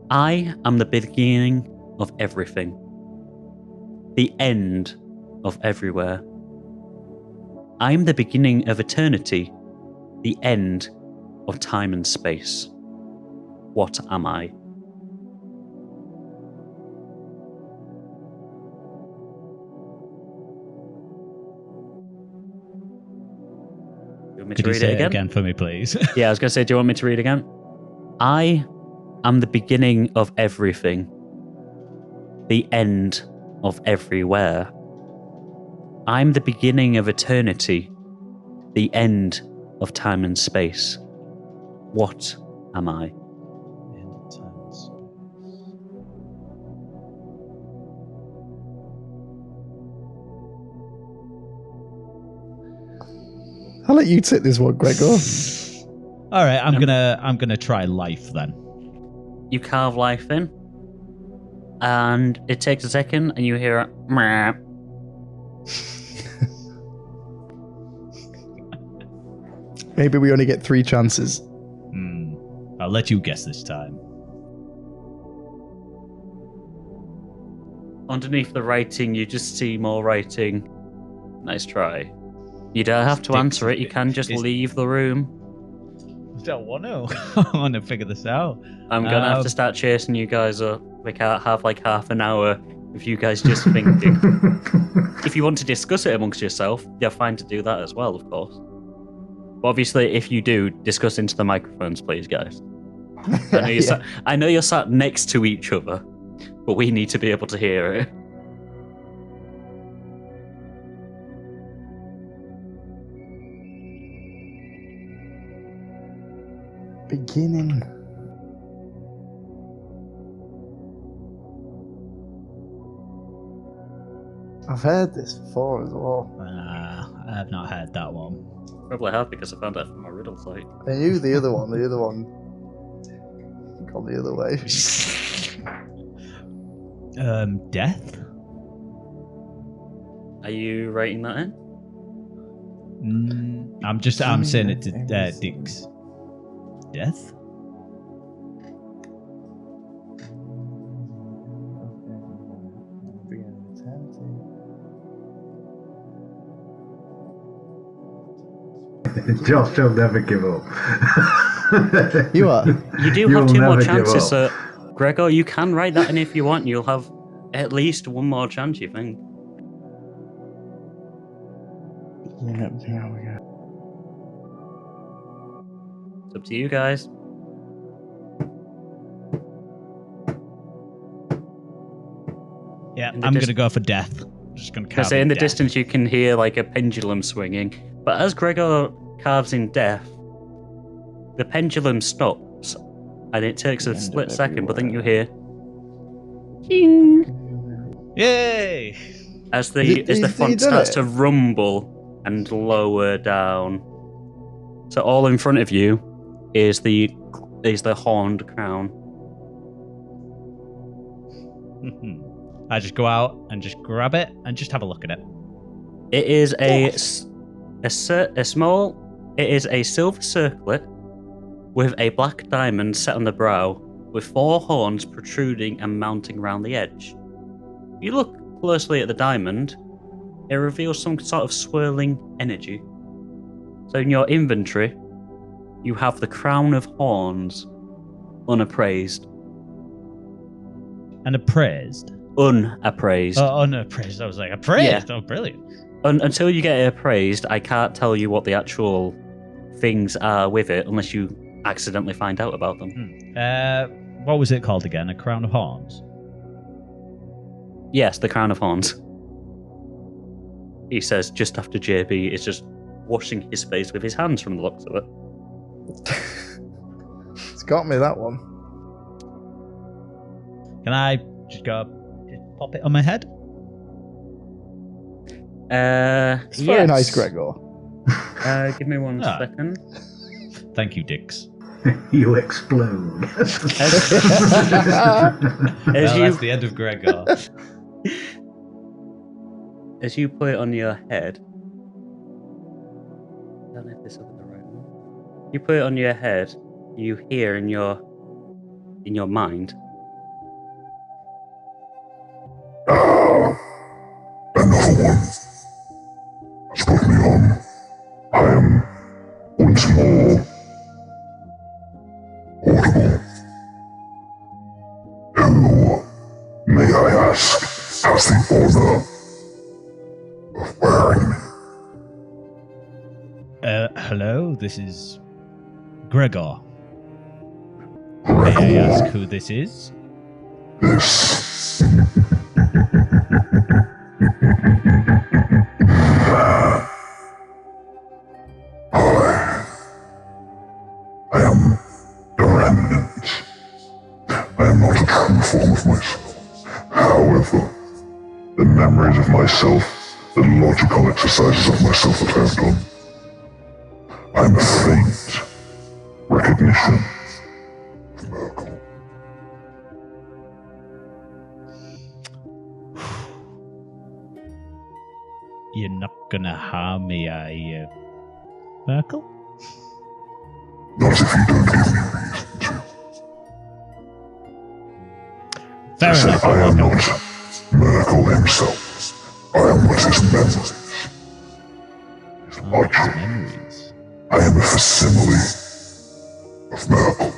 I am the beginning of everything. The end of everywhere. I am the beginning of eternity. The end of time and space. What am I? Could you say it again for me, please? Yeah, I was going to say, do you want me to read again? I am the beginning of everything. The end of everywhere. I'm the beginning of eternity. The end of time and space. What am I? I'll let you take this one, Gregor. All right, I'm gonna try life then. You carve life in, and it takes a second, and you hear a meh. Maybe we only get 3 chances. I'll let you guess this time. Underneath the writing, you just see more writing. Nice try. You don't have to answer it. You can just leave the room. I don't want to. I want to figure this out. I'm going to have to start chasing you guys up. We can't have like half an hour of you guys just thinking. If you want to discuss it amongst yourself, you're fine to do that as well, of course. But obviously, if you do, discuss into the microphones, please, guys. I know you're sat next to each other, but we need to be able to hear it. Beginning. I've heard this before as well. I have not heard that one. Probably have, because I found out from my riddle site. I knew the other one. The other one. Gone the other way. Death? Are you writing that in? I'm saying it to Dix. Death? Josh will never give up. You are. You do You'll have 2 more never give chances, up. so Gregor, you can write that in if you want. You'll have at least 1 more chance, you think. It's up to you guys. Yeah, In the I'm dis- going to go for death. I'm just going to I carve say in the death. distance you can hear like a pendulum swinging, but as Gregor carves in death, the pendulum stops, and it takes a split second, but then you hear ding Yay! as the He's font done starts it. to rumble and lower down. So all in front of you is the horned crown. I just go out and just grab it and just have a look at it. It is a small. It is a silver circlet with a black diamond set on the brow, with 4 horns protruding and mounting around the edge. If you look closely at the diamond, it reveals some sort of swirling energy. So in your inventory, you have the crown of horns, unappraised. And appraised. Unappraised. Oh, unappraised. I was like, appraised? Yeah. Oh, brilliant. Until you get it appraised, I can't tell you what the actual things are with it unless you accidentally find out about them. What was it called again? A crown of horns? Yes, the crown of horns. He says just after JB is just washing his face with his hands from the looks of it. It's got me, that one. Can I just pop it on my head? It's very nice, Gregor. Give me one Ah. second. Thank you, Dix. You explode. As That's the end of Gregor. As you put it on your head, I don't know if this is the right one. You put it on your head. You hear in your mind. Another one has put me on. I am once more audible. Who, may I ask, has the honor of wearing me? Hello, this is Gregor. May I ask who this is? This. I am a remnant. I am not a true form of myself. However, the memories of myself, the logical exercises of myself that I have done, I am a faint recognition of Merkel. You're not gonna harm me, are you, Merkel? Not if you don't give me reason to. Fair I said enough. I am not Merkel himself. I am what his memories. His Oh, logic. his memories. I am a facsimile of Merkel.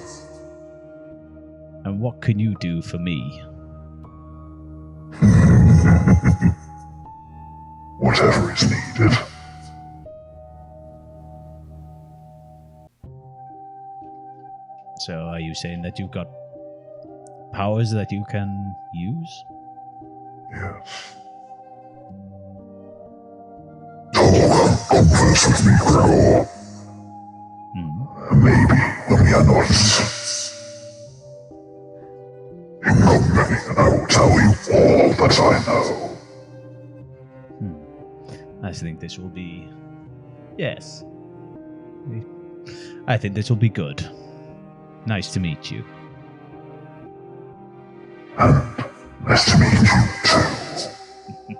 And what can you do for me? Whatever is needed. So, are you saying that you've got powers that you can use? Yes. Talk, converse with me, Gregor. Maybe when we are not in company, and I will tell you all that I know. I think this will be... Yes. I think this will be good. Nice to meet you. And nice to meet you too.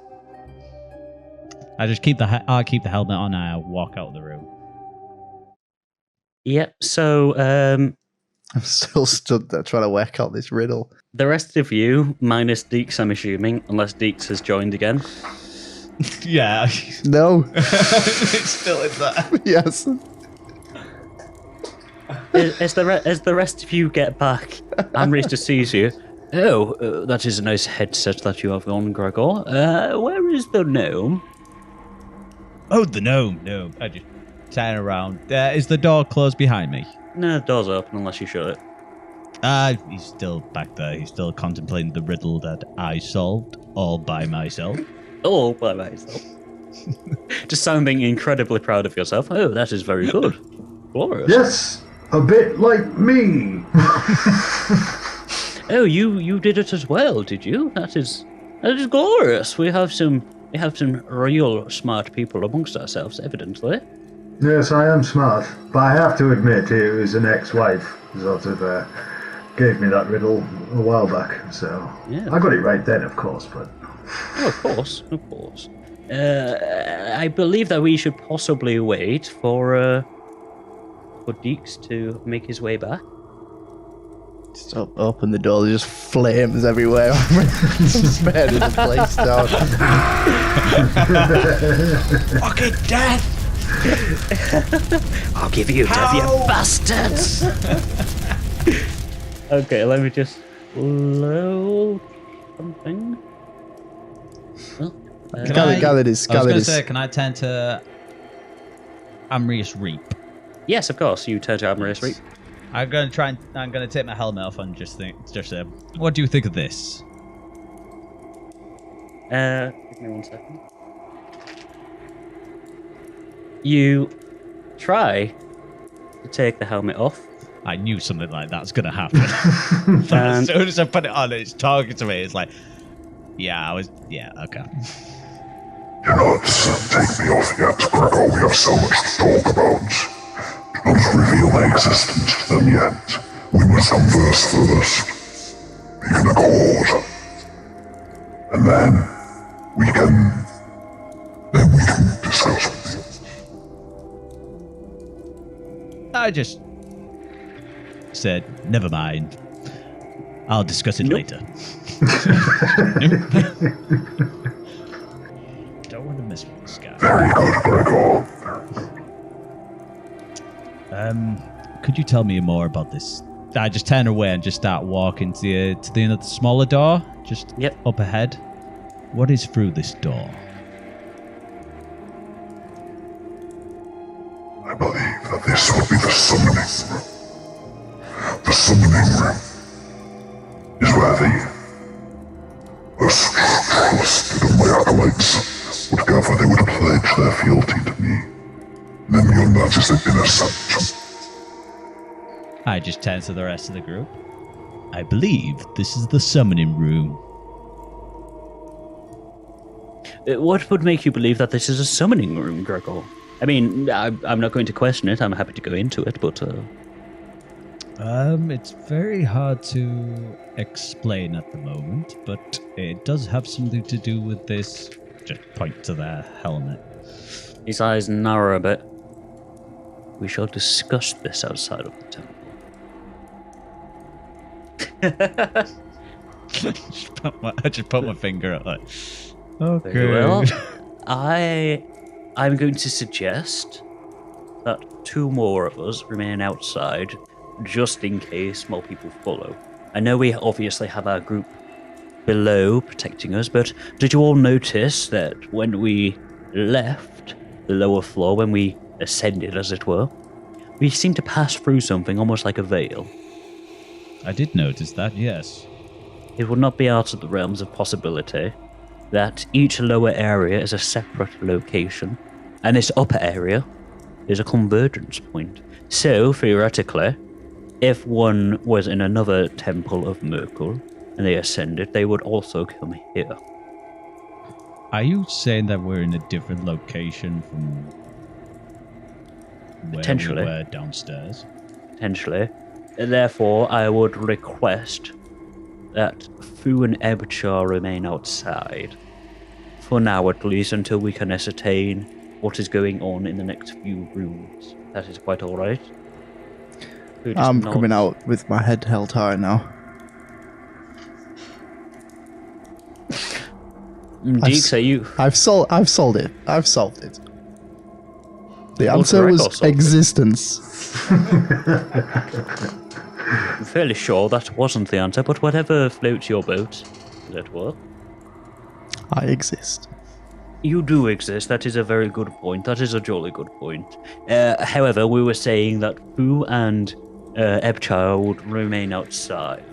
I just keep I'll keep the helmet on and I'll walk out of the room. Yep. So I'm still stood there trying to work out this riddle. the rest of you, minus Dix, I'm assuming, unless Dix has joined again. Yeah. No. It's still in there. Yes. As the rest of you get back, Amrys just sees you. Oh, that is a nice headset that you have on, Gregor. Where is the gnome? Oh, the gnome. No. I just turn around. Is the door closed behind me? No, the door's open unless you shut it. He's still back there. He's still contemplating the riddle that I solved all by myself. All by myself. Just sounding incredibly proud of yourself. Oh, that is very good. Glorious. Yes, a bit like me. Oh, you did it as well, did you? That is glorious. We have some real smart people amongst ourselves, evidently. Yes, I am smart, but I have to admit it was an ex-wife sort of gave me that riddle a while back, so Yeah. I got it right then, of course, but... Oh, of course. I believe that we should possibly wait for Dix to make his way back. Just open the door, there's just flames everywhere. Just burning the place down. Fucking death! I'll give you death, you bastards! Okay, let me just load something. Well, Gathered his. I was going to say, can I turn to Amrius Reap? yes, of course. You turn to Amrys Reap. I'm going to take my helmet off and just say, what do you think of this? Give me 1 second. You try to take the helmet off. I knew something like that's going to happen. As soon as I put it on, it's talking to me. It's like, okay. Do not take me off yet, Gregor. We have so much to talk about. Do not reveal my existence to them yet. We must converse first. Make an accord. And then we can discuss with you. I just said, never mind. I'll discuss it later. Don't want to mess with this guy. Very good, Gregor. Could you tell me more about this? I just turn away and just start walking to the smaller door, just up ahead. What is through this door? I believe that this will be the summoning room. The summoning room is where the most trusted of my acolytes would gather. They would pledge their fealty to me. And then beyond that is the inner sanctum. I just turn to the rest of the group. I believe this is the summoning room. What would make you believe that this is a summoning room, Gregor? I mean, I'm not going to question it. I'm happy to go into it, but... It's very hard to explain at the moment, but it does have something to do with this. Just point to their helmet. His eyes narrow a bit. We shall discuss this outside of the temple. I just put my finger up like, okay. Very well. I'm going to suggest that 2 more of us remain outside, just in case more people follow. I know we obviously have our group below protecting us, but did you all notice that when we left the lower floor, when we ascended, as it were, we seemed to pass through something almost like a veil? I did notice that, yes. It would not be out of the realms of possibility that each lower area is a separate location, and this upper area is a convergence point. So, theoretically, if one was in another temple of Merkle and they ascended, they would also come here. Are you saying that we're in a different location from where Potentially. we were downstairs? Potentially. Therefore, I would request that Fu and Ebchar remain outside. For now, at least, until we can ascertain what is going on in the next few rooms. That is quite alright. I'm coming out with my head held high now. Dix, are you? I've solved it. I've solved it. The answer Gregor was solved it. existence. I'm fairly sure that wasn't the answer, but whatever floats your boat, that work. I exist. You do exist. That is a very good point. That is a jolly good point. However, we were saying that Fu and Ebchar would remain outside.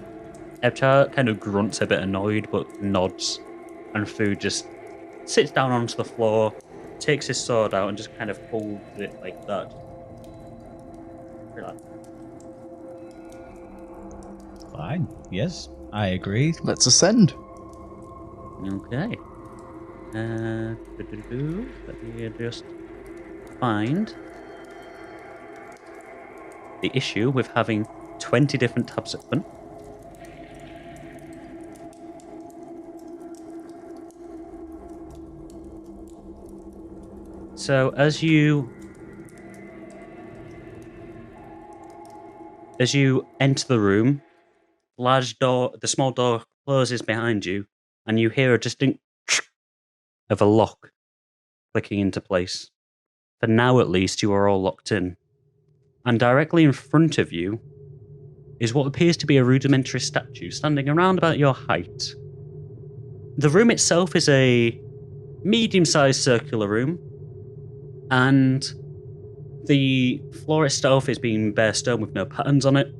Ebchar kind of grunts a bit annoyed, but nods, and Fu just sits down onto the floor, takes his sword out, and just kind of holds it like that. Relax. Fine. Yes, I agree. Let's ascend. Okay. Let me just find the issue with having 20 different tabs open. So as you enter the room, the small door closes behind you, and you hear a distinct of a lock clicking into place. For now, at least, you are all locked in. And directly in front of you is what appears to be a rudimentary statue standing around about your height. The room itself is a medium-sized circular room, and the floor itself is being bare stone with no patterns on it,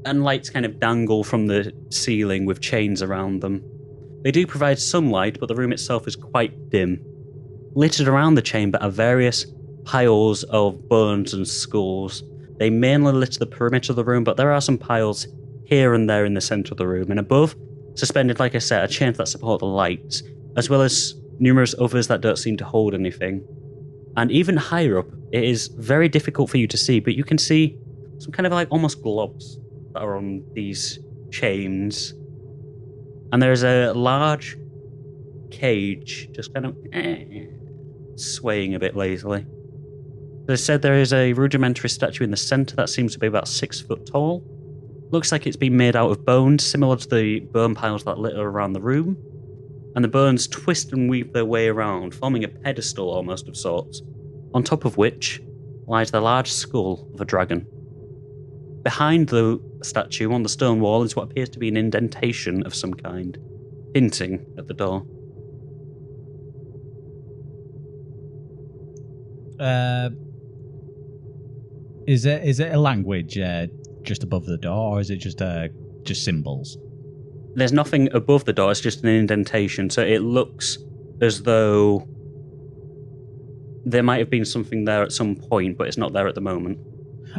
and lights kind of dangle from the ceiling with chains around them. They do provide some light, but the room itself is quite dim. Littered around the chamber are various piles of bones and skulls. They mainly litter the perimeter of the room, but there are some piles here and there in the centre of the room. And above, suspended, like I said, are chains that support the lights, as well as numerous others that don't seem to hold anything. And even higher up, it is very difficult for you to see, but you can see some kind of like almost globs that are on these chains. And there's a large cage just kind of swaying a bit lazily. They said there is a rudimentary statue in the centre that seems to be about 6 foot tall. Looks like it's been made out of bones, similar to the bone piles that litter around the room. And the bones twist and weave their way around, forming a pedestal almost of sorts, on top of which lies the large skull of a dragon. Behind the statue on the stone wall is what appears to be an indentation of some kind, hinting at the door. Is it a language just above the door, or is it just symbols? There's nothing above the door, it's just an indentation, so it looks as though there might have been something there at some point, but it's not there at the moment.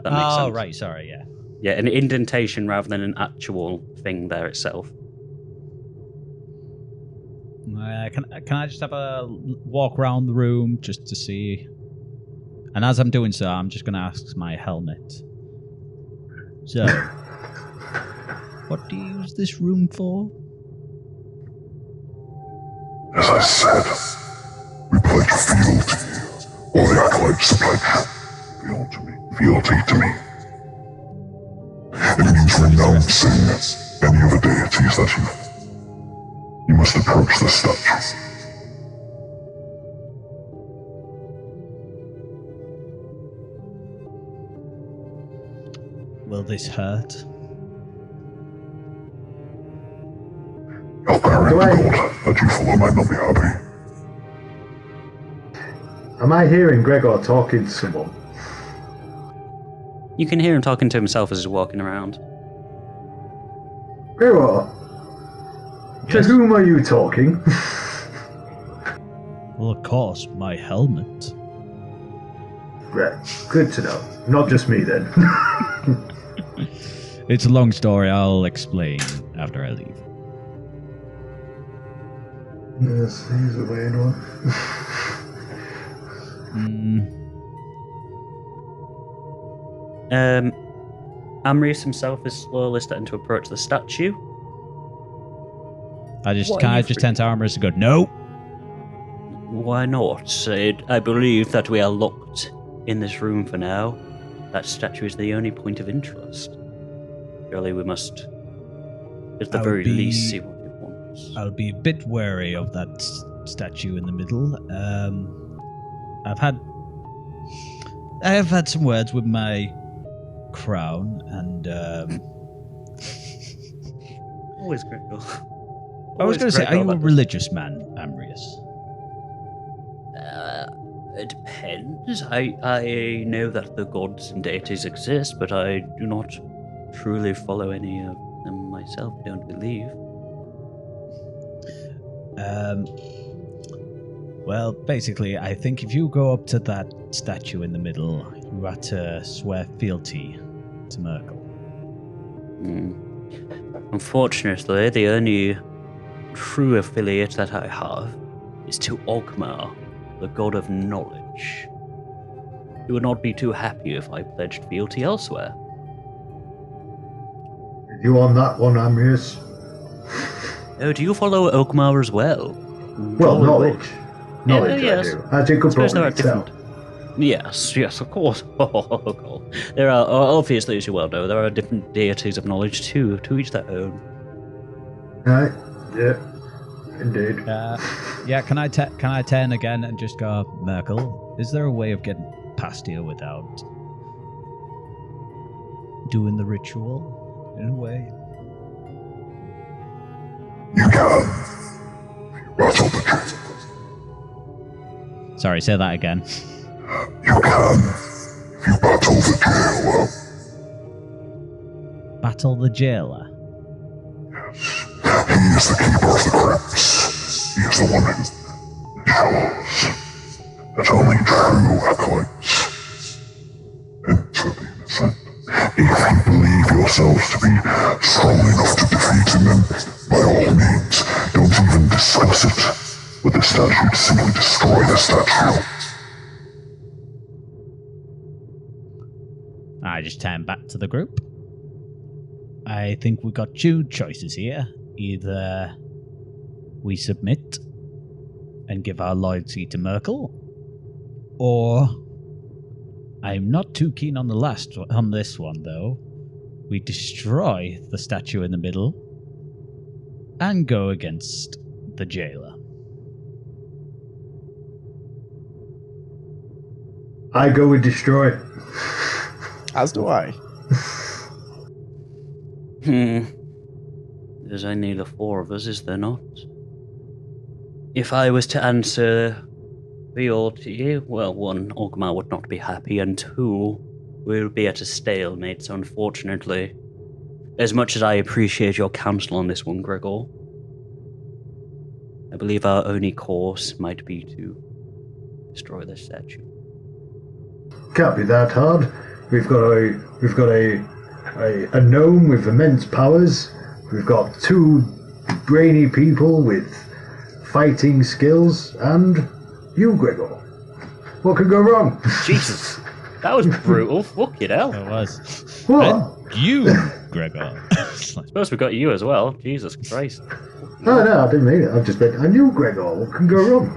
That makes sense. Oh, right, sorry, yeah. Yeah, an indentation rather than an actual thing there itself. Can I just have a walk around the room just to see? And as I'm doing so, I'm just going to ask my helmet. So, what do you use this room for? As I said, we pledge fealty. All the acolytes pledge fealty to me. It means renouncing any of the deities that you must approach the statue. Will this hurt? Your parent God that you follow might not be happy. Am I hearing Gregor talking to someone? You can hear him talking to himself as he's walking around. Gregor, Yes? to whom are you talking? Well, of course, my helmet. Right, good to know. Not just me then. It's a long story. I'll explain after I leave. Yes, he's a weird one. Amrius himself is slowly starting to approach the statue. I just tend to Amrius and go, no. Why not? I believe that we are locked in this room for now. That statue is the only point of interest. Surely we must, at the very least, see what we want. I'll be a bit wary of that statue in the middle. I have had some words with my crown, and Always Gregor. I was going to say, are you a religious man, Ambrius? It depends. I know that the gods and deities exist, but I do not truly follow any of them myself, I don't believe. Well, basically, I think if you go up to that statue in the middle, you have to swear fealty to Merkel. Unfortunately, the only true affiliate that I have is to Ogmar, the god of knowledge. He would not be too happy if I pledged fealty elsewhere. You on that one, Amrius? Oh, do you follow Ogmar as well? Well, knowledge. Knowledge, yes. I do. As you could Suppose there probably are tell. different. Yes, of course. There are, obviously, as you well know, there are different deities of knowledge too, to each their own. Right, yeah, indeed. Yeah, can I turn again and just go, Merkel, is there a way of getting past here without doing the ritual in a way? You can. Battle the jail. Sorry, say that again. You can. If you battle the jailer. Battle the jailer? He is the keeper of the crypts. He is the one who ensures that only true acolytes enter the innocent. If you believe yourselves to be strong enough to defeat him, then by all means, don't even discuss it with the statue. Simply destroy the statue. I just turn back to the group. I think we got two choices here. Either we submit and give our loyalty to Merkel, or I'm not too keen on this one though. We destroy the statue in the middle and go against the jailer. I go with destroy. As do I. There's only the four of us, is there not? If I was to answer fealty, well, one, Ogmar would not be happy, and two, we would be at a stalemate, so unfortunately, as much as I appreciate your counsel on this one, Gregor, I believe our only course might be to destroy the statue. Can't be that hard. We've got a gnome with immense powers. We've got two brainy people with fighting skills, and you, Gregor. What could go wrong? Jesus, that was brutal. Fucking hell. It was. What? You, Gregor. I suppose we got you as well. Jesus Christ. Oh, no, I didn't mean it. I just meant, I knew Gregor. What can go wrong?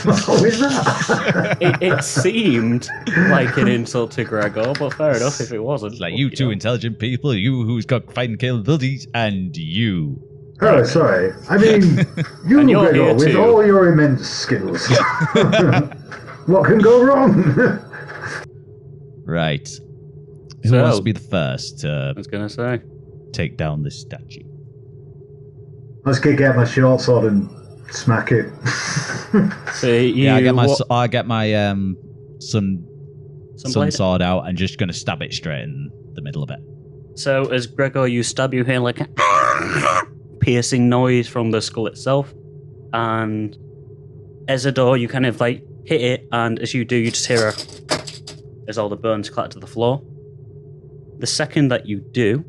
What is that? It seemed like an insult to Gregor, but fair enough if it wasn't. It's like you two intelligent people, you who's got fighting capabilities, and you. Oh, sorry. I mean, you, And you're Gregor, here with too. all your immense skills. What can go wrong? Right. Who So- wants to be the first I to was going to say. take down this statue? Let's kick out my short sword and smack it. So you, Yeah, what- I get my sun Sunblade? sword out and just gonna stab it straight in the middle of it. So as Gregor, you stab, you hear like a piercing noise from the skull itself, and Ezador, you kind of like hit it, and as you do, you just hear as all the bones clatter to the floor. The second that you do,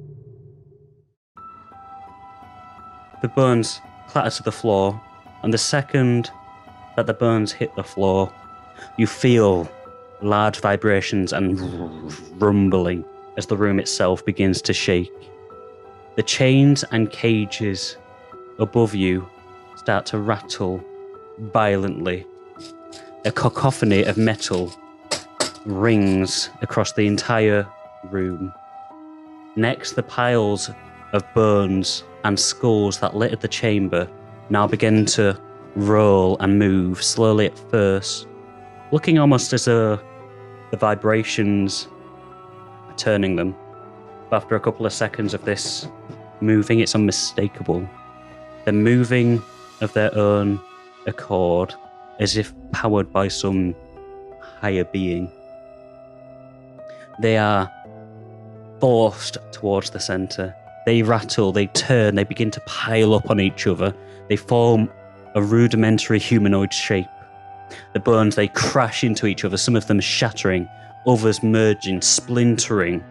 the bones clatter to the floor, and the second that the bones hit the floor, you feel large vibrations and rumbling as the room itself begins to shake. The chains and cages above you start to rattle violently. A cacophony of metal rings across the entire room. Next, the piles of bones and skulls that littered the chamber now begin to roll and move slowly at first, looking almost as though the vibrations are turning them. But after a couple of seconds of this moving, it's unmistakable. They're moving of their own accord, as if powered by some higher being. They are forced towards the center. They rattle, they turn, they begin to pile up on each other. They form a rudimentary humanoid shape. The bones, they crash into each other, some of them shattering, others merging, splintering,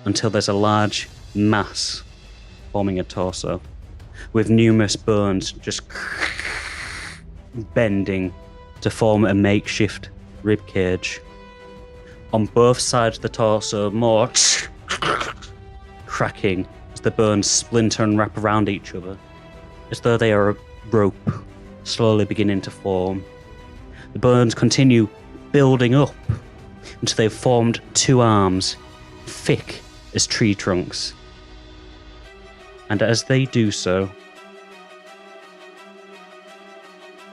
until there's a large mass forming a torso, with numerous bones just bending to form a makeshift ribcage. On both sides of the torso, more cracking as the bones splinter and wrap around each other, as though they are a rope slowly beginning to form. The bones continue building up until they've formed two arms, thick as tree trunks. And as they do so,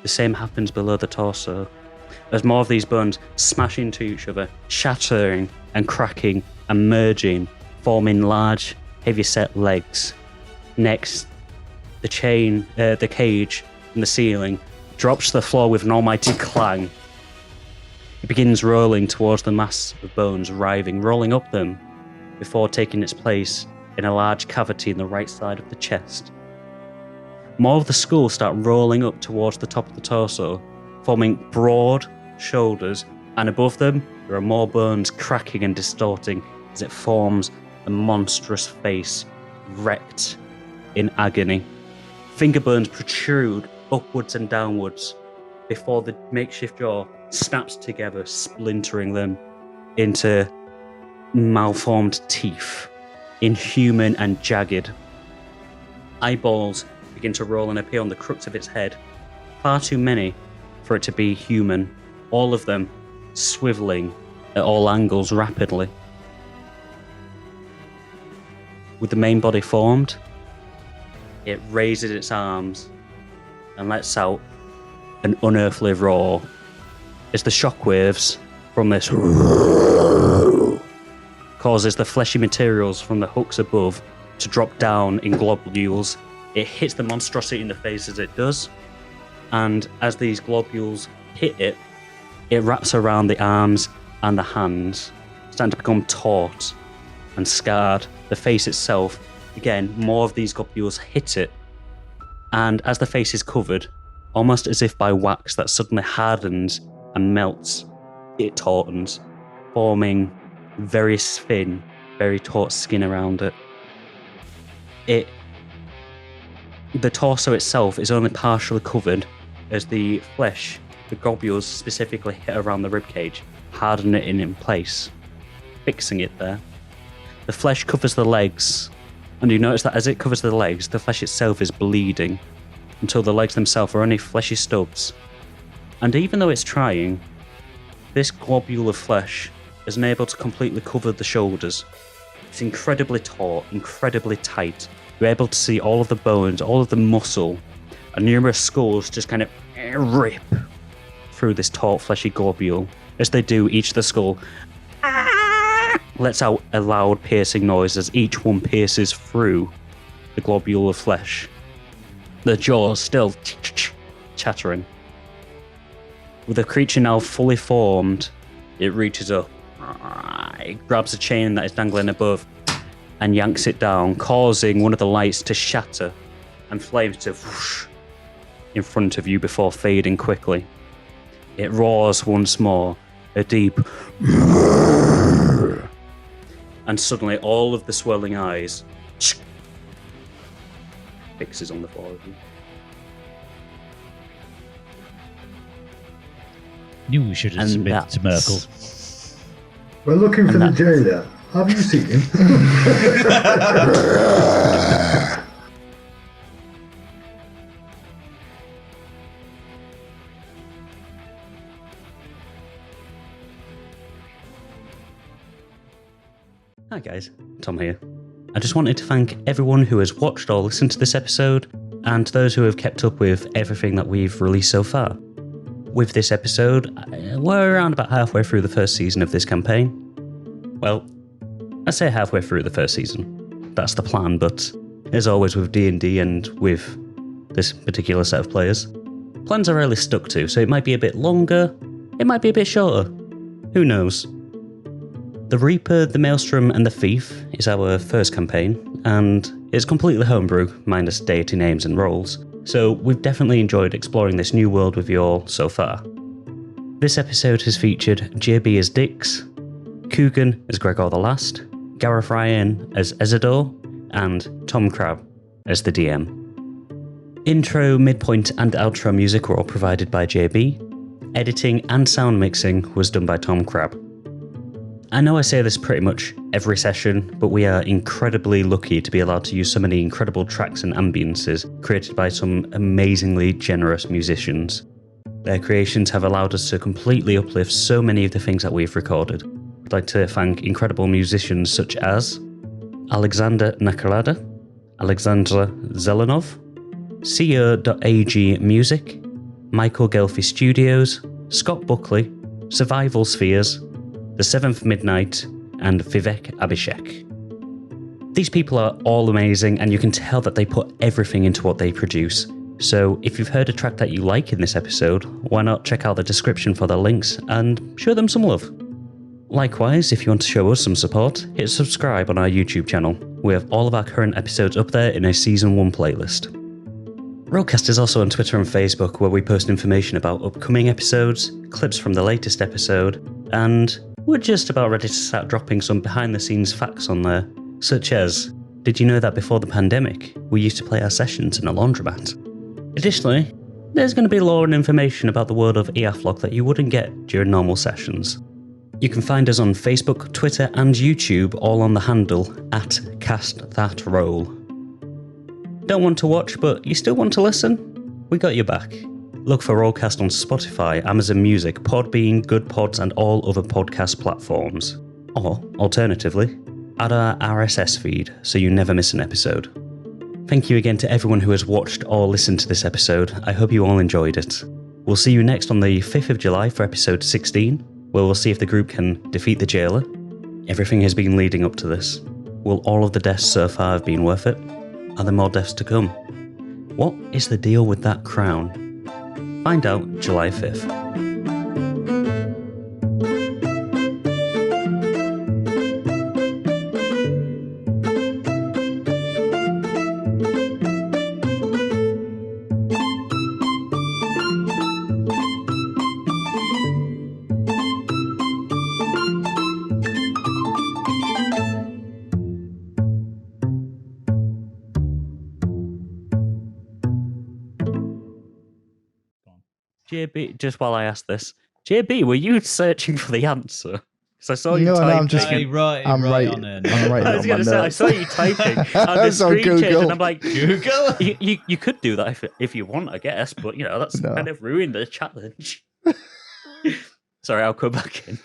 the same happens below the torso, as more of these bones smash into each other, shattering and cracking and merging, forming large, heavy-set legs. Next, the cage in the ceiling drops to the floor with an almighty clang. It begins rolling towards the mass of bones, writhing, rolling up them, before taking its place in a large cavity in the right side of the chest. More of the skull start rolling up towards the top of the torso, forming broad shoulders, and above them there are more bones cracking and distorting as it forms a monstrous face, wrecked in agony. Finger bones protrude upwards and downwards before the makeshift jaw snaps together, splintering them into malformed teeth, inhuman and jagged. Eyeballs begin to roll and appear on the crux of its head, far too many for it to be human, all of them swiveling at all angles rapidly. With the main body formed, it raises its arms and lets out an unearthly roar as the shockwaves from this causes the fleshy materials from the hooks above to drop down in globules. It hits the monstrosity in the face as it does, and as these globules hit it, it wraps around the arms and the hands, starting to become taut and scarred. The face itself, again, more of these globules hit it, and as the face is covered, almost as if by wax that suddenly hardens and melts, it tautens, forming very thin, very taut skin around it. The torso itself is only partially covered as the flesh, the globules specifically hit around the ribcage, harden it in place, fixing it there. The flesh covers the legs, and you notice that as it covers the legs, the flesh itself is bleeding until the legs themselves are only fleshy stubs. And even though it's trying, this globule of flesh is unable to completely cover the shoulders. It's incredibly taut, incredibly tight. You're able to see all of the bones, all of the muscle, and numerous skulls just kind of rip through this taut, fleshy globule. As they do, each of the skull lets out a loud, piercing noise as each one pierces through the globule of flesh. The jaws still chattering. With the creature now fully formed, it reaches up. It grabs a chain that is dangling above and yanks it down, causing one of the lights to shatter and flames to whoosh in front of you before fading quickly. It roars once more, a deep and suddenly all of the swirling eyes fixes on the four of you. Knew we should have submitted to Merkel. We're looking for the jailer. Have you seen him? Hi guys, Tom here. I just wanted to thank everyone who has watched or listened to this episode. and to those who have kept up with everything that we've released so far. With this episode, we're around about halfway through the first season of this campaign. Well, I say halfway through the first season. That's the plan, but as always with D&D and with this particular set of players, plans are rarely stuck to, so it might be a bit longer, it might be a bit shorter. Who knows? The Reaper, the Maelstrom, and the Thief is our first campaign, and it's completely homebrew, minus deity names and roles, so we've definitely enjoyed exploring this new world with you all so far. This episode has featured JB as Dix, Coogan as Gregor the Last, Gareth Ryan as Ezador, and Tom Crabbe as the DM. Intro, midpoint, and outro music were all provided by JB. Editing and sound mixing was done by Tom Crabbe. I know I say this pretty much every session, but we are incredibly lucky to be allowed to use so many incredible tracks and ambiences created by some amazingly generous musicians. Their creations have allowed us to completely uplift so many of the things that we've recorded. I'd like to thank incredible musicians such as Alexandr Nakarada, Alexandr Zhelanov, CO.AG Music, Michael Ghelfi Studios, Scott Buckley, Survival Spheres, The Seventh Midnight, and Vivek Abhishek. These people are all amazing, and you can tell that they put everything into what they produce. So if you've heard a track that you like in this episode, why not check out the description for their links and show them some love. Likewise, if you want to show us some support, hit subscribe on our YouTube channel. We have all of our current episodes up there in a Season 1 playlist. RollCast is also on Twitter and Facebook, where we post information about upcoming episodes, clips from the latest episode, and we're just about ready to start dropping some behind-the-scenes facts on there, such as, did you know that before the pandemic, we used to play our sessions in a laundromat? Additionally, there's going to be lore and information about the world of EAFLOG that you wouldn't get during normal sessions. You can find us on Facebook, Twitter, and YouTube, all on the handle @CastThatRoll. Don't want to watch, but you still want to listen? We got your back. Look for RollCast on Spotify, Amazon Music, Podbean, Good Pods, and all other podcast platforms. Or, alternatively, add our RSS feed so you never miss an episode. Thank you again to everyone who has watched or listened to this episode. I hope you all enjoyed it. We'll see you next on the 5th of July for episode 16, where we'll see if the group can defeat the jailer. Everything has been leading up to this. Will all of the deaths so far have been worth it? Are there more deaths to come? What is the deal with that crown? Find out July 5th. JB, just while I ask this, JB, were you searching for the answer? Because I saw you typing. I'm just I'm writing on it. I was going to say, I saw you typing on the It's on screen change, Google. and I'm like, Google? you could do that if you want, I guess, but that's No. kind of ruined the challenge. Sorry, I'll come back in.